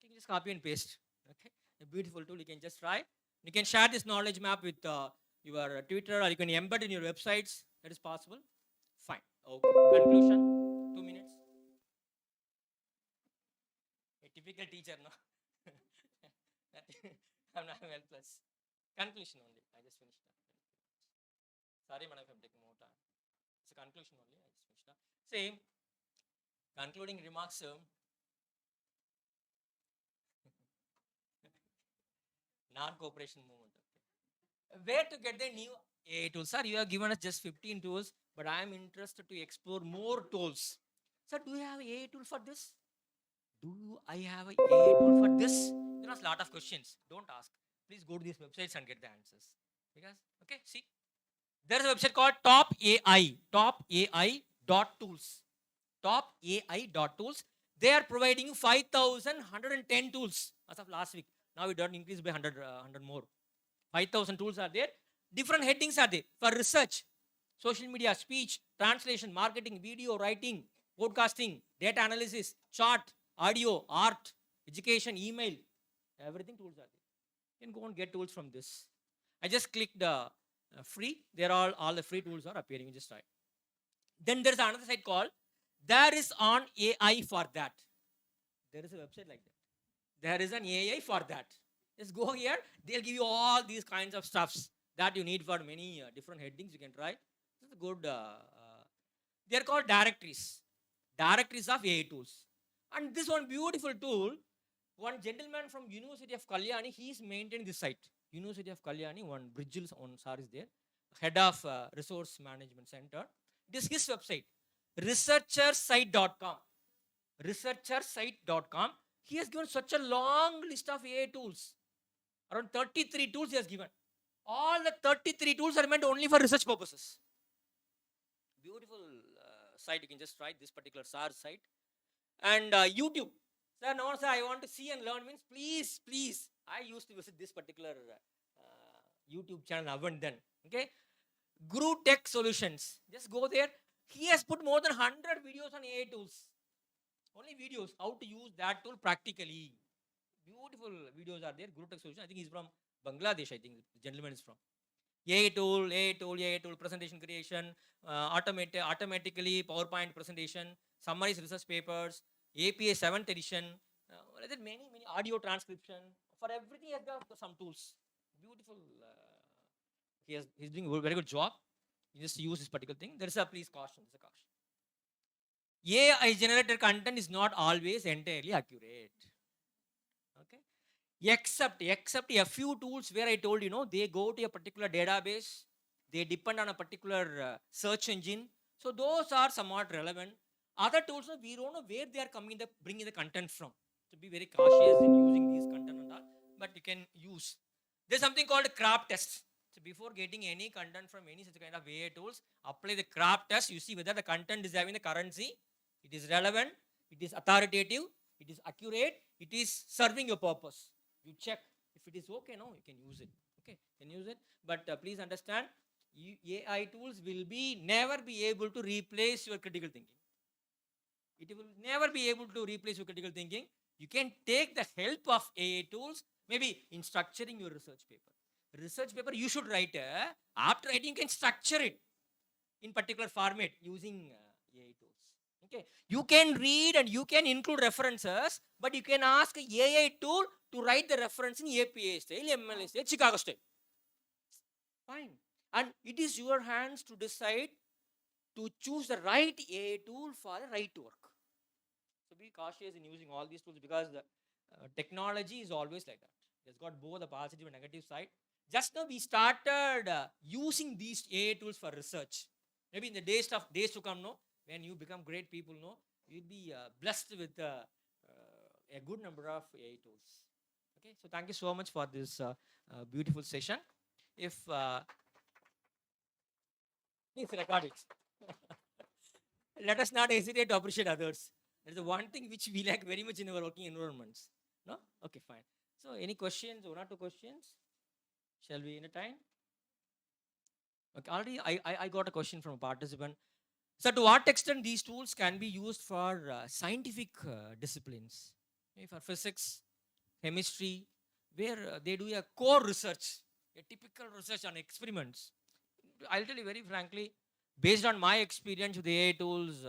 You can just copy and paste. Okay, a beautiful tool. You can just try. You can share this knowledge map with your Twitter, or you can embed in your websites. That is possible. Fine. Okay. Conclusion. 2 minutes. A typical teacher, no? I'm not well plus. Conclusion only. I just finished up. Sorry, madam, if I'm taking more time. It's a conclusion only. I just finished up. Same. Concluding remarks. Non-cooperation movement. Okay. Where to get the new AI tools? Sir, you have given us just 15 tools, but I am interested to explore more tools. Sir, do you have AI tool for this? Do I have a AI tool for this? There are a lot of questions. Don't ask. Please go to these websites and get the answers. Because, okay, see. There is a website called Top AI, topai.tools. Topai.tools. They are providing you 5,110 tools as of last week. Now it doesn't increase by 100 more. 5,000 tools are there. Different headings are there for research, social media, speech, translation, marketing, video, writing, podcasting, data analysis, chart, audio, art, education, email. Everything tools are there. You can go and get tools from this. I just clicked the free. There are all the free tools are appearing. You just try. Then there's another site called There is on AI for that. There is a website like that. There is an AI for that. Just go here. They'll give you all these kinds of stuffs that you need for many different headings. You can try. It's a good. They are called directories. Directories of AI tools. And this one beautiful tool. One gentleman from University of Kalyani, he's maintained this site. University of Kalyani, one Bridgel on SAR is there, head of Resource Management Center. It is his website, researchersite.com. Researchersite.com. He has given such a long list of AI tools. Around 33 tools he has given. All the 33 tools are meant only for research purposes. Beautiful site. You can just try this particular SAR site. And YouTube. Sir, no, sir, I want to see and learn. Means please. I used to visit this particular YouTube channel now and then. Okay. Guru Tech Solutions. Just go there. He has put more than 100 videos on AI tools. Only videos. How to use that tool practically. Beautiful videos are there. Guru Tech Solutions. I think he's from Bangladesh. I think the gentleman is from. AI tool, presentation creation, automatically PowerPoint presentation, summaries research papers, APA 7th edition, many audio transcription. For everything, he has got some tools. Beautiful. He's doing a very good job. You just use this particular thing. There is a please caution. There's a caution. AI generated content is not always entirely accurate. Okay. Except a few tools where I told they go to a particular database, they depend on a particular search engine. So those are somewhat relevant. Other tools, we don't know where they are bringing the content from. So be very cautious in using these content and all. But you can use. There's something called a craft test. So before getting any content from any such kind of AI tools, apply the craft test. You see whether the content is having the currency, it is relevant, it is authoritative, it is accurate, it is serving your purpose. You check. If it is okay, no, you can use it. Okay, you can use it. But please understand, AI tools will never be able to replace your critical thinking. It will never be able to replace your critical thinking. You can take the help of AI tools, maybe in structuring your research paper. Research paper you should write. After writing, you can structure it in particular format using AI tools. Okay, you can read and you can include references, but you can ask a AI tool to write the reference in APA style, MLA style, Chicago style. Fine. And it is your hands to decide to choose the right AI tool for the right work. So be cautious in using all these tools, because the technology is always like that. It's got both the positive and negative side. Just now we started using these AI tools for research. Maybe in the days to come, no, when you become great people, no, you'll be blessed with a good number of AI tools. Okay, so thank you so much for this beautiful session. If please record it. Let us not hesitate to appreciate others. That is the one thing which we lack very much in our working environments. No? Okay, fine. So, any questions? One or two questions? Shall we entertain? Okay, already I got a question from a participant. So, to what extent these tools can be used for scientific disciplines? Okay, for physics, chemistry, where they do a core research, a typical research on experiments. I'll tell you very frankly, based on my experience with AI tools,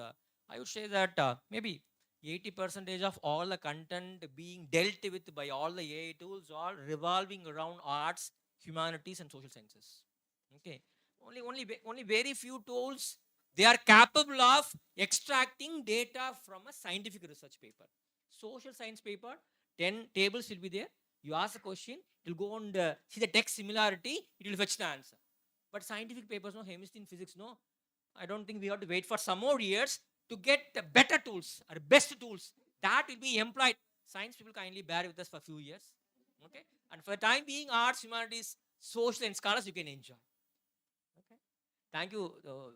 I would say that maybe 80% of all the content being dealt with by all the AI tools are revolving around arts, humanities, and social sciences. Okay, only very few tools they are capable of extracting data from a scientific research paper. Social science paper, 10 tables will be there. You ask a question, it will go and see the text similarity, it will fetch the answer. But scientific papers, no, chemistry and physics, no, I don't think we have to wait for some more years to get the better tools or best tools that will be employed. Science people kindly bear with us for a few years. Okay. And for the time being, arts, humanities, social, and scholars, you can enjoy. Okay. Thank you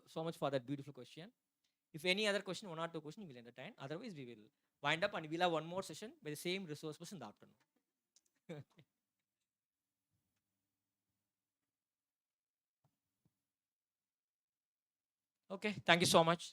so much for that beautiful question. If any other question, one or two questions, we will entertain. Otherwise, we will wind up and we'll have one more session by the same resource person in the afternoon. Okay. Thank you so much.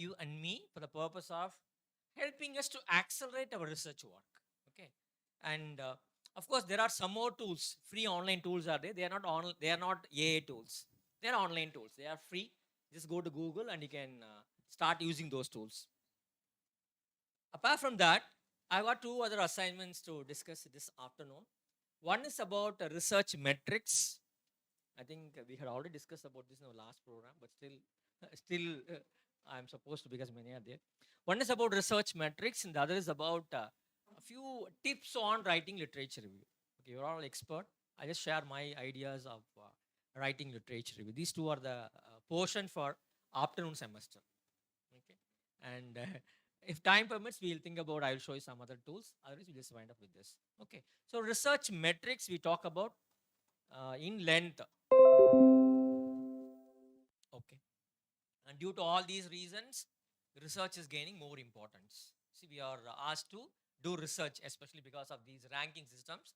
you and me for the purpose of helping us to accelerate our research work. Okay, and of course there are some more tools. Free online tools are there. They are not They are not AA tools. They are online tools. They are free. Just go to Google and you can start using those tools. Apart from that, I got two other assignments to discuss this afternoon. One is about research metrics. I think we had already discussed about this in our last program, but still, I'm supposed to, because many are there. One is about research metrics, and the other is about a few tips on writing literature review. Okay, you're all expert. I just share my ideas of writing literature review. These two are the portion for afternoon semester. Okay, and if time permits, we'll think about. I'll show you some other tools. Otherwise, we'll just wind up with this. Okay, so research metrics we talk about in length. Okay, and due to all these reasons, research is gaining more importance. See, we are asked to do research, especially because of these ranking systems.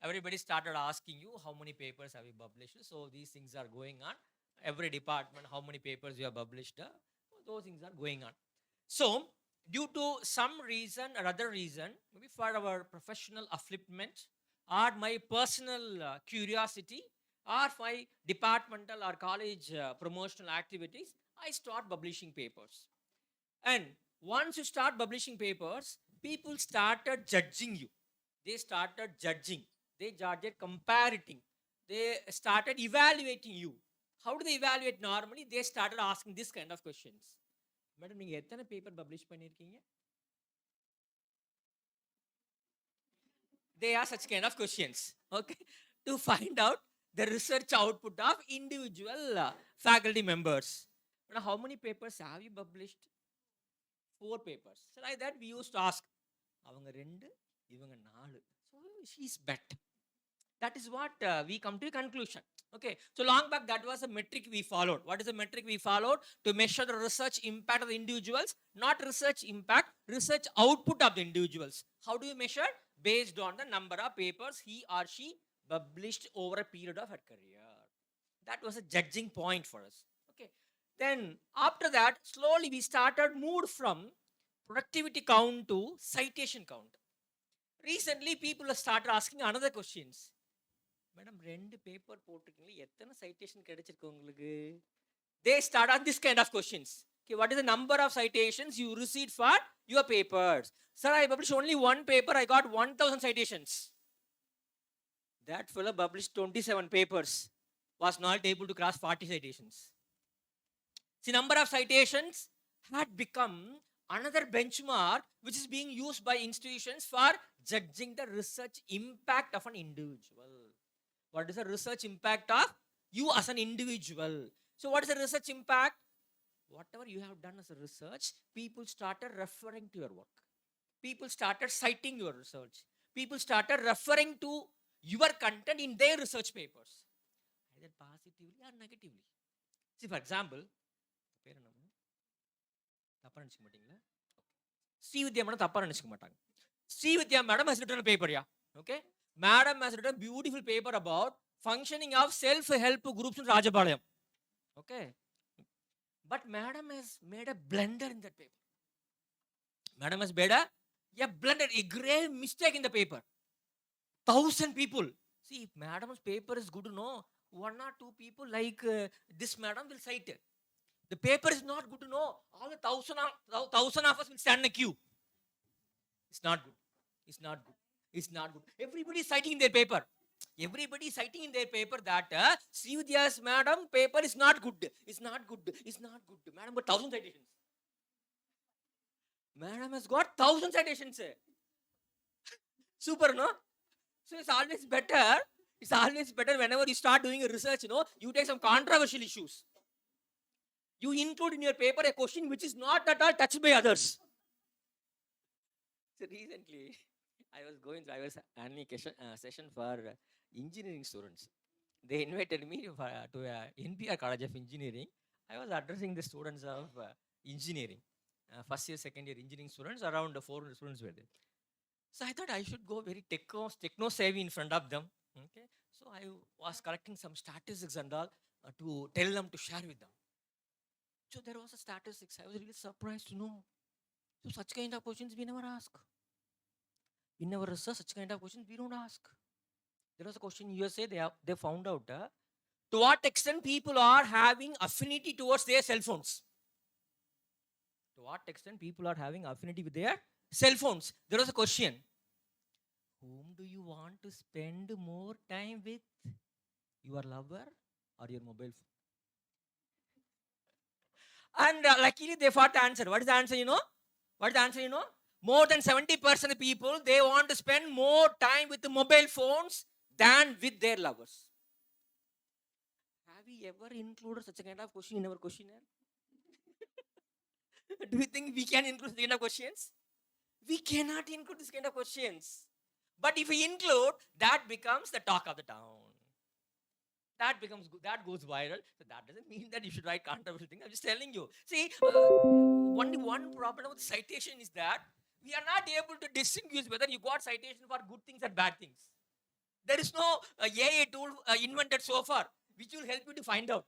Everybody started asking you how many papers have you published. So these things are going on. Every department, how many papers you have published. Those things are going on. So due to some reason or other reason, maybe for our professional upliftment or my personal curiosity or my departmental or college promotional activities, I start publishing papers. And once you start publishing papers, people started judging you. They started judging. They started comparing. They started evaluating you. How do they evaluate normally? They started asking this kind of questions. Madam, நீங்க எத்தனை paper publish பண்ணிருக்கீங்க? They ask such kind of questions, okay, to find out the research output of individual faculty members. Now, how many papers have you published? 4 papers. So like that we used to ask, அவங்க 2, இவங்க 4. So she's better. That is what we come to a conclusion. Okay, so long back that was a metric we followed. What is the metric we followed? To measure the research impact of the individuals, not research impact, research output of the individuals. How do you measure? Based on the number of papers he or she published over a period of her career. That was a judging point for us. Okay, then after that, slowly we started moved from productivity count to citation count. Recently, people have started asking another questions. Madam, 2 paper போட்டிருக்கீங்க, எத்தனை citation கிடைச்சிருக்கு உங்களுக்கு? They start on this kind of questions. Okay, what is the number of citations you received for your papers? Sir, I published only 1 paper, I got 1000 citations. That fellow published 27 papers, was not able to cross 40 citations. See, number of citations had become another benchmark which is being used by institutions for judging the research impact of an individual. What is the research impact of you as an individual? So what is the research impact? Whatever you have done as a research, people started referring to your work. People started citing your research. People started referring to your content in their research papers, either positively or negatively. See, for example, Srividya madam தப்பா நினைச்சுக்க மாட்டாங்க. Srividya madam has written a paper, yeah. Okay, madam has written a beautiful paper about functioning of self-help groups in Rajapalayam. Okay, but madam has made a blunder in that paper. Madam has made a blunder, a grave mistake in the paper. 1,000 people. See, if madam's paper is good to know, 1 or 2 people like this madam will cite it. The paper is not good to know. All the 1,000 of us will stand in a queue. It's not good. It's not good. It's not good. Everybody is citing in their paper. Everybody is citing in their paper that Srividya's madam paper is not good. It's not good. It's not good. Madam got 1,000 citations. Madam has got 1,000 citations. Super, no? So it's always better. It's always better whenever you start doing a research, you take some controversial issues. You include in your paper a question which is not at all touched by others. So recently, I was having a session for engineering students. They invited me to NPR College of Engineering. I was addressing the students of engineering, first year, second year engineering students. Around 400 students were there. So I thought I should go very techno-savvy in front of them. Okay, so I was collecting some statistics and all to tell them, to share with them. So there was a statistics. I was really surprised to know. So such kind of questions we never ask. In our research, such kind of questions we don't ask. There was a question in USA, they found out to what extent people are having affinity towards their cell phones. To what extent people are having affinity with their cell phones. There was a question. Whom do you want to spend more time with? Your lover or your mobile phone? And luckily they found the answer. What is the answer, you know? What is the answer, you know? More than 70% of people, they want to spend more time with the mobile phones than with their lovers. Have we ever included such a kind of question in our questionnaire? Do you think we can include this kind of questions? We cannot include this kind of questions. But if we include, that becomes the talk of the town. That becomes that goes viral. So that doesn't mean that you should write controversial things. I'm just telling you. See, only one problem with citation is that we are not able to distinguish whether you got citation for good things and bad things. There is no AI tool invented so far which will help you to find out.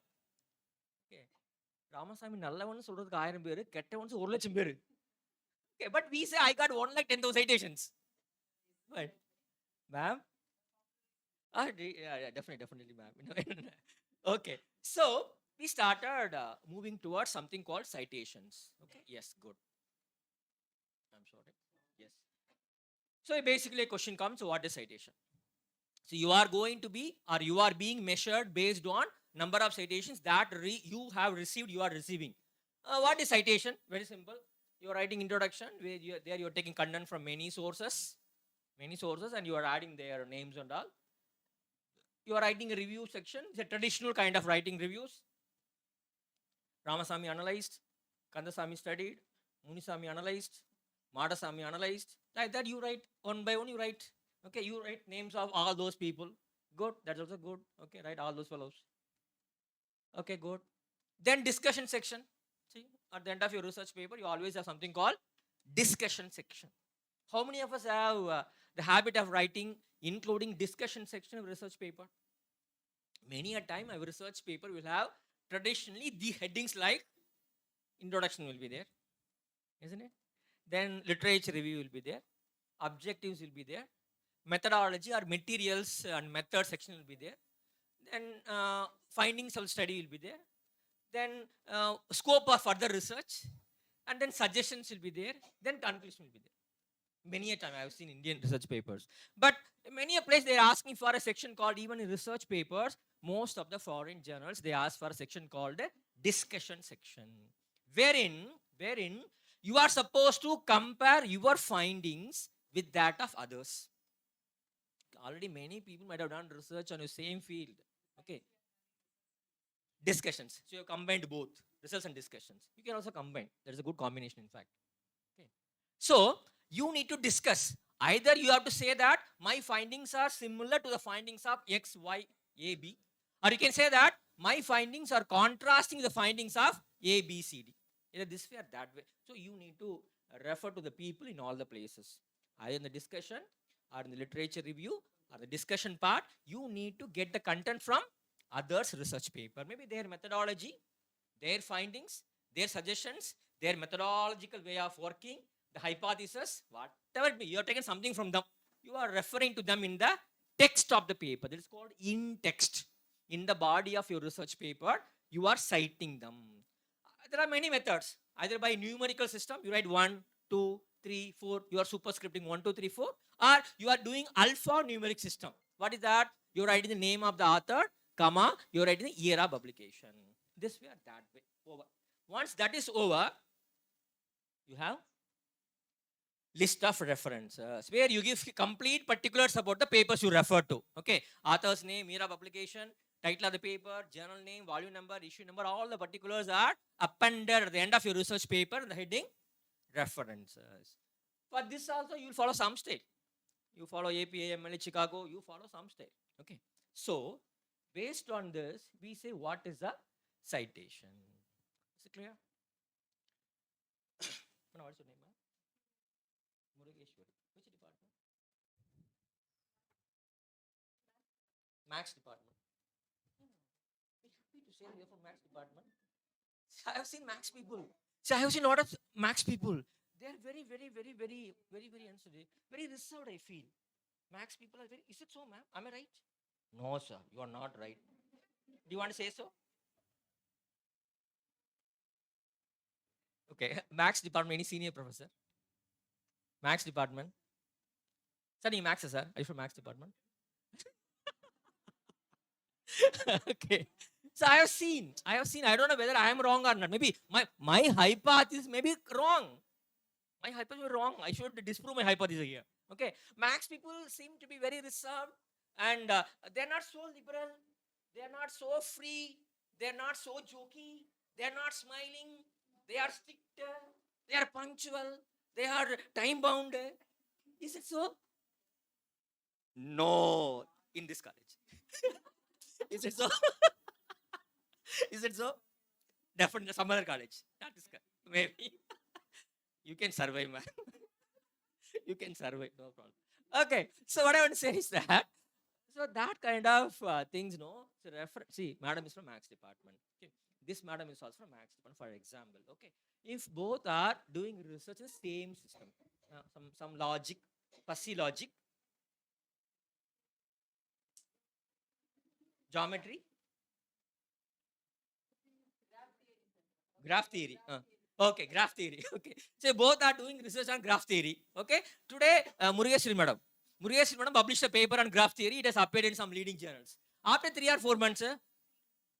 Okay. Ramasamy நல்லவன்னு சொல்றதுக்கு 1000 பேரு கெட்டவன்னு 1 லட்சம் பேரு. Okay, but we say I got 1,10,000 citations. Right. Ma'am? Yeah, definitely, ma'am. Okay, so we started moving towards something called citations. Okay, yes, good. I'm sorry. Yes. So basically, a question comes: what is citation? So you are going to be, or you are being measured based on number of citations that you have received. You are receiving. What is citation? Very simple. You are writing introduction. Where you are taking content from many sources, and you are adding their names and all. You are writing a review section. It's a traditional kind of writing reviews. Ramasamy analyzed, Kandasamy studied, Munisamy analyzed, Madasamy analyzed. Like that, you write one by one. You write. Okay, you write names of all those people. Good. That's also good. Okay, write all those fellows. Okay, good. Then discussion section. See, at the end of your research paper, you always have something called discussion section. How many of us have the habit of writing, including discussion section of research paper? Many a time, our research paper will have traditionally the headings like introduction will be there, isn't it? Then literature review will be there, objectives will be there, methodology or materials and method section will be there, then findings of study will be there, then scope of further research, and then suggestions will be there, then conclusion will be there. Many a time I have seen Indian research papers, but many a place they are asking for a section called, even in research papers, most of the foreign journals, they ask for a section called a discussion section, wherein you are supposed to compare your findings with that of others. Already many people might have done research on the same field. Okay, discussions. So you combined both results and discussions. You can also combine. There is a good combination, in fact. Okay. So you need to discuss. Either you have to say that my findings are similar to the findings of X, Y, A, B, or you can say that my findings are contrasting the findings of A, B, C, D. Either this way or that way. So you need to refer to the people in all the places. Either in the discussion or in the literature review or the discussion part, you need to get the content from others' research paper. Maybe their methodology, their findings, their suggestions, their methodological way of working, the hypothesis, whatever it be, you are taking something from them. You are referring to them in the text of the paper. That is called in text. In the body of your research paper, you are citing them. There are many methods. Either by numerical system, you write 1, 2, 3, 4, you are superscripting 1, 2, 3, 4, or you are doing alphanumeric system. What is that? You are writing the name of the author, comma, you are writing the year of publication. This way or that way. Over. Once that is over, you have list of references where you give complete particulars about the papers you refer to. Okay, author's name, year of publication, title of the paper, journal name, volume number, issue number, all the particulars are appended at the end of your research paper in the heading references. For this also, you will follow some style. You follow APA, MLA, Chicago, you follow some style. Okay, so based on this, we say what is a citation. Is it clear? What's your name, ma'am? Murugeshwari. Which department? Max department. Be happy to say you're from Max department. I have seen max people. See, I have seen a lot of max people. They are very reserved, I feel. Max people are very, is it so, ma'am? Am I right? No, sir, you are not right. Do you want to say so? Okay, max department, any senior professor? Max department. Sir, you max, sir. Are you from max department? Okay. So I have seen, I don't know whether I am wrong or not. Maybe my hypothesis may be wrong. My hypothesis is wrong. I should disprove my hypothesis here. Okay. Max people seem to be very reserved and they're not so liberal. They're not so free. They're not so jokey. They're not smiling. They are strict. They are punctual. They are time bound. Is it so? No, in this college. Is it so? Is it so? Definitely some other college. Not this college. Maybe. You can survive, man. You can survive, no problem. Okay, so what I want to say is that, so that kind of things, no. So see, madam is from Max department. Okay, this madam is also from Max department, for example. Okay, if both are doing research in the same system, some logic, fuzzy logic, geometry, graph theory. Okay, graph theory. Okay, so both are doing research on graph theory. Okay, today Murugeshri madam published a paper on graph theory. It has appeared in some leading journals. After 3 or 4 months,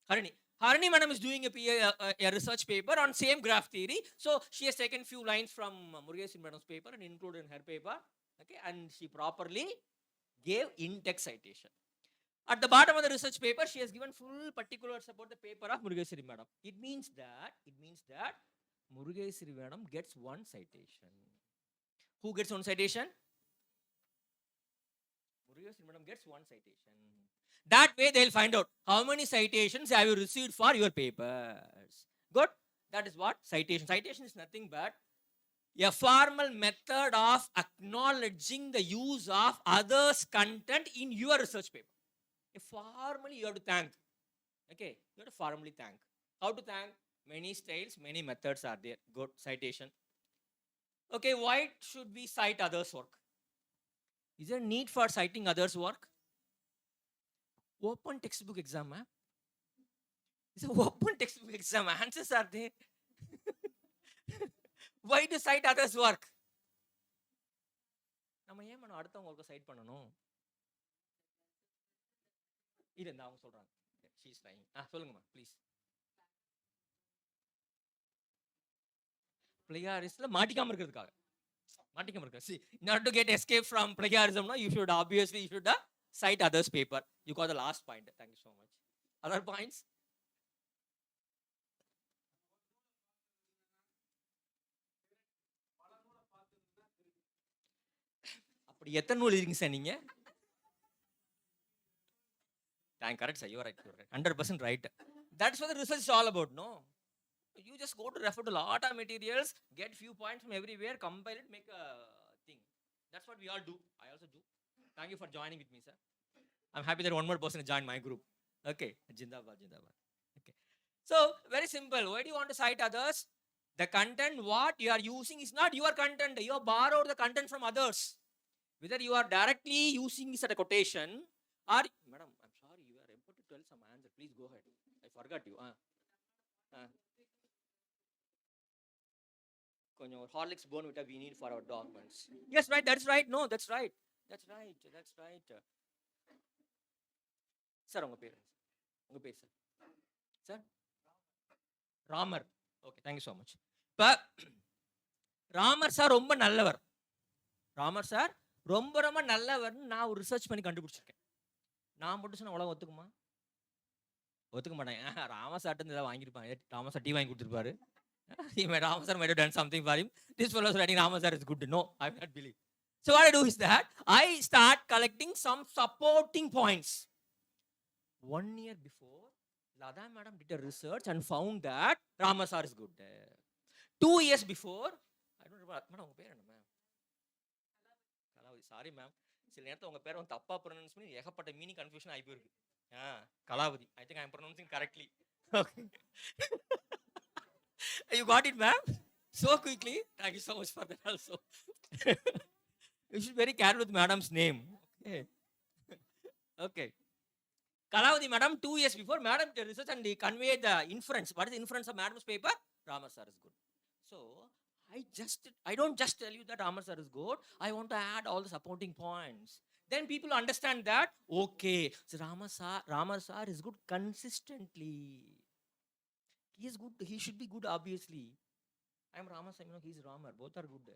Harini madam is doing a research paper on same graph theory. So she has taken few lines from Murugeshri madam's paper and included in her paper. Okay, and she properly gave in-text citation. At the bottom of the research paper, she has given full particulars about the paper of Murugeshri madam. It means that Murugeshri madam gets one citation. Who gets one citation? Murugeshri madam gets one citation. That way they'll find out how many citations have you received for your papers. Good? That is what citation. Citation is nothing but a formal method of acknowledging the use of others' content in your research paper. Formally you have to thank. Okay, you have to formally thank. How to thank? Many styles, many methods are there. Good, citation. Okay, why should we cite others' work? Is there a need for citing others' work? Open textbook exam, huh? It's an open textbook exam. Answers are there. Why to cite others' work? நம்ம ஏன் பண்ணணும் அடுத்தவங்களுக்கு side பண்ணணும்? இது இந்த அவங்க சொல்றாங்க. She is trying. சொல்லுங்கம்மா ப்ளீஸ். plagiarism மாட்டிக்காம இருக்கிறதுக்காக. மாட்டிக்காம இருக்க. See, in order to get escape from plagiarism, no, you should cite others' paper. You got the last point. Thank you so much. Other points? அப்படி எத்தனை நூல் இருக்கீங்க சார் நீங்க? Correct, sir. You are right. 100% right. That's what the research is all about, no? You just go to refer to a lot of materials, get few points from everywhere, compile it, make a thing. That's what we all do. I also do. Thank you for joining with me, sir. I'm happy that one more person has joined my group. Okay. Jindabad. Okay. So, very simple. Why do you want to cite others? The content what you are using is not your content. You have borrowed the content from others. Whether you are directly using this at a quotation or, madam, I'm sorry, you are able to tell some answer. Please go ahead. I forgot you. Horlicks Bonvita we need for our documents. Yes, right. That's right. No, that's right. That's right. Sir, unga பேர் sir. Sir? Ramar. Okay, thank you so much. இப்ப Ramar sir ரொம்ப நல்லவர். Ramar sir ரொம்ப நல்லவர்னு நான் ஒரு research பண்ணி கண்டுபிடிச்சிருக்கேன். நான் மட்டும் சொன்ன உலகம் ஒத்துக்குமா? ஒத்துக்க மாட்டேன். ராமர் சார்ட்டு இருந்து வாங்கியிருப்பாங்க. ராமர் சார் டீ வாங்கி கொடுத்துருப்பாரு. Ramasar might have done something for him. This fellow is writing Ramasar is good. No, I will not believe. So what I do is that I start collecting some supporting points. 1 year before, Lada madam did a research and found that Ramasar is good. 2 years before, I don't remember. Madam, உங்க பேர் என்ன ma'am? Kalavathi. Sorry ma'am. சில நேரத்தில் உங்க பேரை தப்பா pronounce பண்ணி ஏகப்பட்ட மீனிங் கன்ஃபியூஷன் ஆகி போயிருக்கு. Kalavathi. I think I am pronouncing correctly. Okay. You got it, ma'am? So quickly. Thank you so much for that also. You should be very careful with madam's name. Okay. Okay. Kalavati madam, 2 years before, madam did research and they conveyed the inference. What is the inference of madam's paper? Rama sir is good. So I don't just tell you that Rama sir is good. I want to add all the supporting points. Then people understand that, okay, so Rama sir is good consistently. He is good. He should be good, obviously. I am Ramasamy, he's Ramar. Both are good.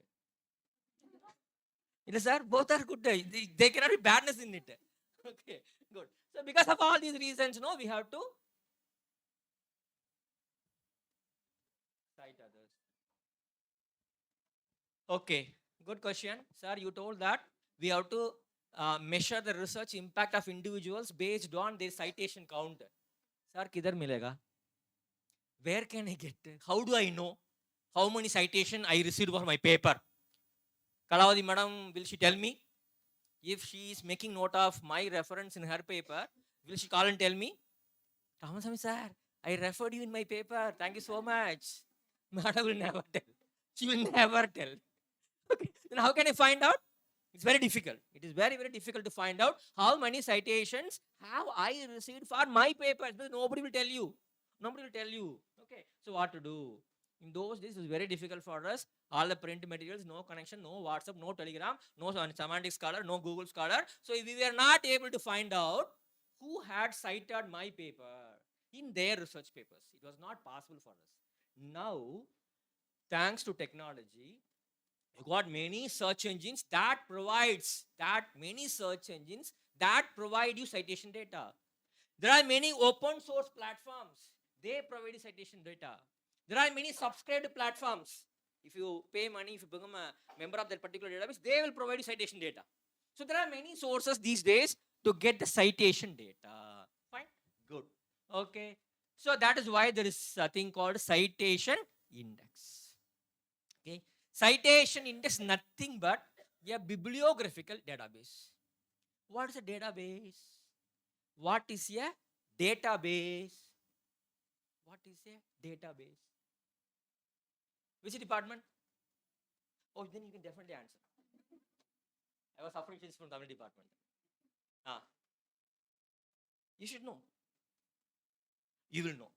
Yes, sir, both are good. They cannot be badness in it. Okay, good. So because of all these reasons, we have to cite others. Okay, good question. Sir, you told that we have to measure the research impact of individuals based on their citation count. Sir, kidhar milega? Where can I get? How do I know how many citation I received for my paper? Kalavati madam, will she tell me? If she is making note of my reference in her paper, will she call and tell me, Ramasamy sir, I referred you in my paper. Thank you so much. Madam will never tell. She will never tell. Okay. Then how can I find out? It's very difficult. It is very, very difficult to find out how many citations have I received for my papers. Because nobody will tell you. Nobody will tell you. Okay. So what to do? In those days, it was very difficult for us. All the print materials, no connection, no WhatsApp, no Telegram, no semantic scholar, no Google scholar. So we were not able to find out who had cited my paper in their research papers. It was not possible for us. Now, thanks to technology, you got many search engines that provide you citation data. There are many open source platforms. They provide you citation data. There are many subscribed platforms. If you pay money, if you become a member of that particular database, they will provide you citation data. So there are many sources these days to get the citation data. Fine? Good. Okay. So that is why there is a thing called citation index. Okay. Citation index nothing but a bibliographical database. What is a database? What is a database? What is a database? Which department? Oh, then you can definitely answer. I was suffering from Tamil department. You should know. You will know.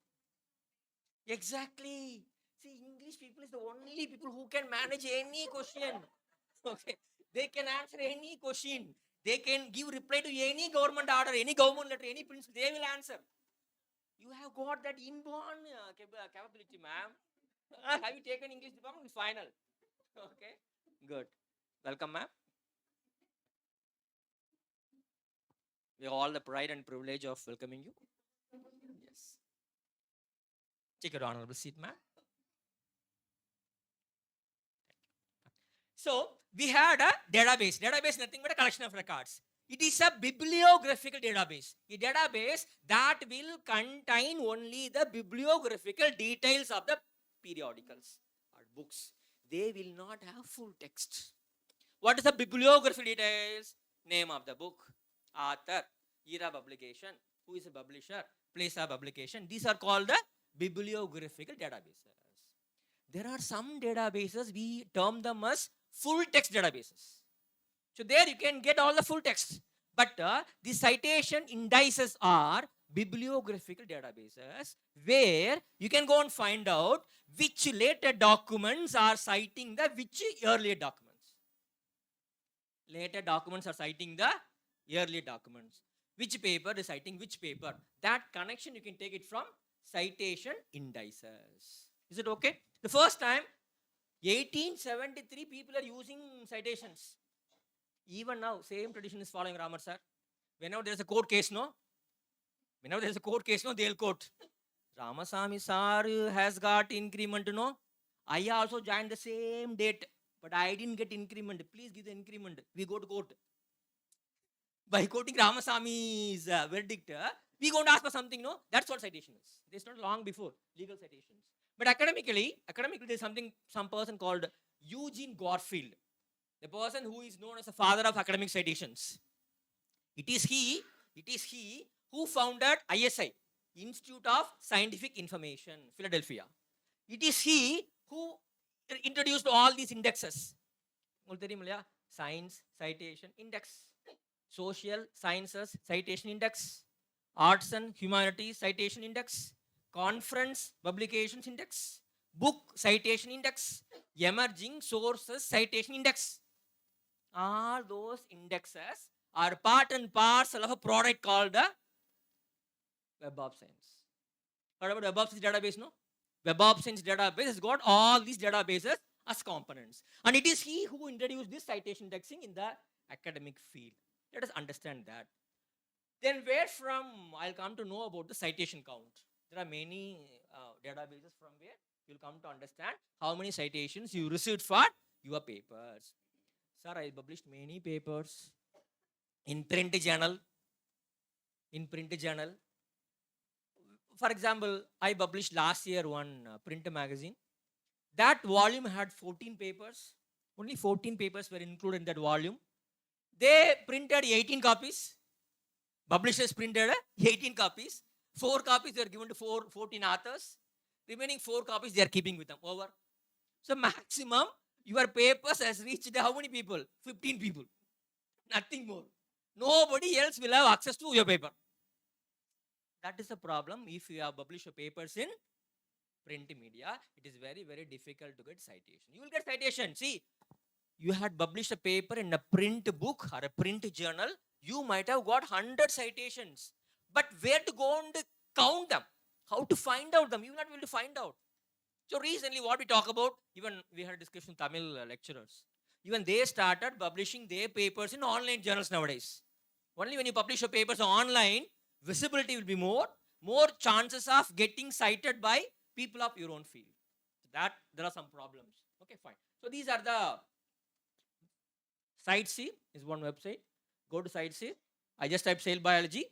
Exactly. See, English people is the only people who can manage any question. Okay. They can answer any question. They can give reply to any government order, any government letter, any principle. They will answer. You have got that inborn capability, ma'am. Have you taken English department? Final. Okay. Good. Welcome, ma'am. We have all the pride and privilege of welcoming you. Yes. Take your honorable seat, ma'am. So we had a database. Database nothing but a collection of records. It is a bibliographical database. A database that will contain only the bibliographical details of the periodicals or books. They will not have full text. What is the bibliography details? Name of the book, author, year of publication, who is a publisher, place of publication. These are called the bibliographical databases. There are some databases, we term them as full text databases. So there you can get all the full text. But the citation indices are bibliographical databases where you can go and find out which later documents are citing the which earlier documents. Later documents are citing the earlier documents. Which paper is citing which paper? That connection you can take it from citation indices. Is it okay? The first time, 1873 people are using citations. Even now, same tradition is following Ramar sir. Whenever there is a court case, they'll quote. Ramasamy sir has got increment, I also joined the same date, but I didn't get increment. Please give the increment. We go to court. By quoting Ramasamy's verdict, we going to ask for something, no? That's what citation is. It's not long before legal citations. But academically, there's some person called Eugene Garfield, the person who is known as the father of academic citations. It is he who founded ISI, Institute of Scientific Information, Philadelphia. It is he who introduced all these indexes. Science citation index, social sciences citation index, arts and humanities citation index, conference publications index, book citation index, emerging sources citation index. All those indexes are part and parcel of a product called the Web of Science. What about Web of Science database? No, Web of Science database has got all these databases as components, and it is he who introduced this citation indexing in the academic field. Let us understand that. Then where from I'll come to know about the citation count. There are many databases from where you'll come to understand how many citations you received for your papers. Sir, I published many papers in print journal. In print journal, for example, I published last year one print magazine. That volume had 14 papers. Only 14 papers were included in that volume. They printed 18 copies. Publishers printed 18 copies. 4 copies were given to 14 authors. Remaining 4 copies they are keeping with them. Over. So maximum your papers has reached how many people? 15 people. Nothing more. Nobody else will have access to your paper. That is the problem. If you have published your papers in print media, it is very, very difficult to get citation. You will get citation. See, you had published a paper in a print book or a print journal, you might have got 100 citations. But where to go and count them? How to find out them? You will not be able to find out. So recently what we talk about, even we had a discussion with Tamil lecturers. Even they started publishing their papers in online journals nowadays. Only when you publish your papers online, visibility will be more chances of getting cited by people of your own field. So that there are some problems. Okay, fine. So these are the Site C is one website. Go to Site C. I just type cell biology,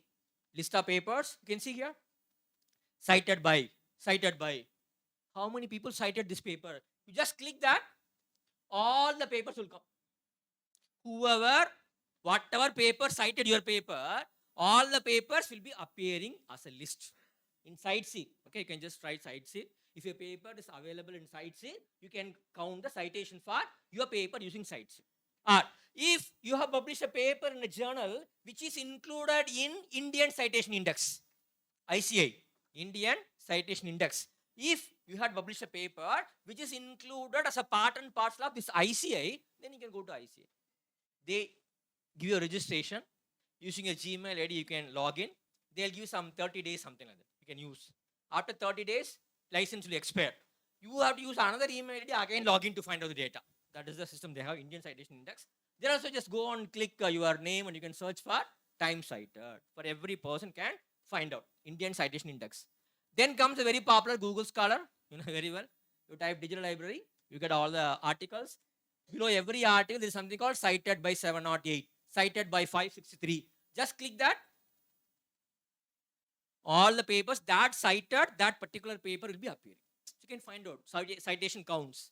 list of papers. You can see here. Cited by. How many people cited this paper? You just click that, all the papers will come. Whatever paper cited your paper, all the papers will be appearing as a list in Site C. Okay, you can just write Site C. If your paper is available in Site C, you can count the citation for your paper using Site C. Or if you have published a paper in a journal which is included in Indian Citation Index, ICI, Indian Citation Index. If you had published a paper which is included as a part and parcel of this ICI, then you can go to ICI. They give you a registration. Using a Gmail ID, you can log in. They'll give you some 30 days, something like that. You can use. After 30 days, license will expire. You have to use another email ID, again log in to find out the data. That is the system they have, Indian Citation Index. They also just go and click your name and you can search for time cited. For every person can find out Indian Citation Index. Then comes a very popular Google Scholar, you know very well. You type digital library, you get all the articles. Below every article, there is something called cited by 708, cited by 563. Just click that. All the papers that cited that particular paper will be appearing. So you can find out citation counts.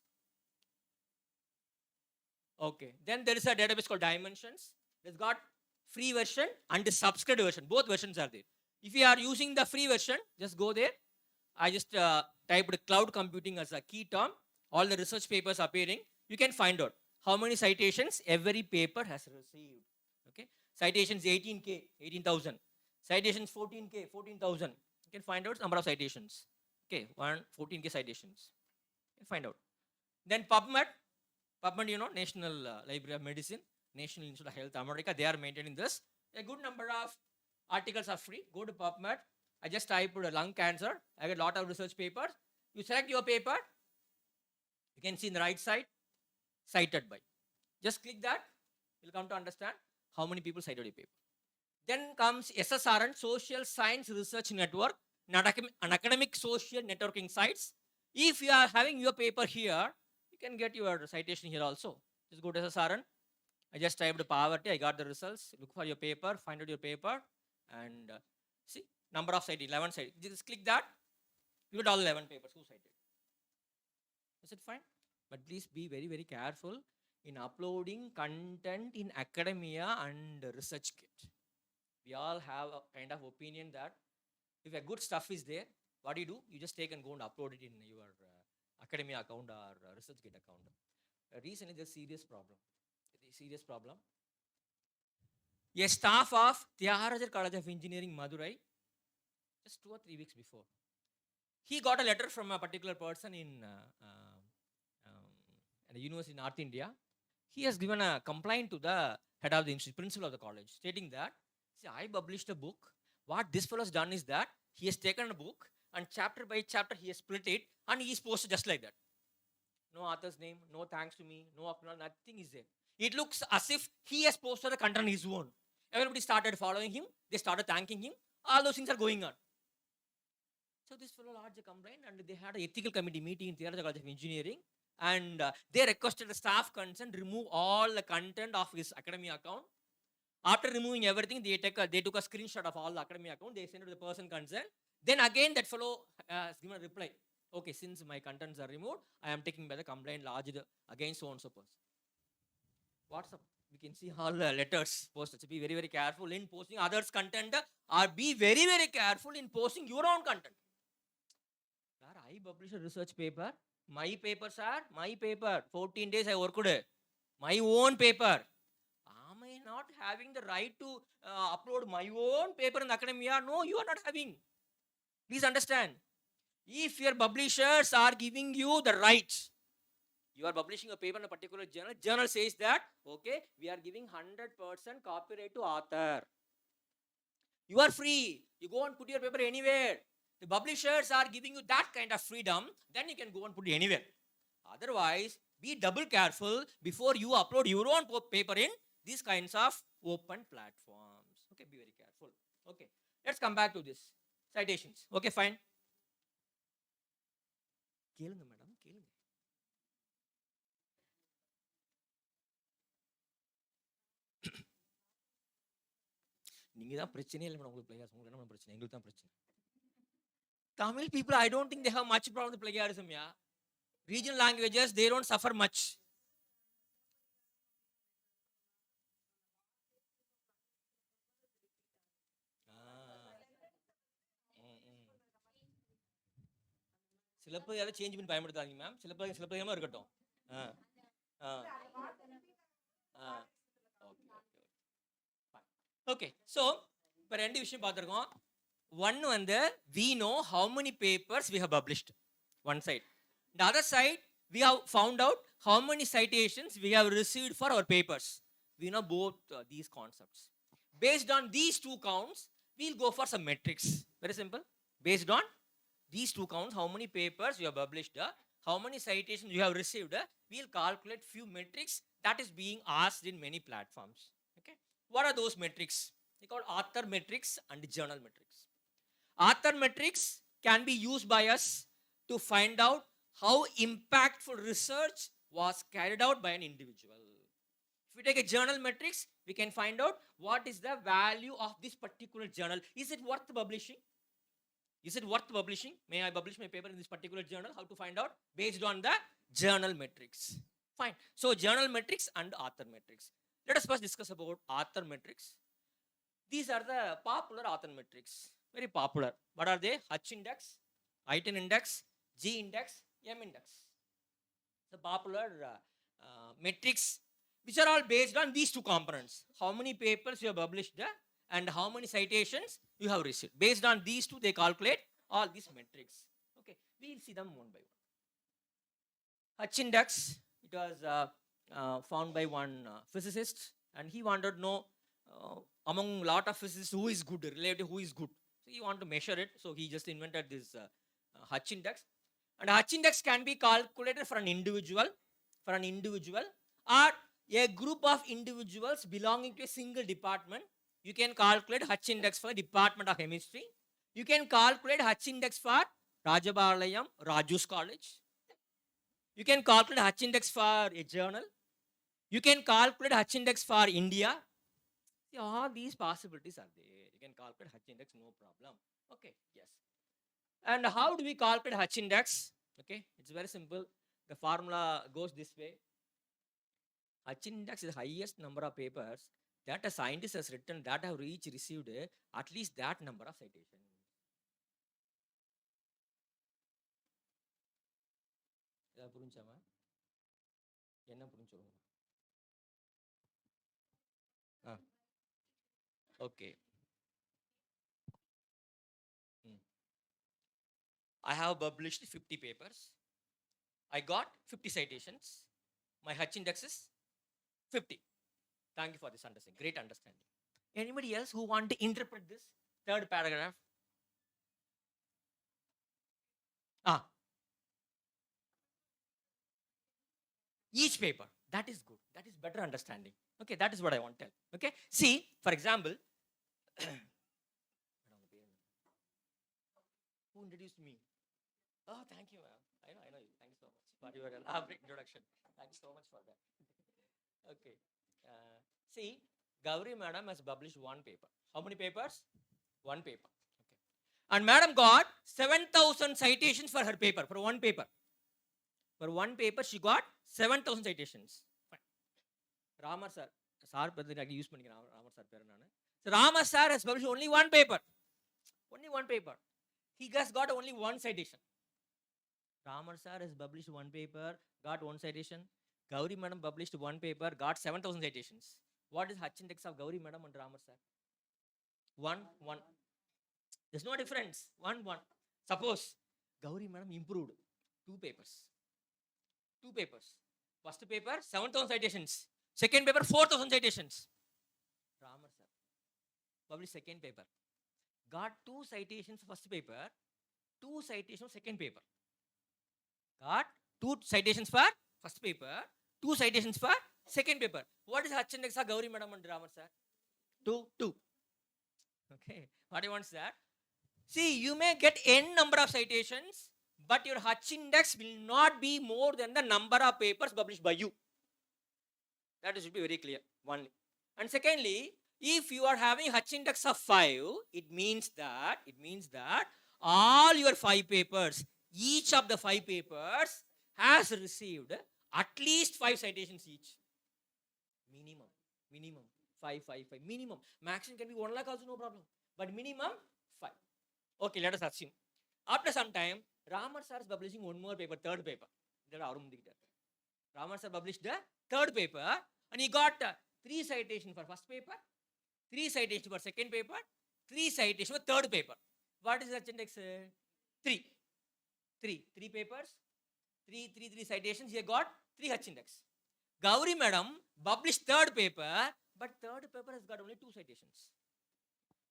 Okay. Then there is a database called Dimensions. It's got free version and the subscribed version. Both versions are there. If you are using the free version, just go there. I just typed cloud computing as a key term. All the research papers appearing. You can find out how many citations every paper has received. Okay. Citations 18K, 18,000. Citations 14K, 14,000. You can find out number of citations. Okay, 14K citations. You can find out. Then PubMed, you know, National Library of Medicine, National Institute of Health America, they are maintaining this. A good number of articles are free. Go to PubMed. I just typed lung cancer. I get a lot of research papers. You select your paper. You can see in the right side, cited by. Just click that. You'll come to understand how many people cited your paper. Then comes SSRN, Social Science Research Network, an academic social networking sites. If you are having your paper here, you can get your citation here also. Just go to SSRN. I just typed poverty. I got the results. Look for your paper. Find out your paper. And see, number of cited, 11 cited. Just click that. You get all 11 papers. Who cited? Is it fine? But please be very, very careful in uploading content in academia and research kit. We all have a kind of opinion that if a good stuff is there, what do? You just take and go and upload it in your academia account or ResearchGate account. Recently, there's serious problem. Serious problem. A staff of Tyagarajar College of Engineering, Madurai, just 2 or 3 weeks before, he got a letter from a particular person in a university in North India. He has given a complaint to the head of the institute, principal of the college, stating that, see, I published a book. What this fellow has done is that he has taken a book and chapter by chapter he has split it and he is posted just like that. No author's name, no thanks to me, no nothing is there. It looks as if he has posted the content on his own. Everybody started following him, they started thanking him, all those things are going on. So this fellow lodged a complaint and they had an ethical committee meeting in Theological College of Engineering, and they requested the staff concerned remove all the content of his academy account. After removing everything, they took a screenshot of all the academy account, they sent it to the person concerned. Then again that fellow has given a reply. Okay, since my contents are removed, I am taking by the complaint lodged against so and so person. WhatsApp, we can see all the letters posted. So be very, very careful in posting others' content, or be very, very careful in posting your own content. Where I publish a research paper, my papers are my paper. 14 days I worked, my own paper. Am I not having the right to upload my own paper in academia? No, you are not having. Please understand. If your publishers are giving you the rights, you are publishing a paper in a particular journal, journal says that, okay, we are giving 100% copyright to author. You are free. You go and put your paper anywhere. The publishers are giving you that kind of freedom, then you can go and put it anywhere. Otherwise, be double careful before you upload your own paper in these kinds of open platforms. Okay, be very careful. Okay, let's come back to this. Citations. Okay, fine. கேளுங்க madam கேளுங்க. நீங்க தான் பிரச்சனையே இல்லை madam உங்களுக்கு players, உங்களுக்கு என்ன பிரச்சனை? எங்களுக்கு தான் பிரச்சனை. Tamil people, I don't think they have much problem with plagiarism. Yeah, regional languages, they don't suffer much. Silappathikaram change பண்ணி பயன்படுத்தாதீங்க மேம். சிலப்பதிகாரமா இருக்கட்டும். ஓகே, ஸோ இப்போ 2 விஷயம் பார்த்துருக்கோம். ஒன் வந்து we know how many papers we have published, one side. The other side, we have found out how many citations we have received for our papers. We know both these concepts. Based on these 2 counts, we'll go for some metrics. Very simple. Based on these 2 counts, how many papers you have published, how many citations you have received, we'll calculate few metrics that is being asked in many platforms. Okay, what are those metrics? They call author metrics and journal metrics. Author metrics can be used by us to find out how impactful research was carried out by an individual. If we take a journal metrics, we can find out what is the value of this particular journal. Is it worth publishing? Is it worth publishing? May I publish my paper in this particular journal? How to find out? Based on the journal metrics. Fine. So journal metrics and author metrics. Let us first discuss about author metrics. These are the popular author metrics. Very popular. What are they? H index, I10 index, G index, M index. The popular metrics, which are all based on these 2 components. How many papers you have published and how many citations you have received. Based on these 2, they calculate all these metrics. Okay, we will see them one by one. H index, it was found by one physicist, and he wanted to know among lot of physicists who is good, relative who is good. So he wanted to measure it, so he just invented this H index. And H index can be calculated for an individual, or a group of individuals belonging to a single department. You can calculate H index for the Department of Chemistry. You can calculate H index for Rajapalayam, Raju's College. You can calculate H index for a journal. You can calculate H index for India. See, all these possibilities are there. You can calculate H index, no problem. Okay, yes. And how do we calculate H index? Okay, it's very simple. The formula goes this way. H index is the highest number of papers that a scientist has written that have received at least that number of citations. புரிஞ்சாமா? என்ன புரிஞ்சு சொல்லுங்க. Okay. I have published 50 papers. I got 50 citations. My H index is 50. Thank you for this understanding. Great understanding. Anybody else who want to interpret this third paragraph? Each paper. That is good. That is better understanding. Okay, that is what I want to tell. Okay, see, for example, who introduced me? Oh, thank you, ma'am. I know you. Thank you so much for your elaborate introduction. Thank you so much for that. Okay. See, Gauri madam has published one paper. How many papers? One paper. Okay. And madam got 7,000 citations for her paper, for one paper. For one paper, she got 7,000 citations. Fine. Rama sir, use Rama sir. So Rama sir has published only one paper. Only one paper. He has got only one citation. Rama sir has published one paper, got one citation. Gauri madam published one paper, got 7,000 citations. What is H index of Gauri madam and Rama sir? 1, 1. There's no difference. 1, 1. Suppose Gauri madam improved 2 papers. 2 papers. First paper, 7,000 citations. Second paper, 4,000 citations. Rama sir published second paper. Got 2 citations first paper, 2 citations second paper. Got 2 citations for first paper, 2 citations for second paper. What is H index of Gauri madam and Rama sir? 2, 2. Okay. What I want is that, see, you may get n number of citations, but your H index will not be more than the number of papers published by you. That should be very clear. One. And secondly, if you are having H index of 5, it means that all your 5 papers, each of the 5 papers has received at least 5 citations each. Minimum 5, minimum. Maximum can be 1 lakh also, no problem. But minimum 5. Okay, let us assume. After some time, Rama sir is publishing one more paper, third paper. Rama sir published the third paper and he got 3 citations for first paper, 3 citations for second paper, 3 citations for third paper. What is the H index? 3. 3 papers, 3 citations. He got 3 H index. Gauri madam published third paper, but third paper has got only 2 citations.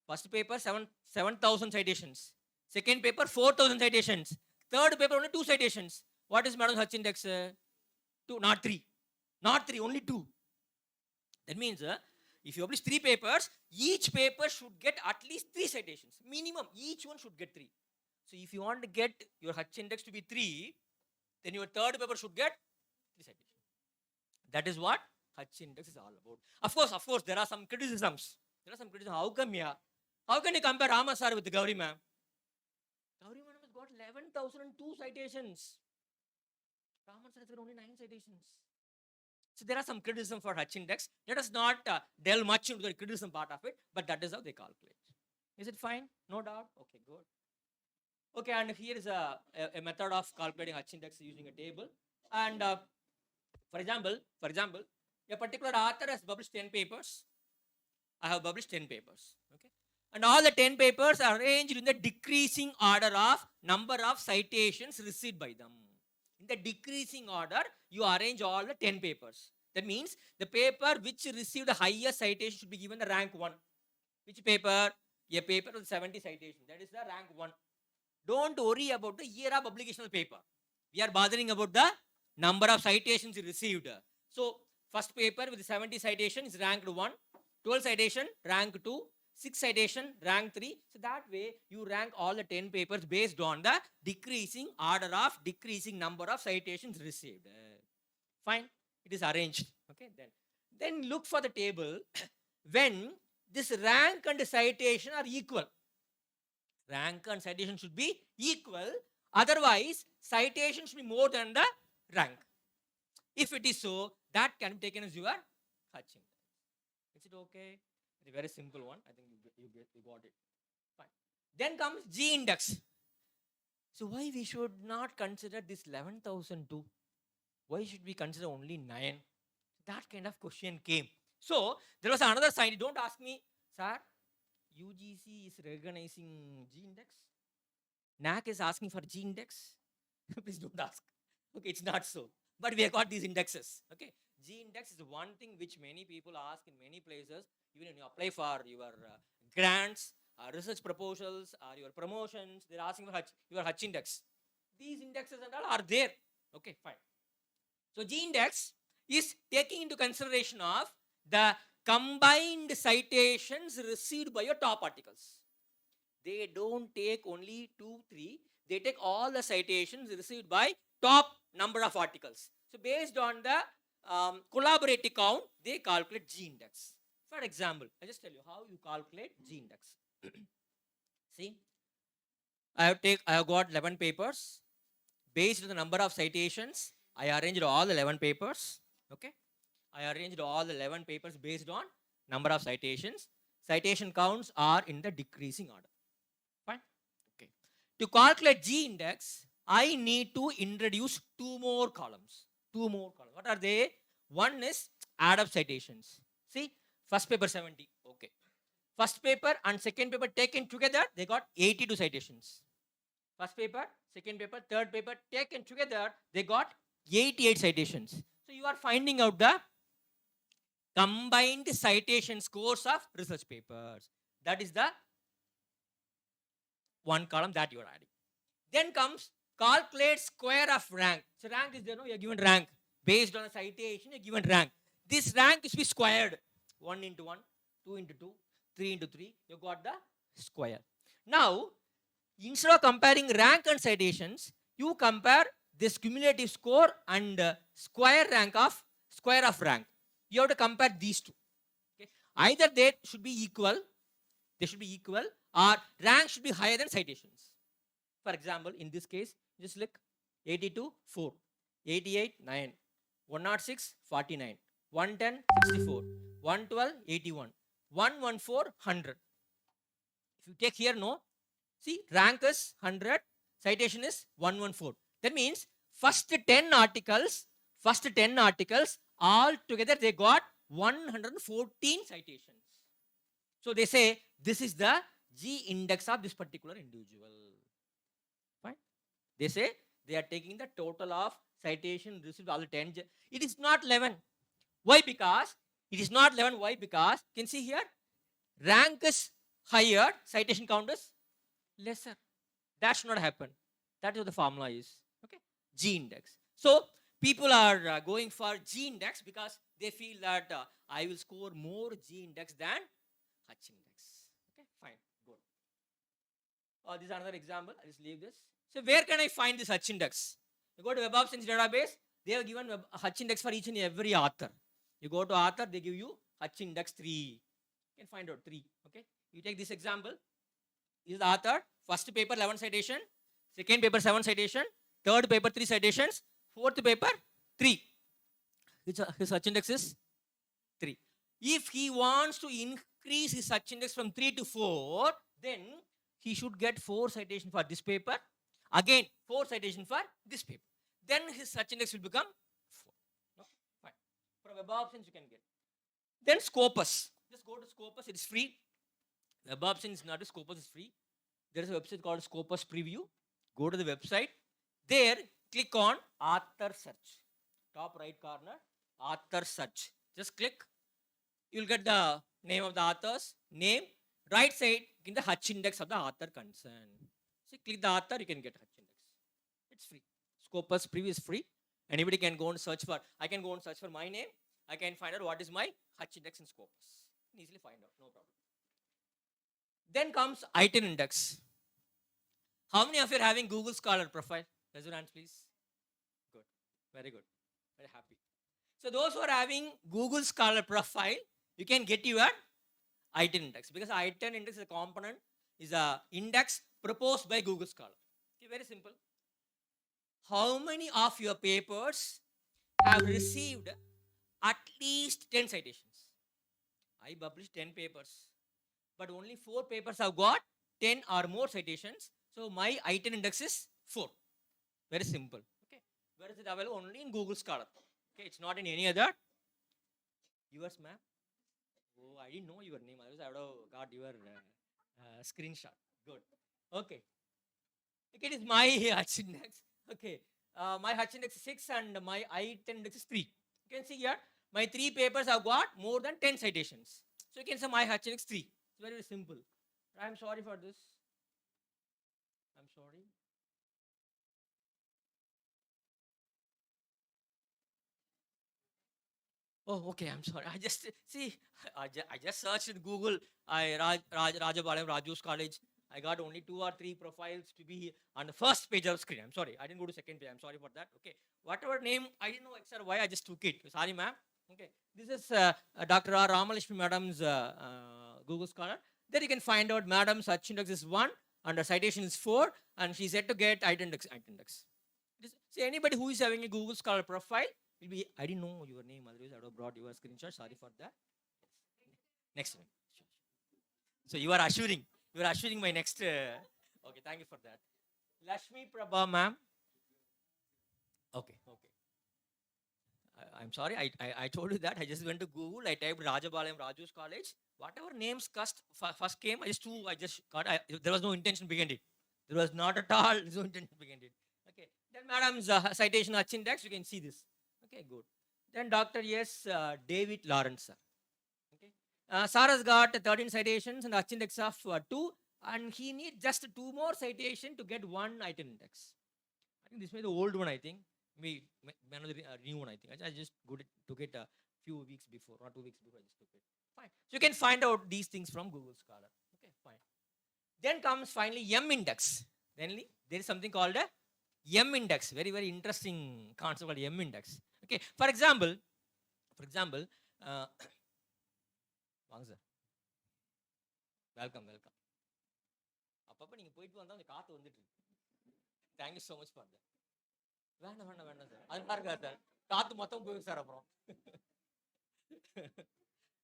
First paper 7,000 citations. Second paper 4,000 citations. Third paper only 2 citations. What is madam's H index? 2, not 3. Not 3, only 2. That means if you publish 3 papers, each paper should get at least 3 citations. Minimum, each one should get 3. So if you want to get your H index to be 3, then your third paper should get 3 citations. That is what H index is all about. Of course, there are some criticisms. How come here? How can you compare Rama sir with Gauri ma'am? Gauri ma'am has got 11,002 citations. Rama sir has got only 9 citations. So there are some criticism for H index. Let us not delve much into the criticism part of it, but that is how they calculate. Is it fine? No doubt? Okay, good. Okay, and here is a method of calculating H index using a table. And for example, a particular author has published 10 papers. I have published 10 papers. Okay, and all the 10 papers are arranged in the decreasing order of number of citations received by them. In the decreasing order, you arrange all the 10 papers. That means the paper which received the highest citation should be given the rank 1. Which paper? A paper with 70 citations. That is the rank 1. Don't worry about the year of publication of the paper. We are bothering about the number of citations received. So, first paper with 70 citations is ranked 1. 12 citation, rank 2. 6 citation, rank 3. So that way, you rank all the 10 papers based on the decreasing order of decreasing number of citations received. Fine, it is arranged. Okay, then look for the table when this rank and citation are equal. Rank and citation should be equal. Otherwise, citation should be more than the rank. If it is so, that can be taken as your H index. Is it okay? It's a very simple one. I think you got it. Fine. Then comes G index. So why we should not consider this 11,002? Why should we consider only 9? That kind of question came. So there was another sign. Don't ask me, sir, UGC is recognizing G index. NAC is asking for G index. Please don't ask. Okay, it's not so. But we have got these indexes. Okay, G index is one thing which many people ask in many places. Even when you apply for your grants, research proposals, or your promotions, they're asking for your H index. These indexes and all are there. Okay, fine. So G index is taking into consideration of the combined citations received by your top articles. They don't take only 2, 3. They take all the citations received by top number of articles. So based on the collaborative count, they calculate G index. For example, I just tell you how you calculate G index. See, I have got 11 papers. Based on the number of citations, I arranged all the 11 papers. Okay, I arranged all the 11 papers based on number of citations. Citation counts are in the decreasing order. Fine. Okay. To calculate G index, I need to introduce 2 more columns. 2 more columns. What are they? One is add up citations. See, first paper 70. Okay. First paper and second paper taken together, they got 82 citations. First paper, second paper, third paper taken together, they got 88 citations. So you are finding out the combined citation scores of research papers. That is the one column that you are adding. Then comes calculate square of rank. So rank is there, no? You are given rank. Based on a citation, you are given rank. This rank is to be squared. 1 into 1, 2 into 2, 3 into 3. You got the square. Now, instead of comparing rank and citations, you compare this cumulative score and square of rank. You have to compare these two. Okay? Either they should be equal, or rank should be higher than citations. For example, in this case, just look 82, 4, 88, 9, 106, 49, 110, 64, 112, 81, 114, 100. If you take here, no, see, rank is 100, citation is 114. That means first 10 articles, all together they got 114 citations. So they say this is the G index of this particular individual. Fine. They say they are taking the total of citation received all the 10. It is not 11. Why? Because it is not 11. Why? Because you can see here, rank is higher, citation count is lesser. That should not happen. That is what the formula is. Okay, G index. So people are going for G index because they feel that I will score more G index than H index. Okay, fine, good. This is another example. I just leave this. So where can I find this H index? You go to Web of Science database. They have given H index for each and every author. You go to author, they give you H index 3. You can find out 3. Okay, you take this example. This is the author. First paper 11 citation, second paper 7 citation, third paper 3 citations, fourth paper 3. His H index is 3. If he wants to increase his H index from 3 to 4, then he should get 4 citations for this paper, again 4 citations for this paper. Then his H index will become 4. Okay, fine. From Web of Science you can get. Then Scopus. Just go to Scopus. It is free. Web of Science is not. Scopus is free. There is a website called Scopus Preview. Go to the website. There, click on author search. Top right corner, author search. Just click. You will get the name of the author's name. Right side, in the H index of the author concerned. So click the author, you can get H index. It's free. Scopus Preview is free. Anybody can go and search for. I can go and search for my name. I can find out what is my H index in Scopus. Easily find out, no problem. Then comes item index. How many of you are having Google Scholar profile? Raise your hands, please. Good. Very good. Very happy. So those who are having Google Scholar profile, you can get your item index, because item index is a component, is a index proposed by Google Scholar. Okay, very simple. How many of your papers have received at least 10 citations? I published 10 papers, but only 4 papers have got 10 or more citations. So my item index is 4. Very simple. Okay. Where is it available? Only in Google Scholar. Okay, it's not in any other. Yours, ma'am? Oh, I didn't know your name. Otherwise, I would have got your screenshot. Good. Okay. Okay, it is my H index. Okay. My H index is 6 and my I index is 3. You can see here, my 3 papers have got more than 10 citations. So you can say my H index 3. It's very, very simple. I'm sorry for this. I'm sorry. Oh, okay. I'm sorry. I just see. I just searched in Google. Rajapalayam Raju's College. I got only 2 or 3 profiles to be on the first page of screen. I'm sorry. I didn't go to second page. I'm sorry for that. Okay. Whatever name, I didn't know X or Y. I just took it. Sorry, ma'am. Okay. This is Dr. R. Ramalakshmi Madam's Google Scholar. There you can find out Madam's H index is 1 and the citation is 4, and she said to get I index. See, anybody who is having a Google Scholar profile will be, I didn't know your name, otherwise I would have brought your screenshot. Sorry for that. Next one. So you are assuring my next. Okay, thank you for that. Lashmi Prabha, ma'am. Okay. I'm sorry. I told you that. I just went to Google. I typed Rajapalayam Raju's College. Whatever names first came, I just got. There was no intention behind it. There was not at all. No intention behind it. Okay. Then madam's citation H index. You can see this. Okay, good. Then Dr. S. David Lawrence, sir. Okay. Sir has got 13 citations and H index of 2, and he needs just 2 more citations to get 1 item index. I think this may be the old one, I think. Maybe another new one, I think. I just took it a few weeks before, not 2 weeks before. I just took it. Fine. So you can find out these things from Google Scholar. Okay, fine. Then comes finally M index. Then there is something called a M index. Very, very interesting concept called M index. Okay. For example, welcome. அப்பப்ப நீங்க போயிட்டு வந்தா அந்த காத்து வந்துட்டு இருக்கு. Thank you so much for that. வேண்டாம் sir. அது பாருங்க சார். காத்து மொத்தம் போயிடும் சார் அப்புறம்.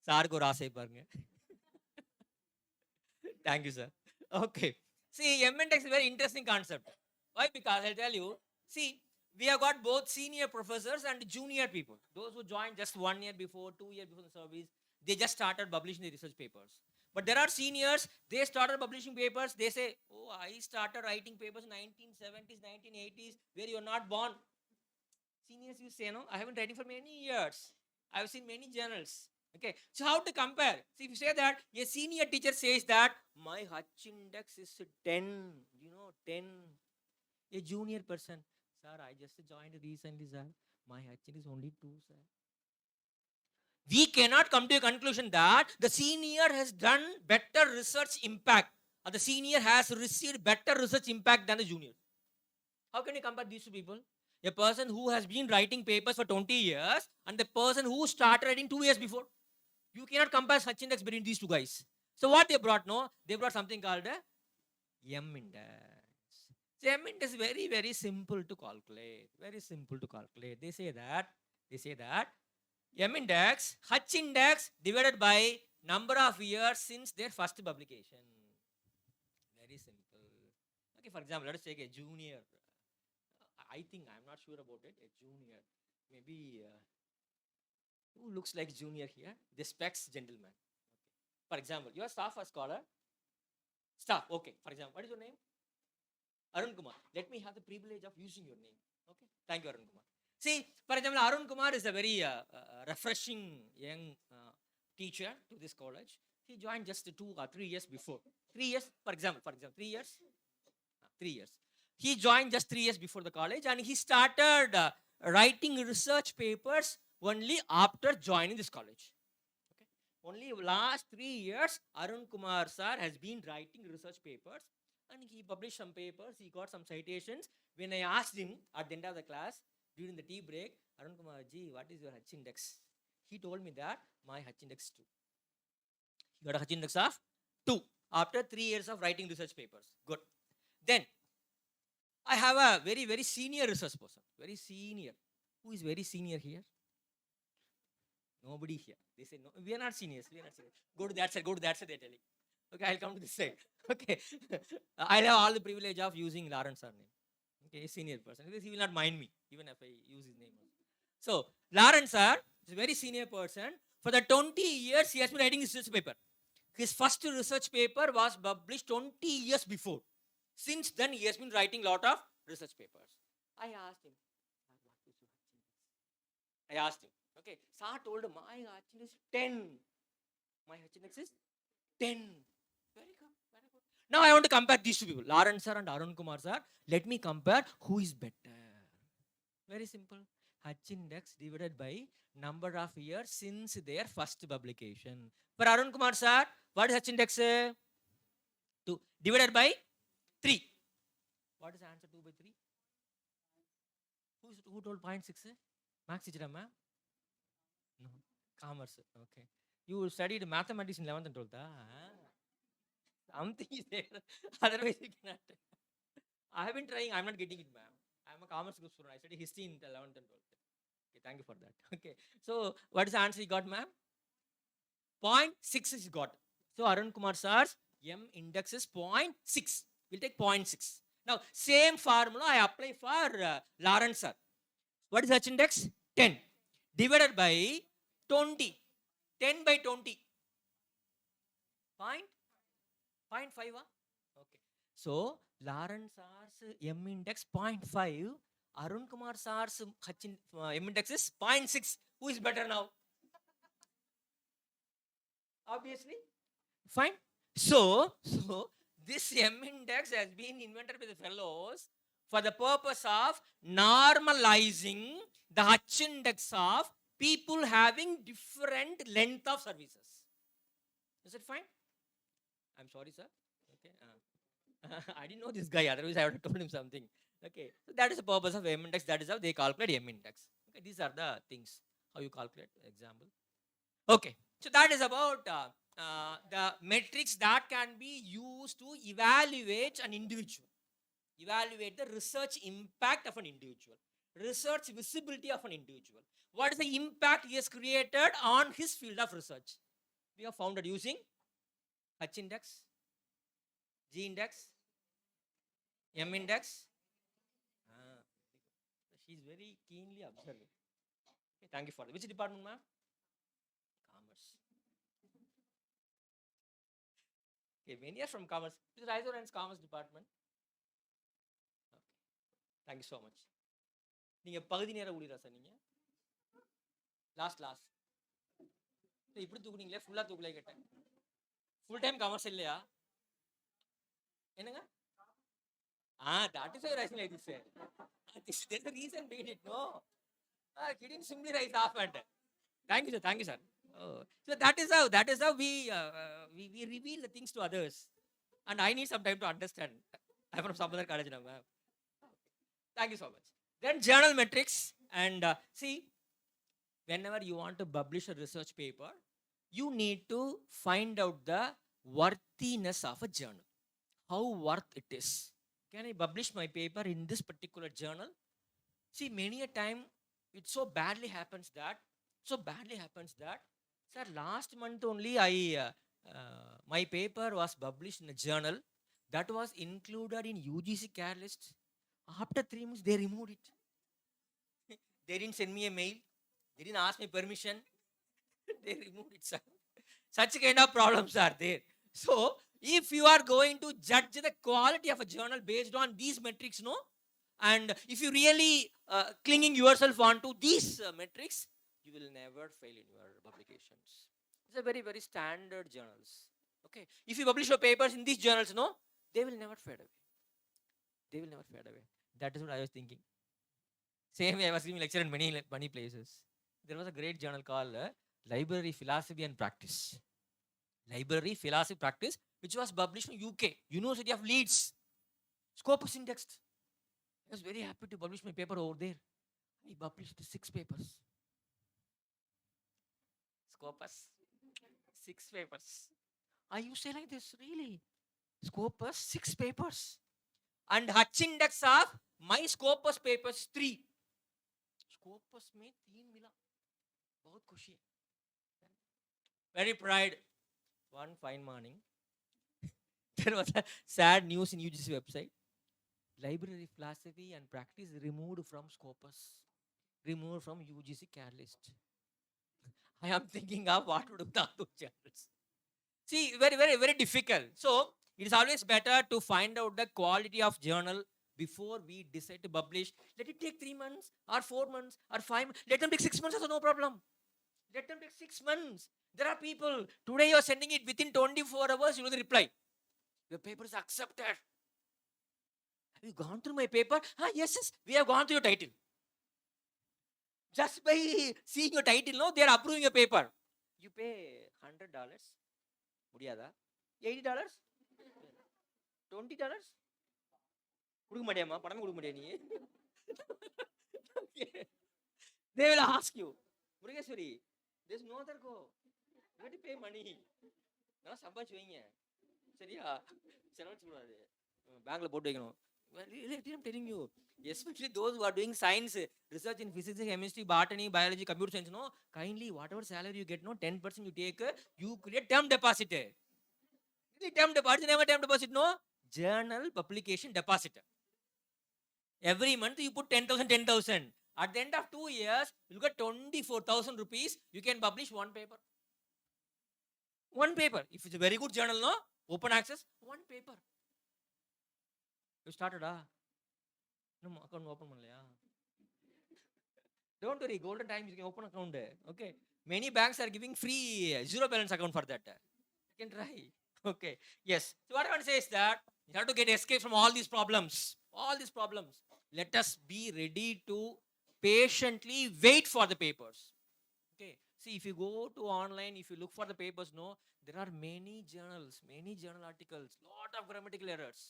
சாருக்கு ஒரு ஆசை பாருங்க. Thank you, sir. Okay. See, M index is a very interesting concept. Why? Because I'll tell you. See, we have got both senior professors and junior people. Those who joined just 1 year before, 2 years before the service, they just started publishing the research papers. But there are seniors, they started publishing papers. They say, oh, I started writing papers in 1970s, 1980s, where you're not born. Seniors, you say, no, I haven't writing for many years. I've seen many journals. Okay, so how to compare? See, if you say that a senior teacher says that my H index is 10, 10. A junior person, sir, I just joined recently, sir. My H index is only 2, sir. We cannot come to a conclusion that the senior has done better research impact, or the senior has received better research impact than the junior. How can you compare these two people? A person who has been writing papers for 20 years and the person who started writing 2 years before. You cannot compare such index between these two guys. So what they brought? No, they brought something called a M index. So M index is very, very simple to calculate. Very simple to calculate. They say that M index, H index divided by number of years since their first publication. Very simple. Okay, for example, let us take a junior. I think, I'm not sure about it, a junior. Maybe, who looks like junior here? The specs gentleman. Okay. For example, you are staff or scholar? Staff, okay. For example, what is your name? Arun Kumar. Let me have the privilege of using your name. Okay. Thank you, Arun Kumar. See, for example, Arun Kumar is a very refreshing young teacher to this college. He joined just 2 or 3 years before. 3 years, for example, 3 years. 3 years. He joined just 3 years before the college, and he started writing research papers only after joining this college. Okay. Only last 3 years, Arun Kumar sir has been writing research papers, and he published some papers. He got some citations. When I asked him at the end of the class, during the tea break, Arun Kumar ji, what is your H index? He told me that my H index 2. He got a H index of 2 after 3 years of writing research papers. Good. Then I have a very, very senior research person. Very senior. Who is very senior here? Nobody here. They say, no, we are not seniors. Go to that side, they're telling. Okay, I'll come to this side. Okay. I'll have all the privilege of using Lawrence surname. Okay, senior person. He will not mind me, even if I use his name. So, Lawrence sir is a very senior person. For the 20 years, he has been writing research paper. His first research paper was published 20 years before. Since then, he has been writing a lot of research papers. I asked him, I asked him, okay, sir told him, my H is 10. My H is 10. Very good, very good. Now I want to compare these two people, Lawrence sir and Arun Kumar sir. Let me compare who is better. Very simple. H index divided by number of years since their first publication. For Arun Kumar sir, what is H index? 2 divided by 3. What is the answer? 2 by 3. Who told 0.6? Max ma'am? No. Commerce. Okay. You studied mathematics in 11th and 12th. Something is there. Otherwise, you cannot. I have been trying. I'm not getting it, ma'am. I'm a commerce group student. I studied history in 11th and 12th. Okay, thank you for that. Okay. So, what is the answer you got, ma'am? 0.6 is got. So, Arun Kumar sir's M index is 0.6. We'll take 0.6. Now, same formula I apply for Lawrence sir. What is H index? 10 divided by 20. 10 by 20. 0.5. Okay. So, Lawrence sir's M index 0.5. Arun Kumar sir's M index is 0.6. Who is better now? Obviously. Fine. So this M index has been invented by the fellows for the purpose of normalizing the H index of people having different length of services. Is it fine? I'm sorry, sir. Okay. I didn't know this guy, otherwise I would have told him something. Okay. So that is the purpose of M index. That is how they calculate M index. Okay. These are the things how you calculate. Example. Okay. So that is about the metrics that can be used to evaluate an individual. Evaluate the research impact of an individual. Research visibility of an individual. What is the impact he has created on his field of research? We have found it using H index, G index, M index. She's very keenly observing. Okay, thank you for that. Which department, ma'am? Commerce. Okay, many are from commerce. This is Raizo commerce department. Okay. Thank you so much. நீங்க பகுதி நேர ஊழியரா sir நீங்க last இப்படி தூக்குனீங்களே ஃபுல்லா தூக்கலே கேட்டேன் full time commerce இல்லையா என்னங்க that is why rising like this there's a reason behind it no he didn't simply rise off and thank you sir oh. So that is how we reveal the things to others and I need some time to understand. I'm from some other college now, ma'am. Thank you so much. Then journal metrics and see, whenever you want to publish a research paper, you need to find out the worthiness of a journal. How worth it is. Can I publish my paper in this particular journal? See, many a time it so badly happens that sir, last month only my paper was published in a journal that was included in UGC care list. After 3 months, they removed it. They didn't send me a mail. They didn't ask me permission. They removed it, sir. Such kind of problems are there. So, if you are going to judge the quality of a journal based on these metrics, no, and if you really clinging yourself onto these metrics, you will never fail in your publications. These are very, very standard journals. Okay, if you publish your papers in these journals, no, they will never fade away. They will never fade away. That is what I was thinking. Same way I was giving lecture in many places. There was a great journal called Library, Philosophy and Practice. Library, Philosophy, Practice, which was published in UK, University of Leeds. Scopus indexed. I was very happy to publish my paper over there. I published 6 papers. Scopus, 6 papers. I used to say like this, really? Scopus, 6 papers. And H index of my Scopus papers 3. Scopus में 3 मिला, बहुत खुशी. Very pride. One fine morning, there was a sad news in UGC website. library philosophy and practice removed from Scopus, removed from UGC catalyst. I am thinking of what to do with all those journals. See, very, very, very difficult. So it is always better to find out the quality of journal before we decide to publish. Let it take 3 months or 4 months or 5 months. Let them take 6 months also, no problem. Let them take 6 months. There are people, today you are sending it within 24 hours, you know the reply. Your paper is accepted. Have you gone through my paper? Yes, yes, we have gone through your title. Just by seeing your title, no, they are approving your paper. You pay $100. முடியாதா $80 $20 கொடுக்க மாட்டியாமா பணமே கொடுக்க மாட்டியா நீ they will ask you Murugeswari there's no other go you have to pay money நல்லா சம்பாதிச்சு வைங்க சரியா செலவழிச்சு கூடாது பேங்க்ல போட்டு வைக்கணும் I'm telling you, especially those who are doing science, research in physics, chemistry, botany, biology, computer science, no, kindly whatever salary you get, no, 10% you take, you create term deposit. The term deposit, never term deposit, no, journal publication deposit. Every month you put 10,000, 10,000. At the end of 2 years, you get 24,000 rupees. You can publish one paper. One paper. If it's a very good journal, no, open access, one paper. You started, no account open பண்ணலையா? Don't worry, golden times you can open account. Okay, many banks are giving free zero balance account for that. You can try. Okay, yes. So what I want to say is that you have to get escape from all these problems. All these problems. Let us be ready to patiently wait for the papers. Okay. See, if you go to online, if you look for the papers, no, there are many journals, many journal articles, lot of grammatical errors.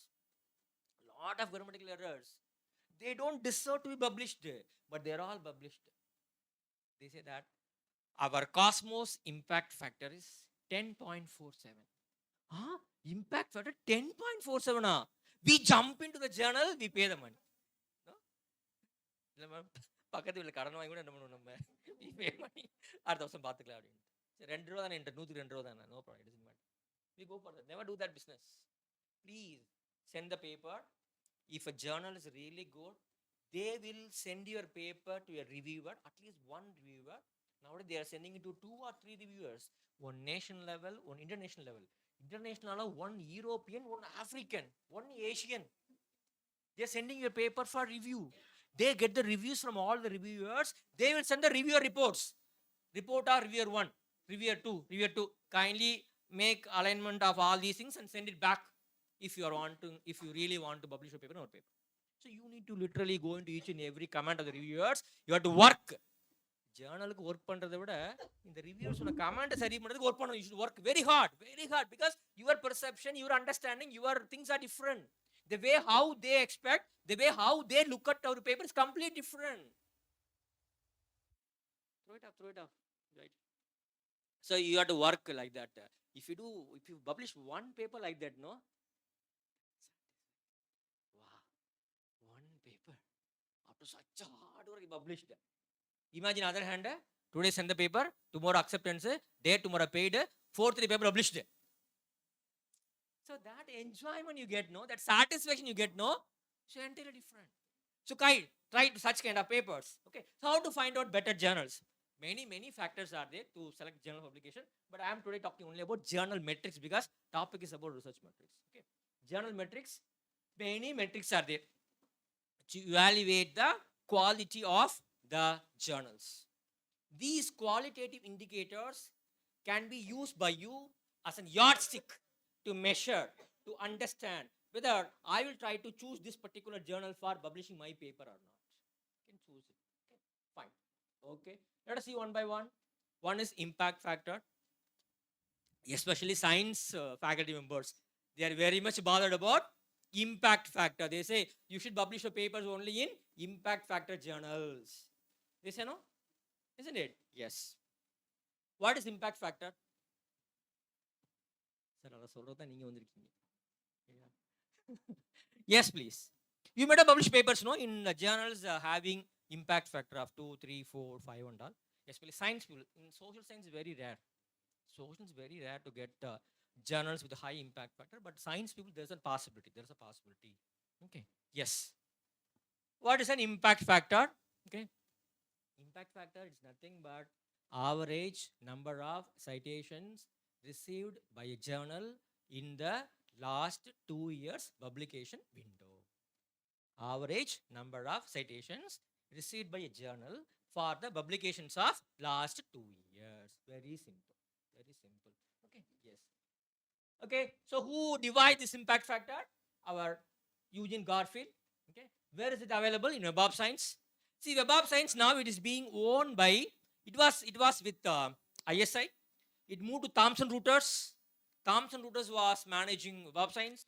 Lot of grammatical errors. They don't deserve to be published, but they are all published. They say that our Cosmos impact factor is 10.47. Impact factor 10.47. We jump into the journal, we pay the money. No? பக்கத்து வீட்டில் கடன் வாங்கி கூட என்ன பண்ணுவோம் நம்ம we pay money. அடுத்த வருஷம் பார்த்துக்கலாம் அப்படின்னு. சரி 2 ரூபா தானே, 102 தானே, no problem, it doesn't matter. We go for that. Never do that business. Please send the paper. If a journal is really good, they will send your paper to a reviewer, at least one reviewer. Nowadays they are sending it to 2 or 3 reviewers, one national level, one international level. International level, one European, one African, one Asian. They are sending your paper for review. They get the reviews from all the reviewers. They will send the reviewer reports. Report or reviewer 1, reviewer 2, reviewer 2. Kindly make alignment of all these things and send it back. If you really want to publish a paper or paper. So you need to literally go into each and every comment of the reviewers. You have to work. Journalக்கு work பண்றதை விட இந்த reviewers ஓட comment சரி பண்றதுக்கு work பண்ணணும். You should work very hard because your perception, your understanding, your things are different. The way how they expect, the way how they look at our paper is completely different. Throw it off. Right. So you have to work like that. If you publish one paper like that, no, paper after such a hard work published. Imagine other hand, today send the paper, tomorrow acceptance, day tomorrow paid, fourth the paper published. So that enjoyment you get, no, that satisfaction you get, no, so entirely different. So try such kind of papers. Okay, so how to find out better journals? Many factors are there to select journal publication, but I am today talking only about journal metrics because topic is about research metrics. Okay, journal metrics, many metrics are there to evaluate the quality of the journals. These qualitative indicators can be used by you as a yardstick to measure, to understand whether I will try to choose this particular journal for publishing my paper or not. You can choose it. Okay, fine. Okay, let us see one by one. One is impact factor. Especially science faculty members, they are very much bothered about impact factor. They say you should publish your papers only in impact factor journals. They say no, isn't it? Yes. What is impact factor? Yes, please. You might have published papers, no, in journals having impact factor of 2, 3, 4, 5 and all. Especially science people. In social science, very rare. Social is very rare to get journals with a high impact factor, but science people, there's a possibility. Okay. Yes. What is an impact factor? Okay. Impact factor is nothing but average number of citations received by a journal in the last 2 years publication window. Average number of citations received by a journal for the publications of last 2 years. Very simple. Very simple. Okay. Yes. Okay. So who divide this impact factor? Our Eugene Garfield. Okay. Where is it available? In Web of Science. See, Web of Science now it is being owned by. It was with ISI. It moved to Thomson Reuters. Thomson Reuters was managing Web of Science.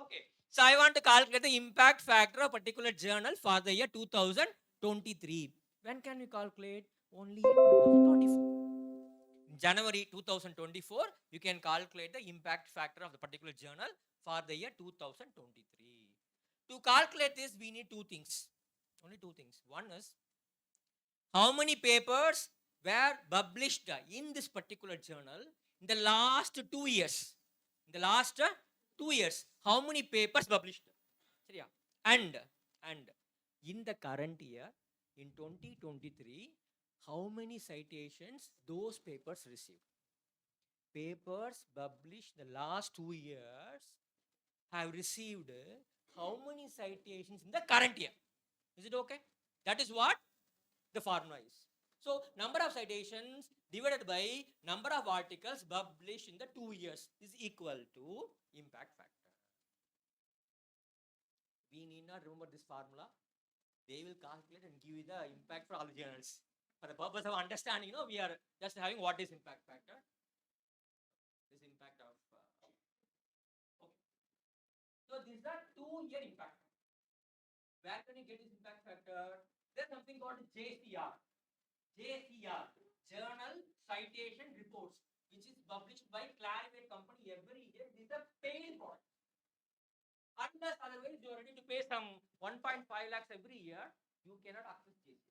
Okay. So I want to calculate the impact factor of particular journal for the year 2023. When can we calculate? Only in 2024. In January 2024, you can calculate the impact factor of the particular journal for the year 2023. To calculate this, we need two things. Only two things. One is how many papers were published in this particular journal in the last 2 years. In the last 2 years, how many papers published? சரியா? And in the current year, in 2023, how many citations those papers received? Papers published the last 2 years have received how many citations in the current year? Is it okay? That is what the formula is. So number of citations divided by number of articles published in the 2 years is equal to impact factor. We need not remember this formula. They will calculate and give you the impact for all the journals. For the purpose of understanding, we are just having what is impact factor. This impact of okay. So this is a 2-year impact. Where can you get this impact factor? There's something called JCR. JCR, Journal Citation Reports, which is published by Clarivate Company every year. This is a paid product. Unless otherwise you are ready to pay some 1.5 lakhs every year, you cannot access JCR.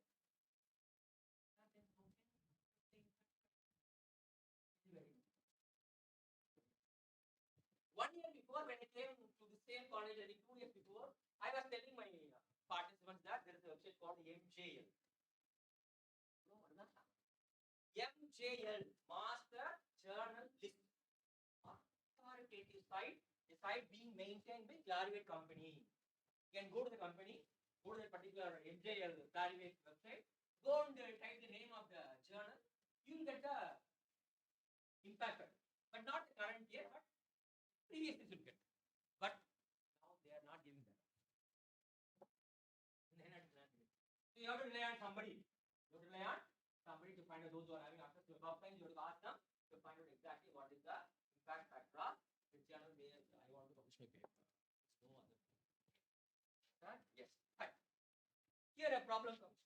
1 year before, when I came to the same college, I think 2 years before, I was telling my participants that there is a website called MJL. No, what is that? MJL, Master Journal List. Authoritative site, a site being maintained by Clarivate company. You can go to the company, go to the particular MJL Clarivate website, go and type the name of the journal. You will get the impact factor, but not the current year, but previous year you get. But now they are not giving that. So you have to rely on somebody. You have to rely on somebody to find out those who are having access to a Govt file. You have to ask them to find out exactly what is the impact factor of which journal where I want to publish my paper. It's no other thing. Right? Yes. Fine. Here a problem comes.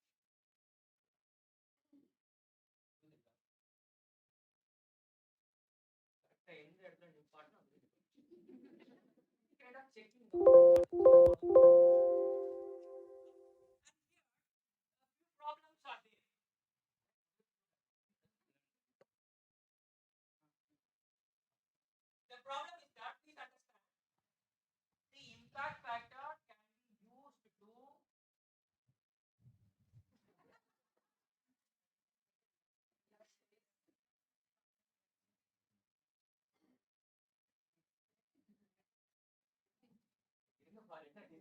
End the partner. Kind of checking what problems are there. The problem is that please understand the impact factor can be used to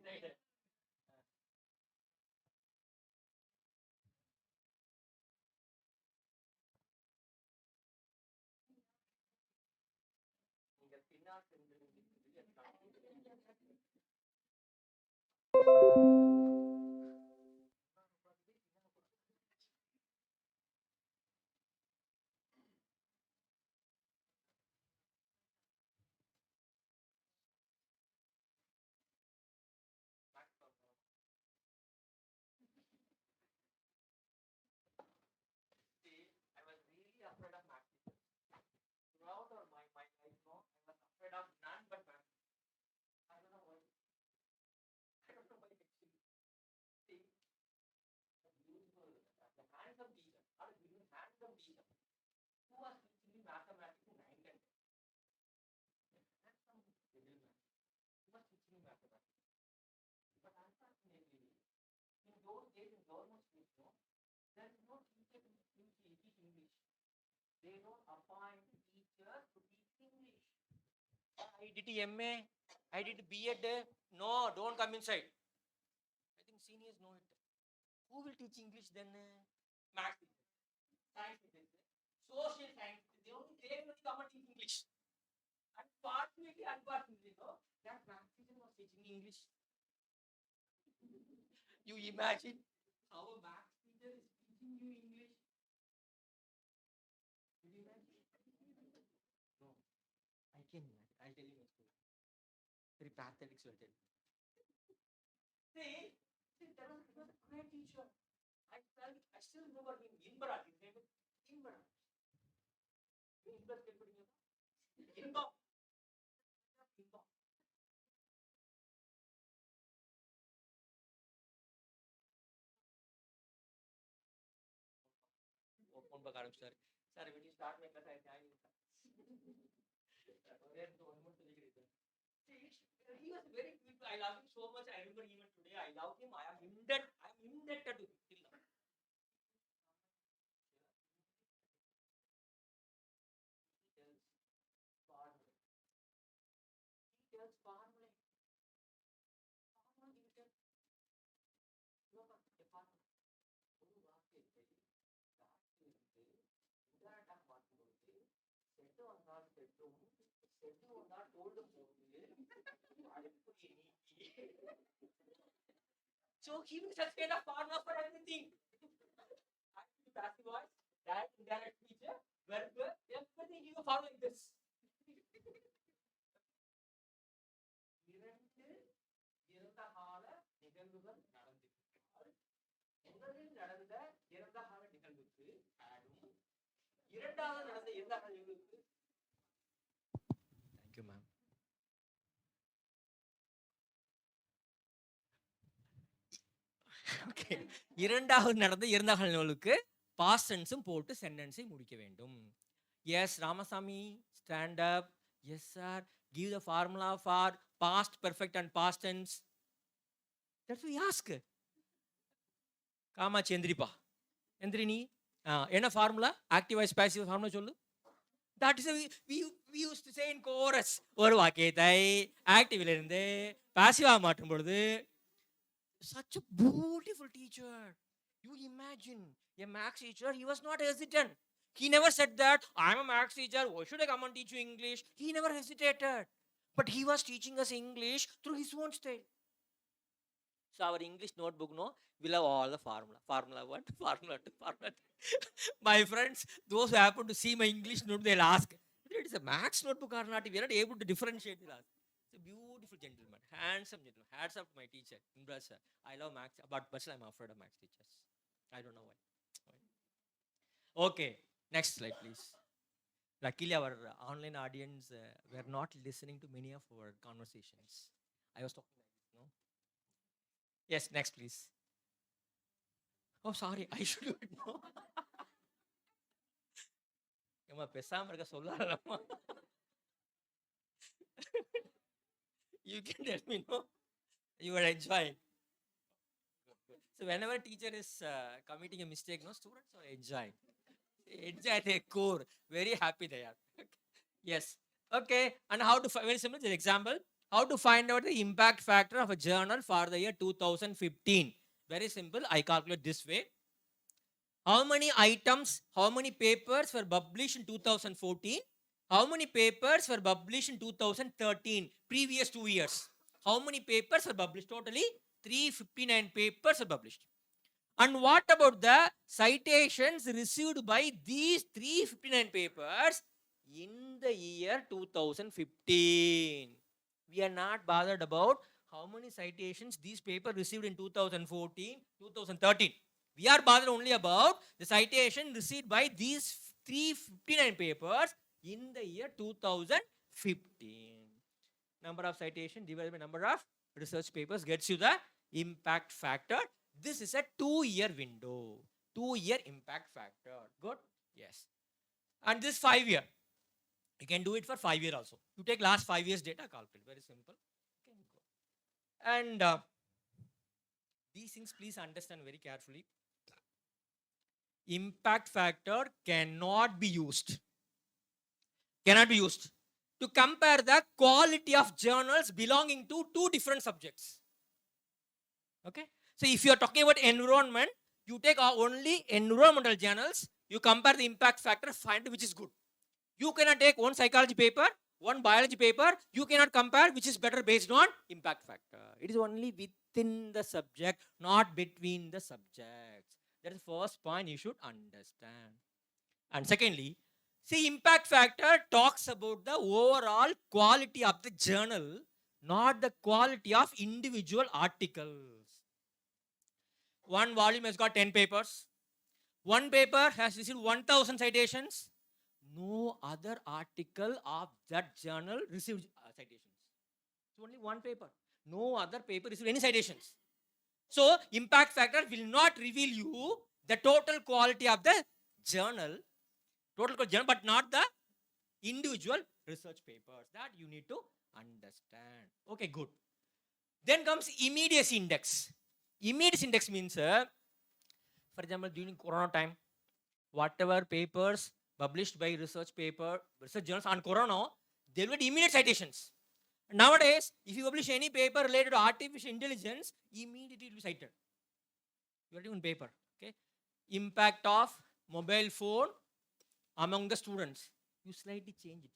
decided. நீங்க பின்னால் சென்று See, I was really afraid of math teachers. Throughout all my life, no, I was afraid of none but math. I don't know why. I don't know why actually. See, the beautiful, the handsome teacher, not a beautiful, handsome teacher, who was teaching me mathematics in 9th and 10th. Handsome gentleman, who was teaching me mathematics. But unfortunately, in those days in government schools, no, there is no teacher to teach English. They don't appoint teachers to teach English. I did MA, I did B.Ed. No, don't come inside. I think seniors know it. Who will teach English then? Maths teachers, science teachers, social science. They only come and teach English. Unfortunately, no, that maths teacher was teaching English. You imagine how a maths teacher is teaching you English. Did you imagine? No, I can imagine. I'll tell you my story. Very pathetic story. See, that was a great teacher. I still remember him. Inbara, his name is Inbara. Inbara, Inbara. Phone back sir. Sir, when you start my class, I join you. He was very good. I love him so much. I remember even today. I love him. I am indebted to him till now. He tells farmland. ஒரு வாக்கியத்தை உதாரணம் பார்க்கும்போது set வந்தால் செட்டும் set வந்தால் தோல்டும் போது அடுப்புயை நீக்கி. So he was such kind of farmer for everything. Active, passive voice, direct, indirect feature, verb, everything he will follow like this. இரண்டு இறந்த கால நிகழ்வுகள் நடந்திருக்கிறார். முதலில் நடந்த இறந்த கால நிகழ்வுக்கு ஆடும் இரண்டாவது நடந்த இறந்த கால நிகழ்வுக்கு. Thank you, ma'am. Okay. இரண்டாவது நடந்த இறந்த கால நிகழ்வுக்கு past tense போட்டு sentence முடிக்க வேண்டும். Yes, Ramasamy, stand up. Yes, sir. Give the formula for past perfect and past tense. That's what we ask. Kamakshi எந்திரிப்பா, எந்திரி நீ. என்ன formula? Active voice passive formula சொல்லு. That is we used to say in chorus. ஒரு வாக்கியத்தை ஆக்டிவ்ல இருந்து பாசிவா மாற்றும் பொழுது, such a beautiful teacher. You imagine a max teacher, he was not hesitant. He never said that, I'm a max teacher, why should I come and teach you English? He never hesitated. But he was teaching us English through his own style. So our English notebook, no, will have all the formula. Formula 1, formula 2, formula 3. My friends, those who happen to see my English notebook, they'll ask, whether it is a max notebook or not, we are not able to differentiate it. It's a beautiful gentleman, handsome gentleman. Hats off to my teacher, Imran sir. I love max, but I'm afraid of max teachers. I don't know why. Okay, next slide, please. Luckily, our online audience were not listening to many of our conversations. I was talking like this, no? Yes, next, please. Oh, sorry, I should do it, no? ஏம்மா பேசாம இருக்க சொல்லாதம்மா. You can tell me, no? You are enjoying. So whenever teacher is committing a mistake, no, students are enjoying. Enjoy at their core. Very happy they are. Yes. Okay. And how to very simple example. How to find out the impact factor of a journal for the year 2015. Very simple. I calculate this way. How many items, how many papers were published in 2014? How many papers were published in 2013? Previous 2 years. How many papers were published? Totally 359 papers were published. And what about the citations received by these 359 papers in the year 2015? We are not bothered about how many citations these papers received in 2014, 2013. We are bothered only about the citation received by these 359 papers in the year 2015. Number of citations divided by number of research papers gets you the impact factor. This is a 2-year window. 2-year impact factor. Good? Yes. And this 5-year. You can do it for 5 years also. You take last 5 years data, calculate. Very simple. And these things please understand very carefully. Impact factor cannot be used. Cannot be used to compare the quality of journals belonging to 2 different subjects. Okay? So if you are talking about environment, you take only environmental journals, you compare the impact factor, find which is good. You cannot take one psychology paper, one biology paper, you cannot compare which is better based on impact factor. It is only within the subject, not between the subjects. That is the first point you should understand. And secondly, see, impact factor talks about the overall quality of the journal, not the quality of individual articles. One volume has got 10 papers. One paper has received 1,000 citations. No other article of that journal received citations. It's only one paper. No other paper received any citations. So, impact factor will not reveal you the total quality of the journal, but not the individual research papers. That you need to understand. Okay, good. Then comes immediacy index. Immediacy index means, for example, during Corona time, whatever papers published by research journals on Corona, they will get immediate citations. Nowadays, if you publish any paper related to artificial intelligence, immediately it will be cited. You are doing paper. Okay. Impact of mobile phone among the students. You slightly change it.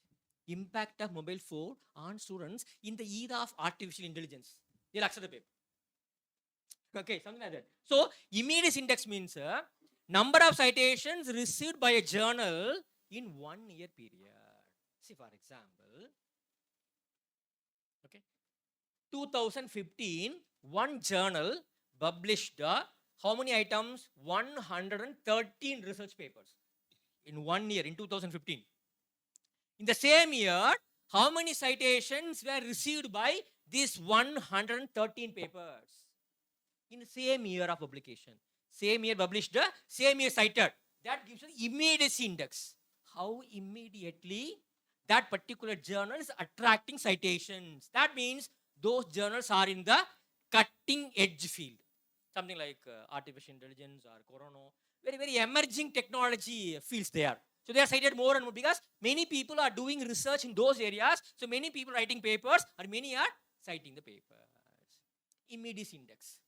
Impact of mobile phone on students in the era of artificial intelligence. They'll accept the paper. Okay, something like that. So, immediate index means number of citations received by a journal in 1 year period. See, for example, okay, 2015, one journal published how many items? 113 research papers in 1 year, in 2015. In the same year, how many citations were received by these 113 papers? In the same year of publication. Same year published, same year cited. That gives us immediacy index. How immediately that particular journal is attracting citations. That means those journals are in the cutting edge field, something like artificial intelligence or corona, very, very emerging technology fields there. So they are cited more and more because many people are doing research in those areas. So many people writing papers and many are citing the papers. Immediate index.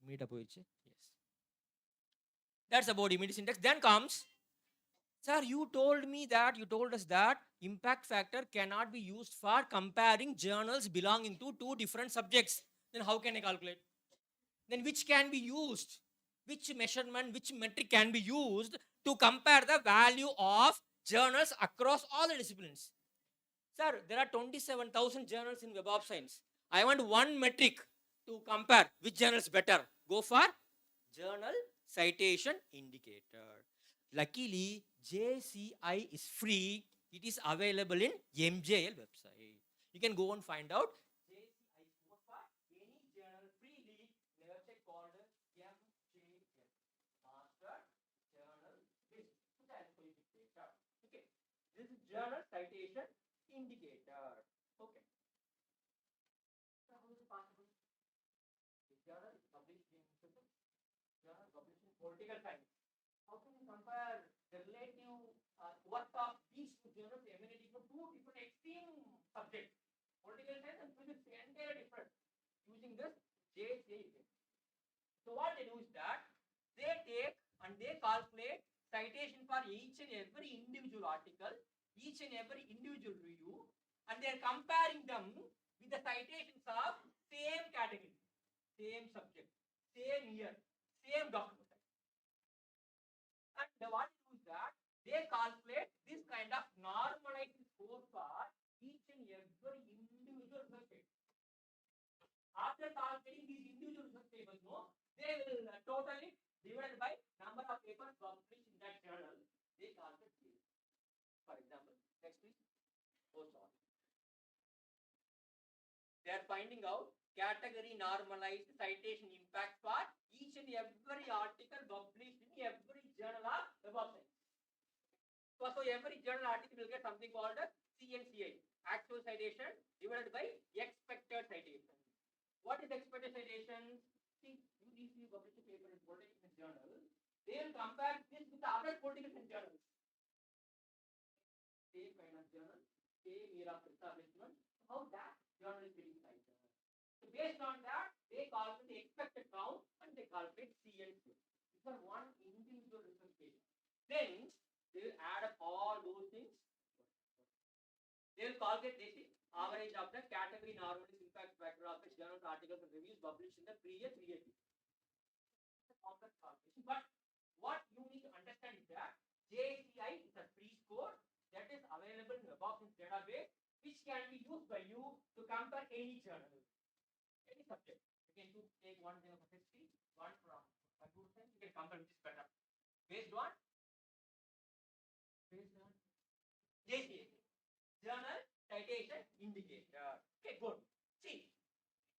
Yes. That's about immediate index. Then comes, sir, you told us that impact factor cannot be used for comparing journals belonging to two different subjects. Then how can I calculate? Then which can be used? Which measurement, which metric can be used to compare the value of journals across all the disciplines? Sir, there are 27,000 journals in Web of Science. I want one metric to compare which journal is better. Go for Journal Citation Indicator. Luckily, JCI is free. It is available in MJL website. You can go and find out JCI score for any journal freely in a website called MJL, Master Journal List. Okay, this is Journal Citation Indicator. Okay. So how is it possible? The journal is published in journal published in political science. How can you compare the relative work of these two journals emanating from two different extreme subjects? Political science and physics are entirely different using this JCA. So what they do is that they take and they calculate citation for each and every individual article, each and every individual review, and they are comparing them with the citations of same category, same subject, same year, same document. And what they do is that they calculate this kind of normalized score for each and every individual subject. After calculating these individual papers, they will total it divided by number of papers published in that journal. They calculate this. For example, next please. They are finding out category normalized citation impact for each and every article published in every journal of Web of Science. So every journal article will get something called CNCI, actual citation divided by expected citation. What is expected citation? See, UGC published a paper in political journal. They will compare this with the other political journals. Same kind of journal, same year of establishment. How that journal is getting cited. So based on that, they calculate the expected count and they calculate CNC. These are one individual research case. Then they will add up all those things. They will calculate the average of the category normalized impact factor of the journals, articles, and reviews published in the previous year. Complex calculation. But what you need to understand is that JCI is a free score that is available in the Web of Science database, which can be used by you to compare any journal, any subject. You can take one journal from history, one from computer science. You can compare which is better based on JCI, Journal Citation Indicator. Okay, good. See,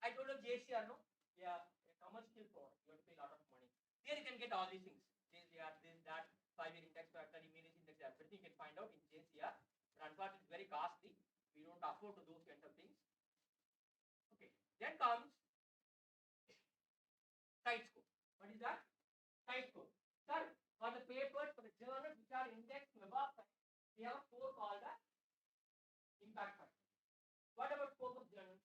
I told you JCR, no? Yeah, a commercial product. You have to pay a lot of money. There you can get all these things. JCR, this, that, 5-year index factor, immediate index, everything you can find out in JCR. But unfortunately, it's very costly. We don't afford to those kinds of things. Okay. Then comes site score. What is that? Site score. Sir, for the papers, for the journals which are indexed above, we have a score called the impact factor. What about Scopus journals?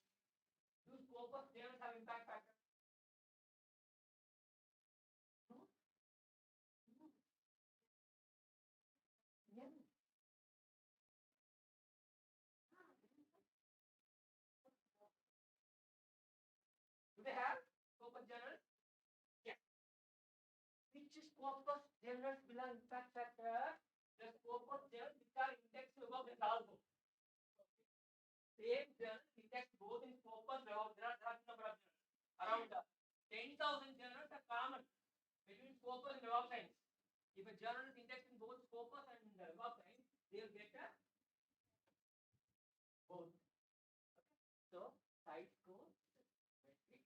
Do Scopus journals have impact factor? No. Yes. Do they have Scopus journals? Yes. Which Scopus journals belong impact factor? The Scopus journals which are indexed above the also. Same journals indexed both in Scopus. There are number of journals. Around 10,000 journals are common between Scopus and Web of Science. If a journal is indexed in both Scopus and Web of Science, they will get both. Okay. So, site score metric,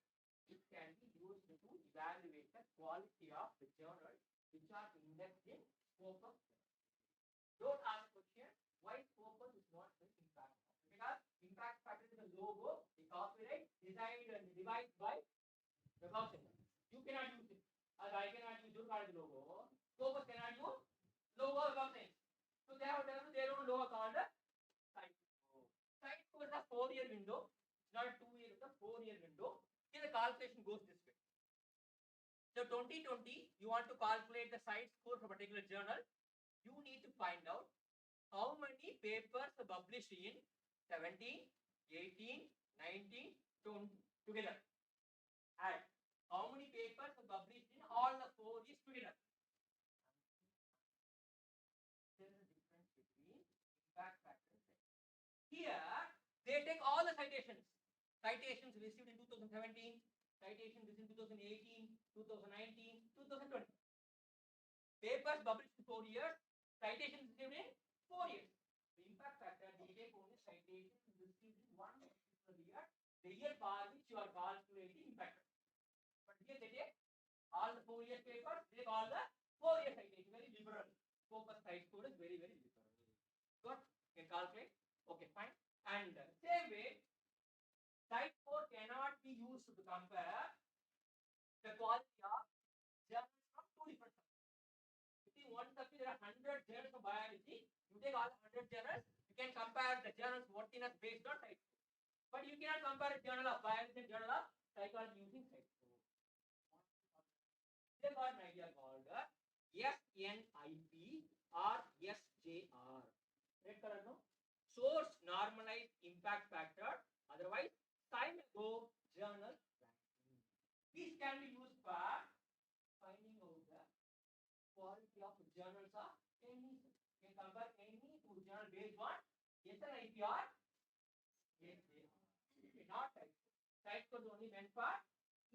it can be used to evaluate the quality of the journals which are indexed in Scopus. Don't ask question why Scopus is not the impact factor, because impact factor is the logo, the copyright, designed and devised by the Govt. You cannot use it. As I cannot use your college logo. Scopus cannot use logo of Govt. So they have developed their own logo called site score. Site score is a 4-year window. It's not a 2-year, it's a 4-year window. Here the calculation goes this way. So 2020, you want to calculate the site score for a particular journal. You need to find out how many papers are published in 17, 18, 19, 20 together. Add how many papers are published in all the 4 years together. There is a difference between impact factor and site. Here, they take all the citations. Citations received in 2017, citations received in 2018, 2019, 2020. Papers published in 4 years, citations received in 4 years. The impact factor, they take only citations received in 1 particular year, the year for which you are calculating impact. But here they take all the 4 years papers, they take all the 4 year citation, very liberal. Focus site score is very, very liberal. Good, you can calculate. Okay, fine. And same way, site score cannot be used to compare the quality of journals from 2 different subjects. Within one subject, there are 100 journals of biology. You take all the 100 journals, you can compare the journal's worthiness based on site score. But you cannot compare a journal of biology and journal of psychology using site score. They got an idea called SNIP or SJR. Red color, no? Source normalized impact factor, otherwise SIMAGO journal ranking. This can be used for finding out the quality of journals of any. You can compare any two journal based on SNIP or SJR. Not type. Type code only meant for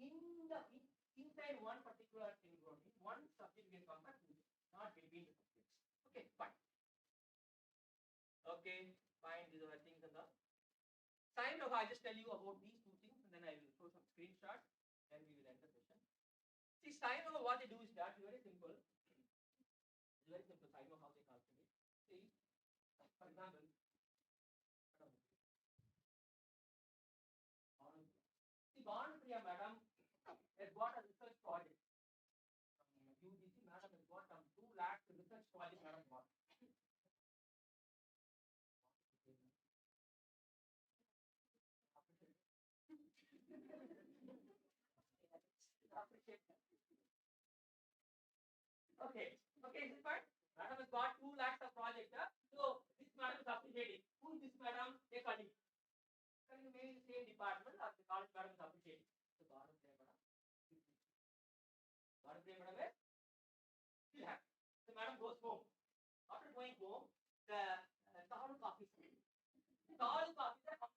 inside one particular thing only. One subject we can compare to, not between the subjects. Okay, fine. Okay, fine. These are the things and the sign of. I just tell you about these two things, and then I will show some screenshots. Then we will end the session. See, sign of what they do is that very simple. It's very simple. Sign of how they calculate. See, for example, see, Muthiah madam has got a research project. UGC madam has got some 2 lakh research project madam got. Okay, is it fine? Madam has got 2 lakhs of project. So this madam is appreciating. Who is this madam? A colleague. Colleague may be in the same department or the college madam is appreciating. So madam is madam is still happy. So madam goes home. After going home, the taluk officer comes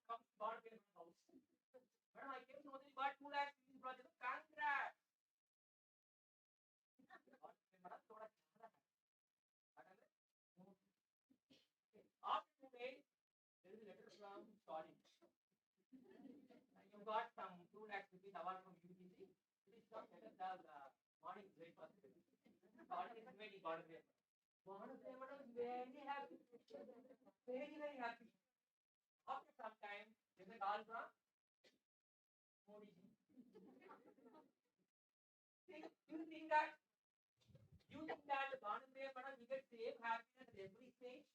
to madam's house. Madam, I came to know that you got 2 lakhs in this project. Congrats. After 2 days, there is a letter from Stalin. You got some 2 lakhs rupees award from UGC. Please come let us have morning breakfast. Stalin is waiting for the paper. Madam is very happy. Very, very happy. After some time, there is a call from Modi ji. You think that madam you get same happiness at every stage?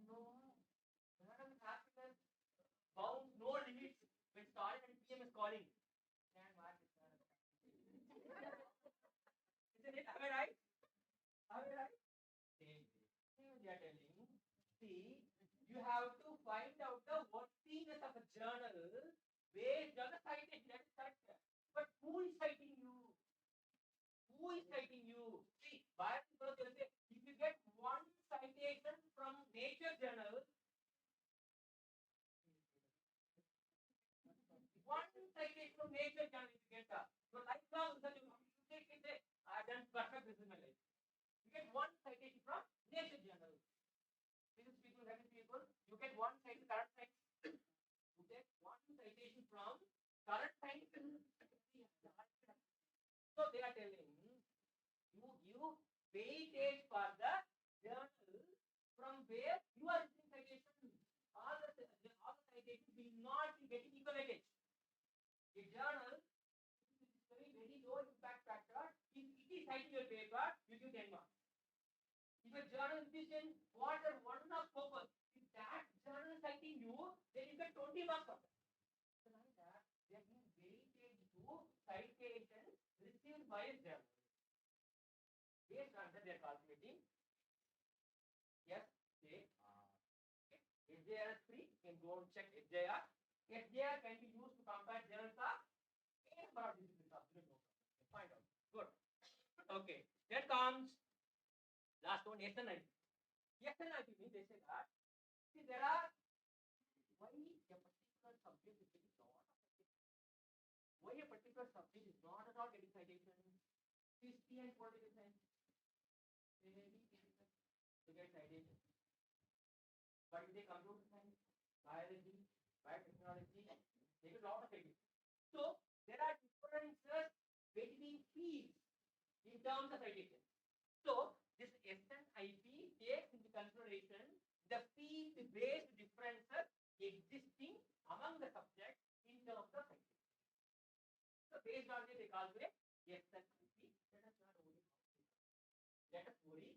No. Madam happiness bound no limits when Stalin and PM is calling. Stand mark. Isn't it? Am I right? Same. They are telling. See, you have to find out the worthiness of a journal based on the citation. That is correct. But who is citing you? See, if you get one citation from Nature Journal, if you get your lifelong research, you take it. I have done perfect this in my life. You get one citation from Nature Journal. Physics people, you get one citation, current science. You take one citation from current science. So they are telling you give weightage for the journal from where you are getting citation. All the citations being getting equal weightage. A journal which is very low impact factor, if it is citing your paper, you give 10 marks. If a journal is in quarter 1 of Scopus, if that journal is citing you, then you get 20 marks of that. So like that, they are giving weightage to citation received by a journal. Based on that, they are calculating. Yes, they are. Okay. SJR is free. You can go and check SJR. SJR can be used to compare journals of any number of disciplines. Absolutely no problem. You can find out. Good. Okay. Then comes last one, SNIP. SNIP means they say that see there are why a particular subject is getting lot of citation. Why a particular subject is not at all getting citation? History and political science. They may be difficult to get citation. But if they computer science, biology, biotechnology, they get a lot of citation. So there are differences between fields in terms of citation. So this SNIP takes into consideration the field-based differences existing among the subjects in terms of citation. So based on this, they calculate SNIP. Let us worry.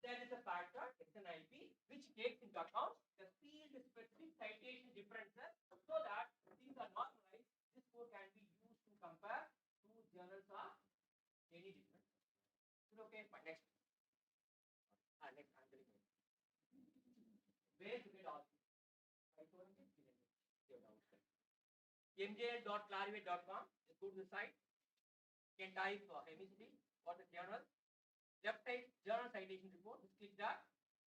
There is a factor SNIP which takes into account the field-specific citation differences, so that these are normalized. This score can be used to compare two journals of any different. Okay, fine. Next. Next, I'm telling you. Where to get all this? mjl.clarivate.com. Just go to the site. You can type MSD for the journal. Left side, journal citation report. Just click that.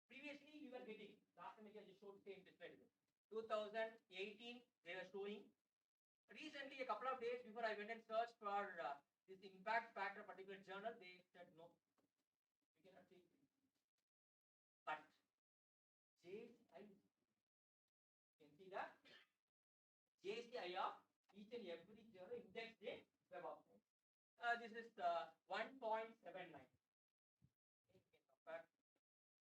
Previously, we were getting, last time I just showed same display. 2018, they were showing. Recently, a couple of days before I went and searched for this impact factor particular journal, they said no. You cannot see. But JCI, you can see that JCI of each and every journal indexed in Web of Science. This is 1.79. You can compare.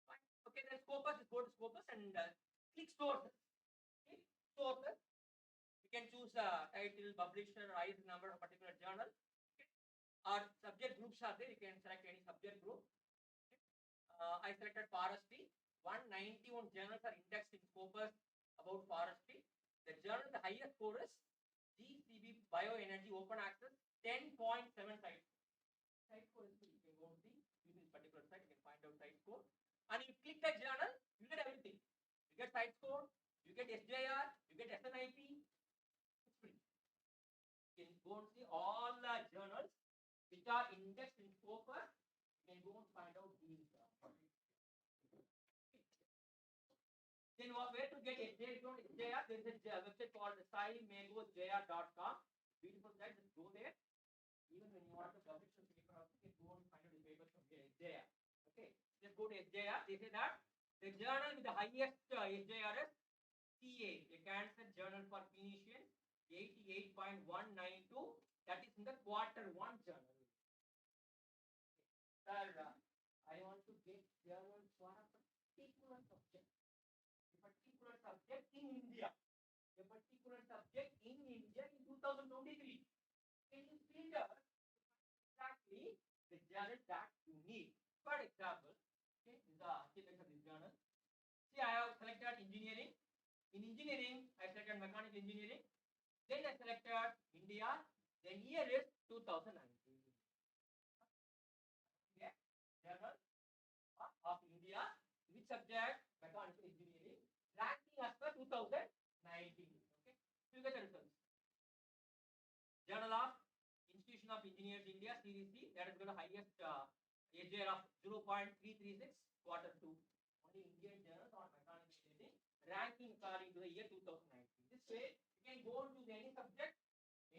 Fine. Okay, then Scopus, just go to Scopus and click sources. Okay, sources. You can choose title, publisher, IS number of particular journal. Okay. Or subject groups are there. You can select any subject group. Okay. I selected forestry. 191 journals are indexed in Scopus about forestry. The journal, the highest score is GCB Bioenergy Open Access 10.7 sites. Site score is, you can go and see using this particular site, you can find out site score. And you click that journal, you get everything. You get site score, you get SJR, you get SNIP. It's free. You can go and see all the journals which are indexed in Scopus. You can go and find out these. Then where to get SJR? There is a website called SciMagosJR.com. Beautiful site, just go there. Even when you want to publish some paper, you can go and find out the papers from SJR. Okay, just go to SJR. They say that the journal with the highest SJR is CA, a Cancer Journal for Clinicians, 88.192. That is in the quarter 1 journal. Sir, I want to get journal for a particular subject. A particular subject in India. A particular subject in India in 2023. Can you filter exactly the journal that you need? For example, okay, this is the architect of this journal. See, I have selected engineering. In engineering, I selected mechanical engineering. Then I selected India. The year is 2019. Okay, journal of India. Which subject? Mechanical engineering. Ranking as per 2019. Okay, so you get the results. Journal of Institution of Engineers India, Series C, that has got the highest SJR of 0.336, quarter 2. Only Indian journals on mechanical engineering, ranking according to the year 2019. This way, you can go to any subject,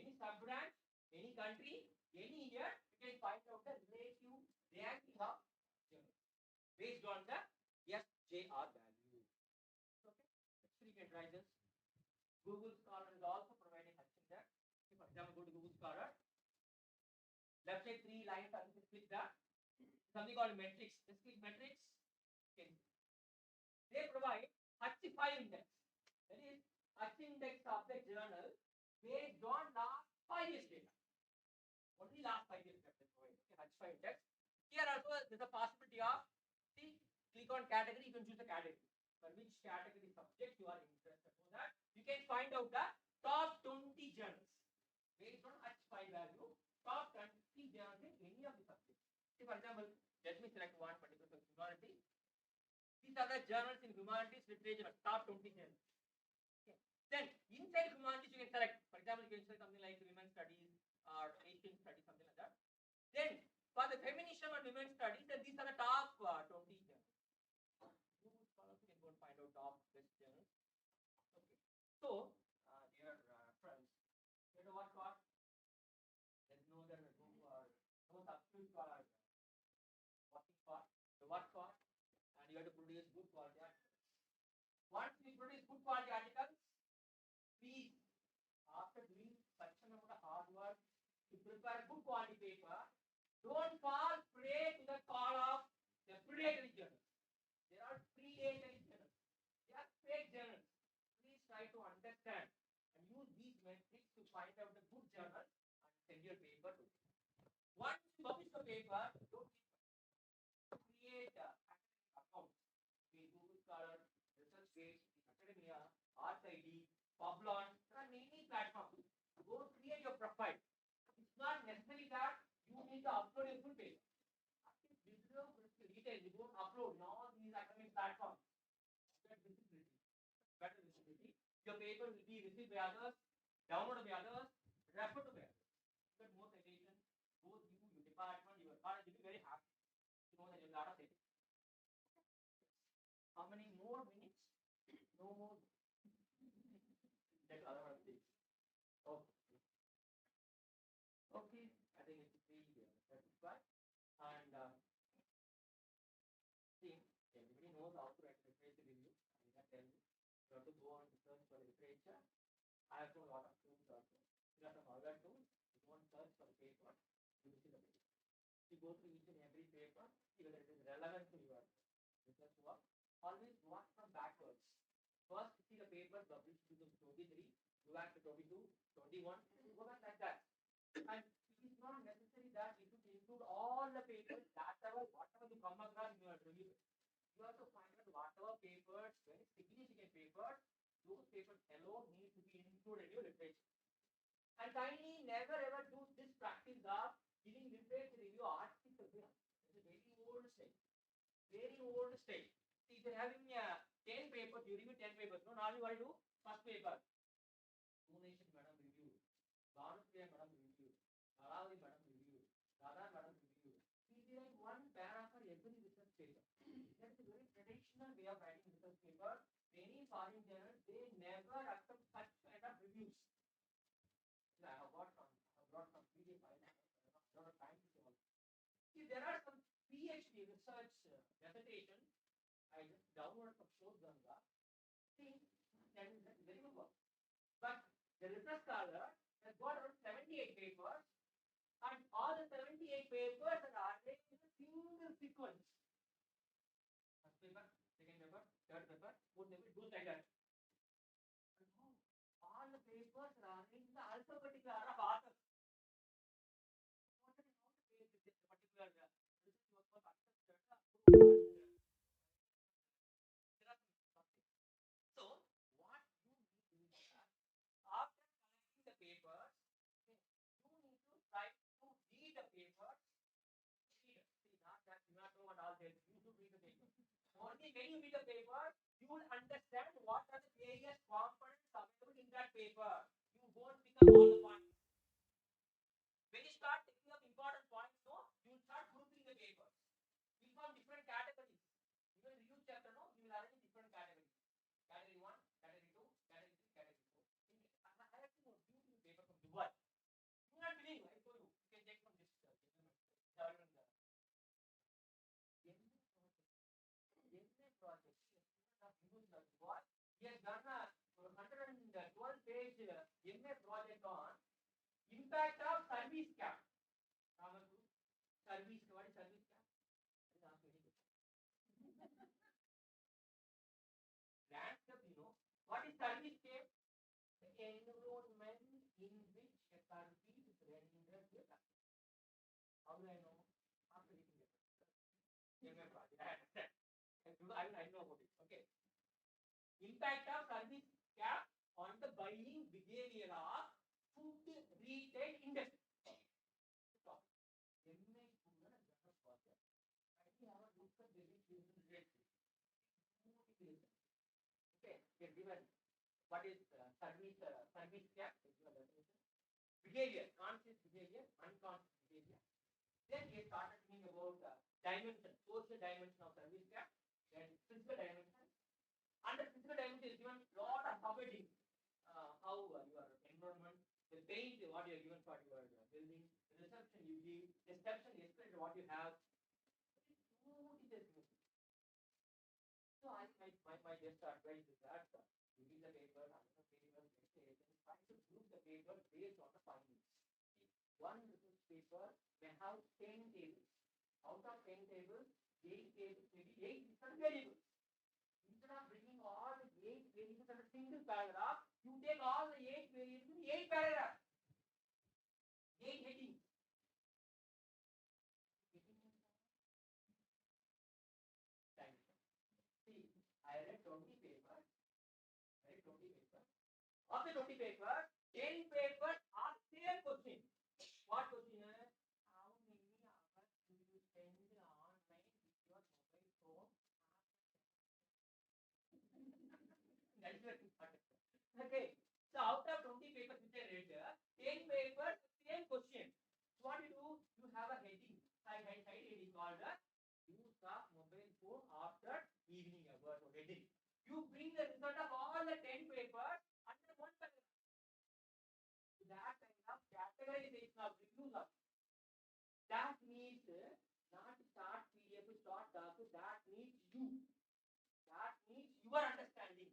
any sub-branch, any country, any year, you can find out the relative ranking of journals based on the SJR value. Okay, so you can try this. Google Scholar is also providing help in that. For example, go to Google Scholar. Left side 3 lines, and just click that. Something called metrics. Just click metrics. Okay. They provide 35 index. That is H index of the journal based on last 5 years data. Only last 5 years data provided. Okay, H5 index. Here also there's a possibility of click on category, you can choose the category. For which category subject you are interested, so that you can find out the top 20 journals based on H5 value, top 20 journals in any of the subjects. See, for example, let me select one particular humanity. These are the journals in humanities literature, top 20 journals. Okay. Then inside humanities you can select, for example, you can select something like women's studies or Asian studies, something like that. Then for the feminism and women's studies, then these are the top 20 journals. Google Scholars, you can go and find out top best journals. Okay. So, dear friends, you know what? There's no other no substitute for working for the work for, and you have to produce good quality articles. Once we produce good quality articles, please, after doing such a amount of hard work to prepare good quality paper, don't fall prey to the call of the predatory journals. There are predatory journals. They are fake journals. Please try to understand and use these metrics to find out the good journal and send your paper to them. Once you publish the paper, don't create accounts. Google Scholar, ResearchGate, Academia, RSID, Publon. There are many platforms. Go create your profile. It's not necessary that you need to upload your full paper. Details, you don't upload in all these academic platforms. Get visibility. Better visibility. Your paper will be received by others, downloaded by others, referred to by others. Get more citations. Both you, your department, your college will be very happy. You know that you have a lot of citations. How many more minutes? No more. That other things. Okay. Okay. I think it's pretty satisfied. And see, everybody knows how to write literature review. I can tell you. You have to go on search for literature. I have a lot of tools also. There are some other tools. You go and search for the paper. You will see the paper. You go through each and every paper, see whether it is relevant to your research work. Always work from backwards. First, see the paper published in 2023, go back to 22, 21, go back like that. And it is not necessary that you should include all the papers, whatever you come across in your review. You have to find out whatever papers, very significant papers, those papers alone need to be included in your literature. And kindly never ever do this practice of giving literature review articles. It's a very old stage. Very old stage. See, if you're having 10 papers, you review 10 papers. No, now you want to do first paper. Donation madam review. Bhanupriya madam review. Alavali madam review. Radha madam review. We write one paragraph for every research paper. That is a very traditional way of writing research paper. Many foreign journals, they never accept such kind of reviews. I have brought some PDF files. I don't have time to show. See, there are some PhD research dissertations. I just downloaded from Shodhganga. See, that is very good work. But the research scholar has got around 78 papers, and all the 78 papers are arranged in a single sequence. First paper, second paper, third paper, fourth paper, goes like that. And all the papers are arranged in the alphabetical order of authors. Wondering how to create this particular research work was accepted. So, what you need to do is that after collecting the papers, you need to try to read the papers. See, not that you not know what all this. You should read the paper. Only when you read the paper, you will understand what are the various components available in that paper. You won't pick up all the points. When you start picking up important points, no, you will start grouping the papers. You form different categories. Even review chapter, no, you will arrange different categories. Category 1, category 2, category 3, category 4. I have to view the paper from Dubai. You will not believe, I told you. You can take from this project. He has done a 112-page MA project on impact of service cap. Service, what is service cap? Landscape, you know. What is service cap? The environment in which a service is rendered to a customer. How do I know? After reading the project. I understand. I know about it. Okay. Impact of service gap on the buying behavior of food retail industry. Okay, given what is service gap, behavior, conscious behavior, unconscious behavior. Then we started thinking about dimension, social dimension of service gap, then physical dimension. Under physical dimension is given lot of subheadings. How your environment, the paint, what you are given for your building, the reception you give, the reception explain what you have. So my just advice is that you read the paper, understand the paper, try to group the paper based on the findings. One research paper may have 10 tables. Out of 10 tables, 8 tables, maybe 8 different variables. Instead of bringing all the 8 variables in a single paragraph, you take all the 8 variables in 8 paragraphs. 8 headings. See, I read 20 papers. Of the 20 papers, 10 papers are same question. What question is? How many hours do you spend online with your mobile phone? That is very important. Okay. So out of 20 papers which I read, 10 papers, same question. So what you do? You have a heading, side heading called use of mobile phone after evening hours or heading. You bring the result of all the 10 papers under one paragraph. That kind of categorization of reviews of that needs not start PDF, start doc, that needs you. That needs your understanding.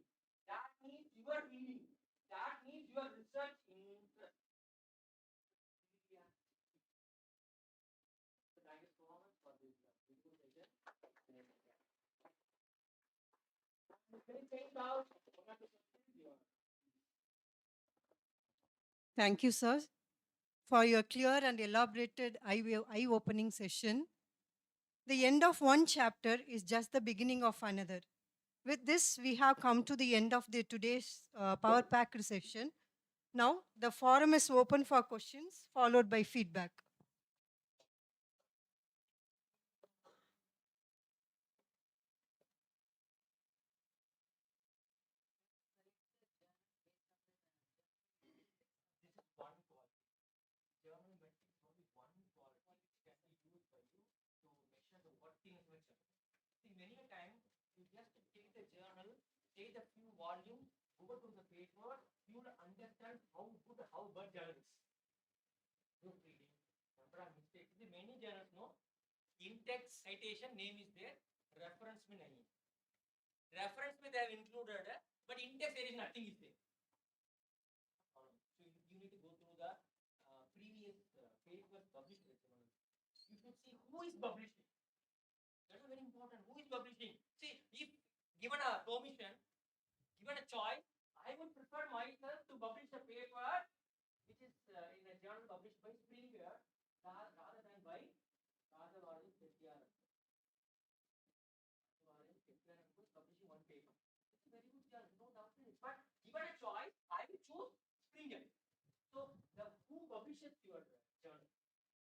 That needs your reading. That needs your research interest. So thank you so much for this beautiful session. Thank you, sir, for your clear and elaborated eye-opening session. The end of one chapter is just the beginning of another. With this, we have come to the end of today's Power Packed session. Now, the forum is open for questions, followed by feedback. This is one quality. German metric is only one quality which can be used by you to measure the working of a journal. See, many a time you just take the journal, take the few volumes, go to the paper, you will understand how good, how bad journal is. Group reading, number of mistakes. See, many journals know in-text citation name is there, reference में नहीं. Reference में they have included, but in-text there is nothing is there. So you need to go through the previous papers published. You should see who is publishing. That is very important. Who is publishing? See, if given a permission, given a choice, I would prefer myself to publish a paper which is in a journal published by Springer rather than by Radhavari Chettiar. Publishing one paper. It's a very good journal, no doubt in it. But given a choice, I will choose Springer. So, who publishes your journal?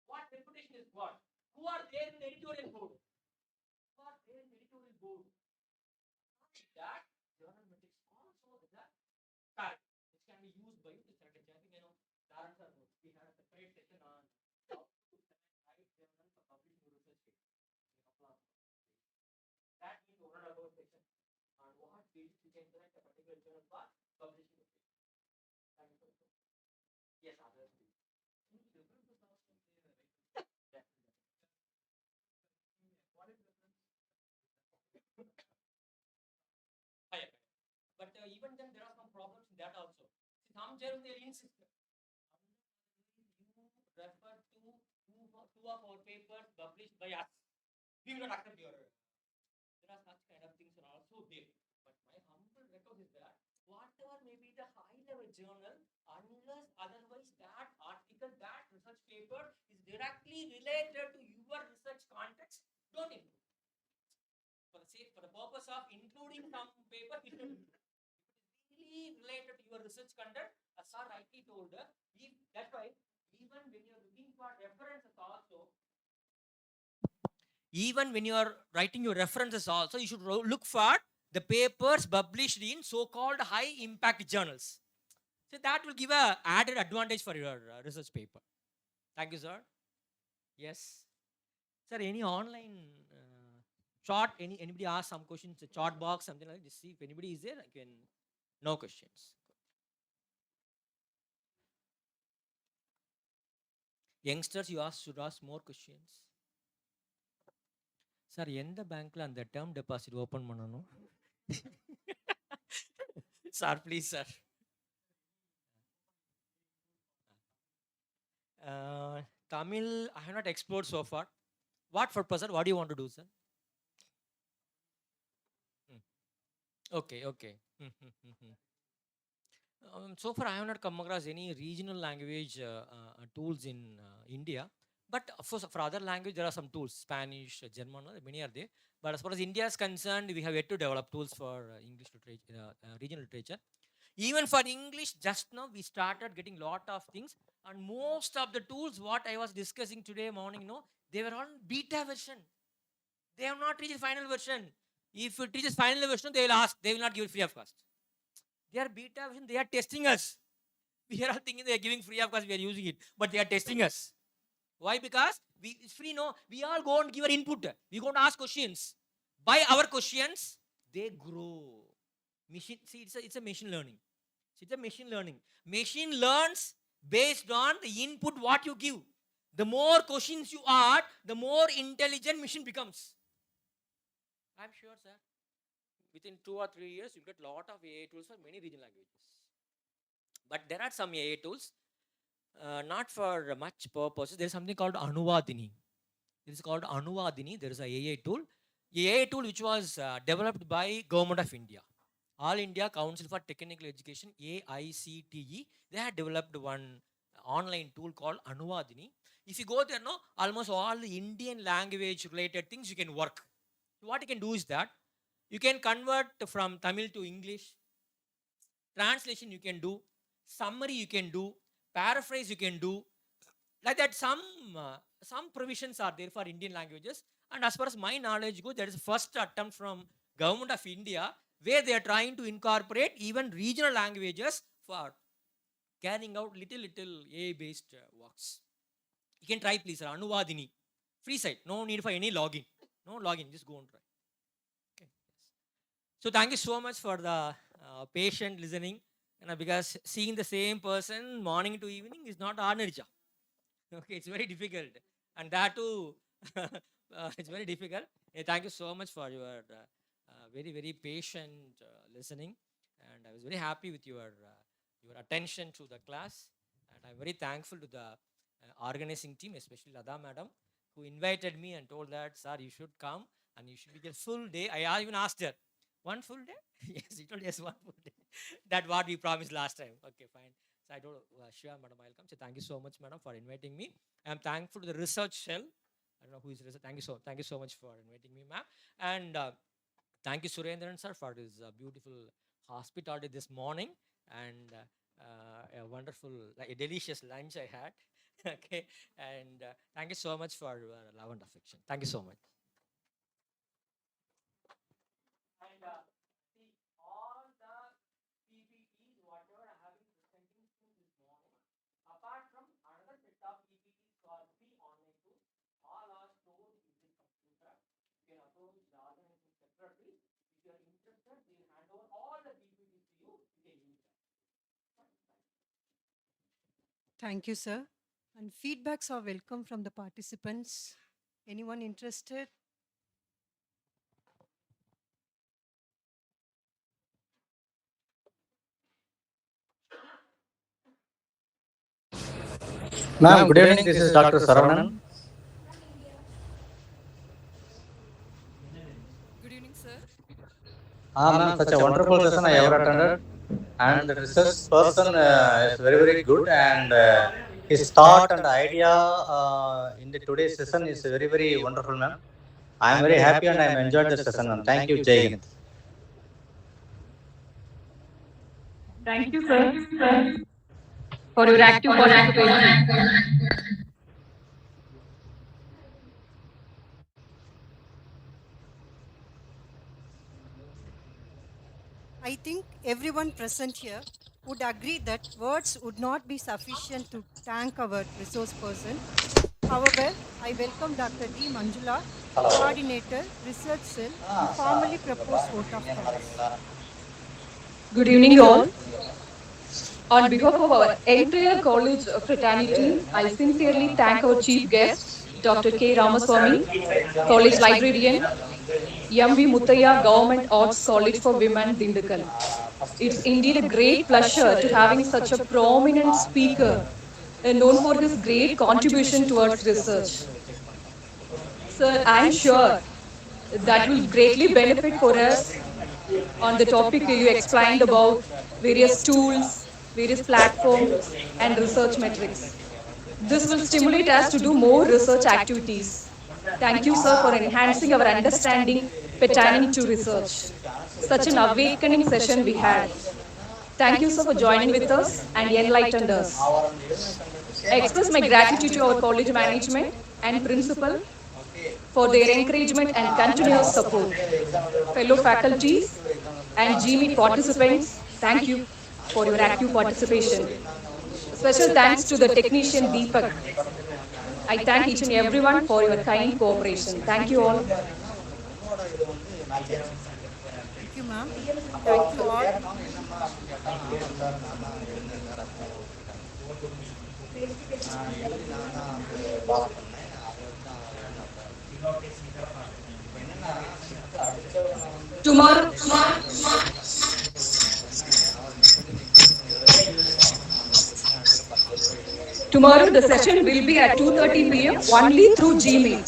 What reputation is what? Who are there in the editorial board? Who are there in the editorial board? That journal metrics also is a tag which can be used by you to select a journal. Darren sir, we had a separate session on how to select journal for publishing research paper. That means one and a half section on what fields you can select a particular journal for publishing the paper. Thank you. Yes, others. What is difference? Higher. But even then, there are some problems in that also. See, some journals they insist. You refer to two of our papers published by us. We will not accept your. There are such kind of things are also there. But my humble request is that whatever may be it a high-level journal unless otherwise that article, that research paper is directly related to your research context. Don't include. For the purpose of including some paper, it should include. If it is really related to your research content, as sir rightly told, that's why even when you're looking for references also, even when you are writing your references also, you should look for the papers published in so-called high impact journals. So that will give a added advantage for your research paper. Thank you, sir. Yes. Sir, any online chat, anybody ask some questions, a chat box, something like that? Just see if anybody is there. I can, no questions. Youngsters, you should ask more questions. Sir, எந்த பேங்க்ல அந்த term deposit open பண்ணனும்? Sir, please, sir. Tamil, I have not explored so far. What purpose, sir? What do you want to do, sir? Okay. So far, I have not come across any regional language tools in India. But of course, for other language, there are some tools, Spanish, German, many are there. But as far as India is concerned, we have yet to develop tools for English literature, regional literature. Even for English, just now we started getting lot of things. And most of the tools, what I was discussing today morning, they were on beta version. They have not reached final version. If it reaches final version, they will ask, they will not give it free of cost. They are beta version, they are testing us. We are all thinking they are giving free of cost, we are using it, but they are testing us. Why? Because it's free, no? We all go and give our input. We go and ask questions. By our questions, they grow. Machine, see, it's a machine learning. It's a machine learning. Machine learns based on the input what you give. The more questions you add, the more intelligent machine becomes. I'm sure, sir. Within 2 or 3 years, you get a lot of AI tools for many regional languages. But there are some AI tools, not for much purposes. There is something called Anuvadini. It is called Anuvadini. There is a AI tool. AI tool which was developed by Government of India. All India Council for Technical Education, AICTE, they had developed one online tool called Anuvadini. If you go there, almost all the Indian language related things you can work. What you can do is that you can convert from Tamil to English, translation you can do, summary you can do, paraphrase you can do. Like that, some provisions are there for Indian languages. And as far as my knowledge goes, there is a first attempt from Government of India where they are trying to incorporate even regional languages for carrying out little AI-based works. You can try, please, Anuvadini. Free site, no need for any login. No login, just go and try. Okay. So thank you so much for the patient listening. Because seeing the same person morning to evening is not ordinary job. Okay, it's very difficult. And that too, it's very difficult. Thank you so much for your very, very patient listening. And I was very happy with your attention to the class. And I'm very thankful to the organizing team, especially Lada madam, who invited me and told that, sir, you should come and you should be there full day. I even asked her, one full day? Yes, he told yes, one full day. That's what we promised last time. Okay, fine. So I told Shiva madam, I'll come. So thank you so much, madam, for inviting me. I'm thankful to the research cell. I don't know who is research. Thank you so much for inviting me, ma'am. And thank you, Surendran sir, for his beautiful hospitality this morning and a wonderful, a delicious lunch I had. Okay, and thank you so much for your love and affection. Thank you so much. And see, all the PPTs, whatever I have been presenting this morning, apart from another set of PPTs for free online tools, all are stored in this computer. You can approach the organizing separately. If you are interested, we will hand over all the PPTs to you. You can use that. Thank you, sir. And feedbacks are welcome from the participants. Anyone interested? Ma'am, good evening. This is Dr. Saravanan. Good evening, sir. Ma'am, such a wonderful session I ever attended. and the research person is very, very good, and his thought and idea in the today's session is very, very wonderful, ma'am. I am very happy and I am enjoyed the session, ma'am. Thank you, Jai Hind. Thank you, sir, for your active participation. I think everyone present here would agree that words would not be sufficient to thank our resource person. However, I welcome Dr. D. Manjula, Coordinator, Research Cell, to formally propose vote of thanks. Good evening, all. On behalf of our entire college fraternity, I sincerely thank our chief guest, Dr. K. Ramasamy, college librarian, M.V. Muthiah Government Arts College for Women, Dindigul. It's indeed a great pleasure to having such a prominent speaker known for his great contribution towards research. Sir, I'm sure that will greatly benefit for us on the topic you explained about various tools, various platforms, and research metrics. This will stimulate us to do more research activities. Thank you, sir, for enhancing our understanding pertaining to research. Such an awakening session we had. Thank you, sir, for joining with us and enlightened us. I express my gratitude to our college management and principal for their encouragement and continuous support. Fellow faculties and GMEET participants, thank you for your active participation. Special thanks to the technician Deepak. I thank each and everyone for your kind cooperation. Thank you all. Thank you, ma'am. Thank you all. Tomorrow, the session will be at 2:30 p.m. only through GMeet.